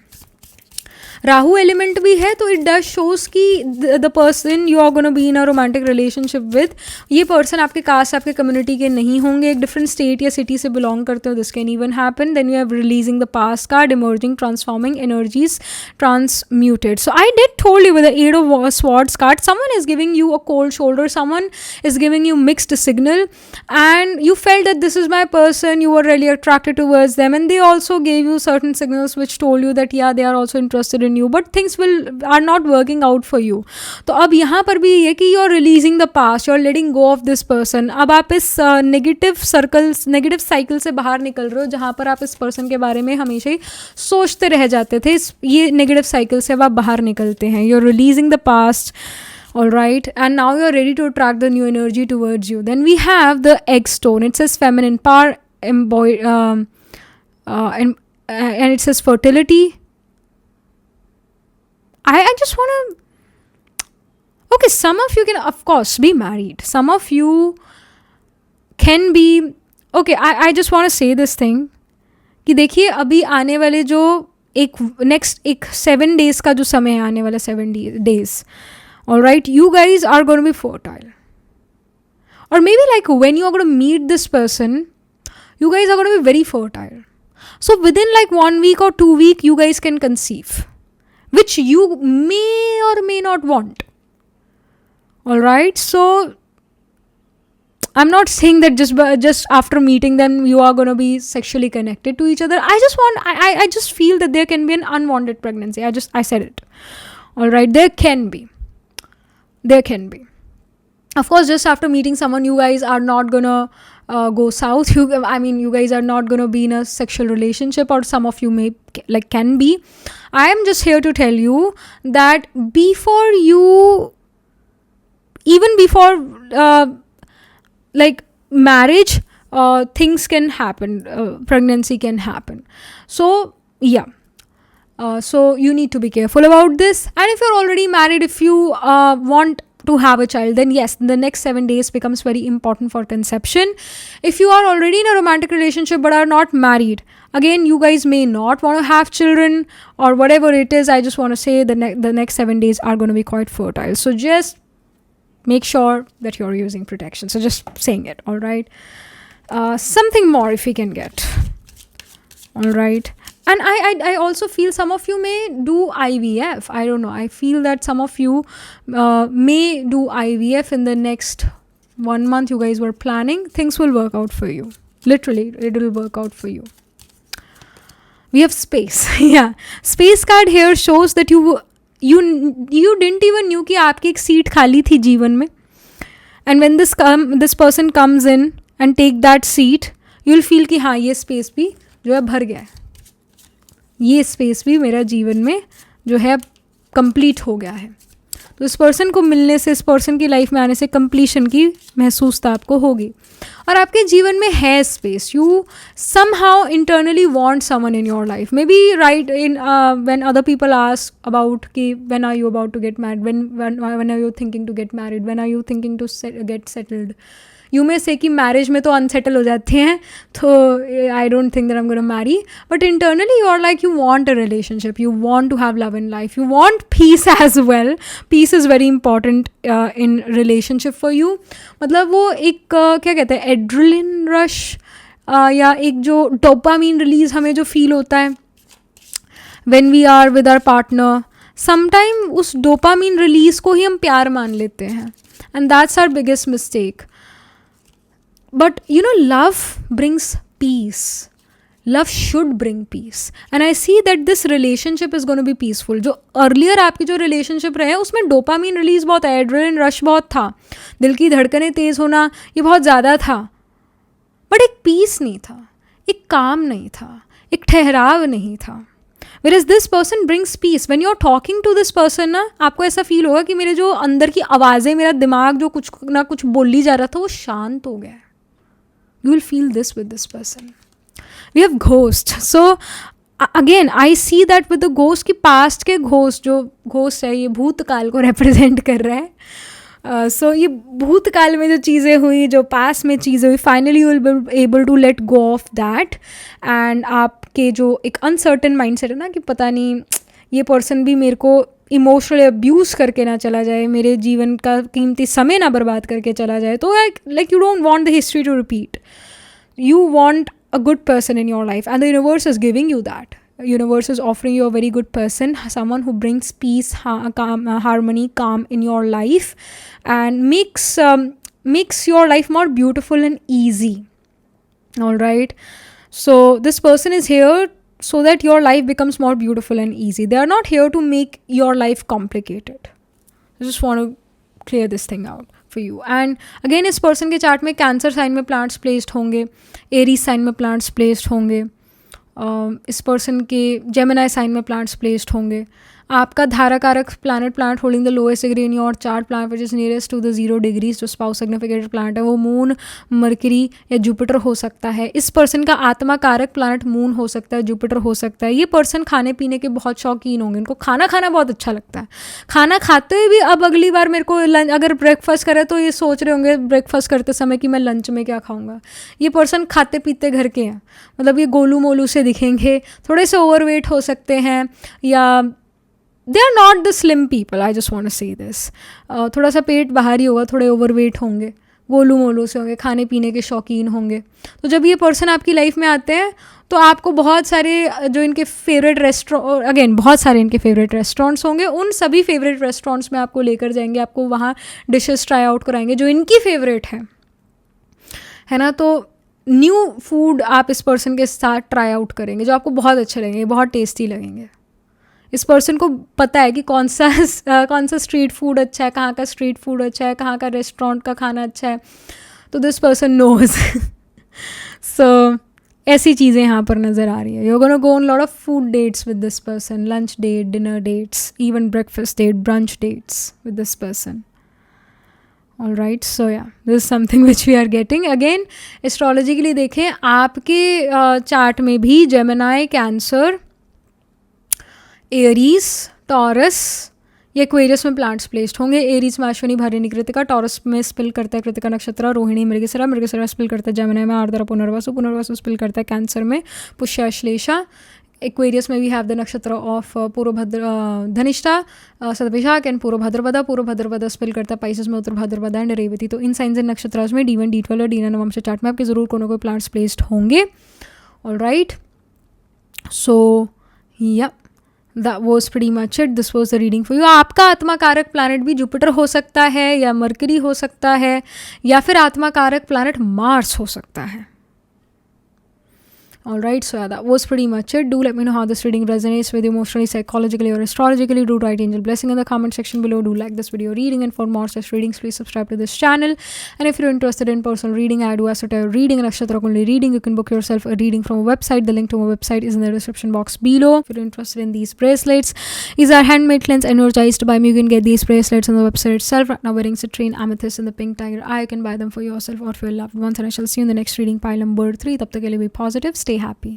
राहु एलिमेंट भी है, तो इट डज शोज कि the person you are gonna be in a romantic relationship with, ये पर्सन आपके कास्ट, आपके कम्युनिटी के नहीं होंगे, एक डिफरेंट स्टेट या सिटी से बिलोंग करते हो. This can even happen. Then you have releasing the past card, emerging, transforming, energies transmuted. So I did told you with the eight of swords card, someone is giving you a cold shoulder, someone is giving you mixed signal, and you felt that this is my person, you were really attracted towards them, and they also gave you certain signals which told you that yeah they are also interested in you, but things are not working out for you. तो अब यहाँ पर भी ये कि you are releasing the past, you are letting go of this person. अब आप इस नेगेटिव साइकिल से बाहर निकल रहे हो, जहाँ पर आप इस पर्सन के बारे में हमेशा ही सोचते रह जाते थे. ये नेगेटिव साइकिल से अब आप बाहर निकलते हैं. you are releasing the past. All right, and now you're ready to attract the new energy towards you. Then we have the egg stone. It says feminine power, and it says fertility. I just want to, okay, some of you can of course be married, some of you can be, okay, I just want to say this thing कि देखिए अभी आने वाले जो एक 7 days का जो समय है, आने वाला 7 days, all right, you guys are going to be fertile, or maybe like when you are going to meet this person, you guys are going to be very fertile. So within like 1 week or 2 weeks you guys can conceive, which you may or may not want. Alright, so I'm not saying that just after meeting them you are going to be sexually connected to each other. I just feel that there can be an unwanted pregnancy. I said it. Alright, there can be. Of course, just after meeting someone, you guys are not gonna go south. You guys are not gonna be in a sexual relationship, or some of you may can be. I am just here to tell you that even before marriage, things can happen. Pregnancy can happen. So yeah. So you need to be careful about this. And if you're already married, if you want to have a child, then yes, the next 7 days becomes very important for conception. If you are already in a romantic relationship but are not married, again, you guys may not want to have children or whatever it is. I just want to say the next 7 days are going to be quite fertile. So just make sure that you're using protection. So just saying it. All right. Something more if we can get. All right. And I also feel some of you may do IVF. I don't know. I feel that some of you may do IVF in the next 1 month. You guys were planning. Things will work out for you. Literally, it will work out for you. We have space. Yeah. Space card here shows that you didn't even knew कि आपकी एक seat खाली थी जीवन में. And when this person comes in and take that seat, you'll feel कि हाँ ये space भी जो है भर गया है. ये स्पेस भी मेरा जीवन में जो है कंप्लीट हो गया है. तो इस पर्सन को मिलने से, इस पर्सन की लाइफ में आने से कंप्लीशन की महसूस आपको होगी. और आपके जीवन में है space. You somehow internally want someone in your life. Maybe right in when other people ask about कि when are you about to get married, when are you thinking to get married, when are you thinking to get settled. You may say कि marriage में तो unsettle हो जाते हैं, तो I don't think that I am gonna marry. But internally you are like you want a relationship, you want to have love in life, you want peace as well. Peace is very important in relationship for you. मतलब वो एक क्या कहते हैं, adrenaline rush या एक जो dopamine release हमें जो फील होता है when we are with our partner, sometime उस डोपामीन रिलीज को ही हम प्यार मान लेते हैं. And that's our biggest mistake. But love brings peace. Love should bring peace. And I see that this relationship is going to be peaceful. जो earlier आपकी जो relationship रहे उसमें dopamine release बहुत है, adrenaline rush बहुत था, दिल की धड़कनें तेज़ होना ये बहुत ज़्यादा था. But एक peace नहीं था, एक calm नहीं था, एक ठहराव नहीं था. Whereas this person brings peace. When you're talking to this person ना, आपको ऐसा फील होगा कि मेरे जो अंदर की आवाज़ें, मेरा दिमाग जो कुछ ना कुछ बोली जा रहा था वो शांत हो गया है. You will feel this with this person. We have ghost. So again, I see that with the ghost कि past के ghost, जो ghost है ये भूतकाल को represent कर रहा है. So ये भूतकाल में जो चीज़ें हुई, जो past में चीज़ें हुई, finally you will be able to let go of that. And आपके जो एक uncertain mindset है ना कि पता नहीं ये person भी मेरे को इमोशनली अब्यूज़ करके ना चला जाए, मेरे जीवन का कीमती समय ना बर्बाद करके चला जाए. तो like you don't want the history to repeat. You want a good person in your life and the universe is giving you that. Universe is offering you a very good person, someone who brings peace, calm, harmony, calm in your life, and makes your life more beautiful and easy. All right. So this person is here so that your life becomes more beautiful and easy. They are not here to make your life complicated. I just want to clear this thing out for you. And again, इस person के chart में Cancer sign में plants placed होंगे, Aries sign में plants placed होंगे, इस person के Gemini sign में प्लांट्स प्लेस्ड होंगे. आपका धाराकारक plant holding the lowest degree in your chart, plant which is nearest to the 0 degrees, जो स्पाउस सिग्निफिकेटेड प्लांट है वो मून, मरकरी या जुपिटर हो सकता है. इस पर्सन का आत्मा कारक प्लानट मून हो सकता है, जुपिटर हो सकता है. ये पर्सन खाने पीने के बहुत शौकीन होंगे, इनको खाना खाना बहुत अच्छा लगता है. खाना खाते हुए भी अब अगली बार मेरे को अगर ब्रेकफास्ट करे तो ये सोच रहे होंगे ब्रेकफास्ट करते समय कि मैं लंच में क्या खाऊंगा. ये पर्सन खाते पीते घर के हैं, मतलब ये गोलू मोलू से दिखेंगे, थोड़े से ओवरवेट हो सकते हैं, या they are not the slim people. I just want to say this. थोड़ा सा पेट बाहर ही होगा, थोड़े ओवरवेट होंगे, गोलू मोलू से होंगे, खाने पीने के शौकीन होंगे। तो जब ये पर्सन आपकी लाइफ में आते हैं तो आपको बहुत सारे जो इनके फेवरेट रेस्टोरेंट, अगेन बहुत सारे इनके फेवरेट रेस्टोरेंट्स होंगे, उन सभी फेवरेट रेस्टोरेंट्स में आपको लेकर जाएंगे, आपको वहाँ डिशेस ट्राई आउट कराएंगे जो इनकी फेवरेट है ना। तो न्यू फूड आप इस पर्सन के साथ ट्राई आउट करेंगे जो आपको बहुत अच्छे लगेंगे, बहुत टेस्टी लगेंगे। इस पर्सन को पता है कि कौन सा स्ट्रीट फूड अच्छा है, कहाँ का स्ट्रीट फूड अच्छा है, कहाँ का रेस्टोरेंट का खाना अच्छा है। तो दिस पर्सन नोज। सो ऐसी चीज़ें यहाँ पर नज़र आ रही है। You gonna go on lot of food dates with this person, lunch date, dinner dates, even breakfast date, brunch dates with this person. All right, so yeah this is something which we are getting. Again astrology के लिए देखें, आपके chart में भी Gemini, Cancer, Aries, Taurus या Aquarius में plants placed होंगे। Aries में अश्विनी, भरणी, कृतिका, टॉरस में स्पिल करता है कृतिका नक्षत्र, रोहिणी, मृगशिरा, मृगशिरा स्पिल करता है जेमिनी में आर्द्रा, पुनर्वसु, पुनर्वसु स्पिल करता है कैंसर में पुष्य, अश्लेषा। एक्वेरियस में वी हैव द नक्षत्र ऑफ पूर्वभद्र, धनिष्ठा, शतभिषाक एंड पूर्वभद्रपदा। पूर्वभद्रपदा स्पिल करता है पाइसेस में उत्तर भाद्रपदा एंड रेवती। तो इन साइंस एंड नक्षत्रास में D1, D12 और D9 नवंश चार्ट में आपके ज़रूर कोई ना कोई प्लांट्स प्लेस्ड होंगे। ऑल राइट, सो या that was pretty much it. This was the reading for you. आपका आत्मा कारक प्लैनेट भी जुपिटर हो सकता है या मरकरी हो सकता है या फिर आत्मा कारक प्लैनेट मार्स हो सकता है। Alright, so yeah, that was pretty much it. Do let me know how this reading resonates with you emotionally, psychologically or astrologically. Do write angel blessing in the comment section below. Do like this video reading, and for more such readings please subscribe to this channel. And if you're interested in personal reading, I do esoteric reading and nakshatra kunli reading. You can book yourself a reading from a website. The link to my website is in the description box below. If you're interested in these bracelets, these are handmade cleansed energized by me. You can get these bracelets on the website itself. Right now wearing citrine, amethyst and the pink tiger eye. You can buy them for yourself or for your loved ones, and I shall see you in the next reading pile number 3. Tab tak ke liye be positive, stay happy.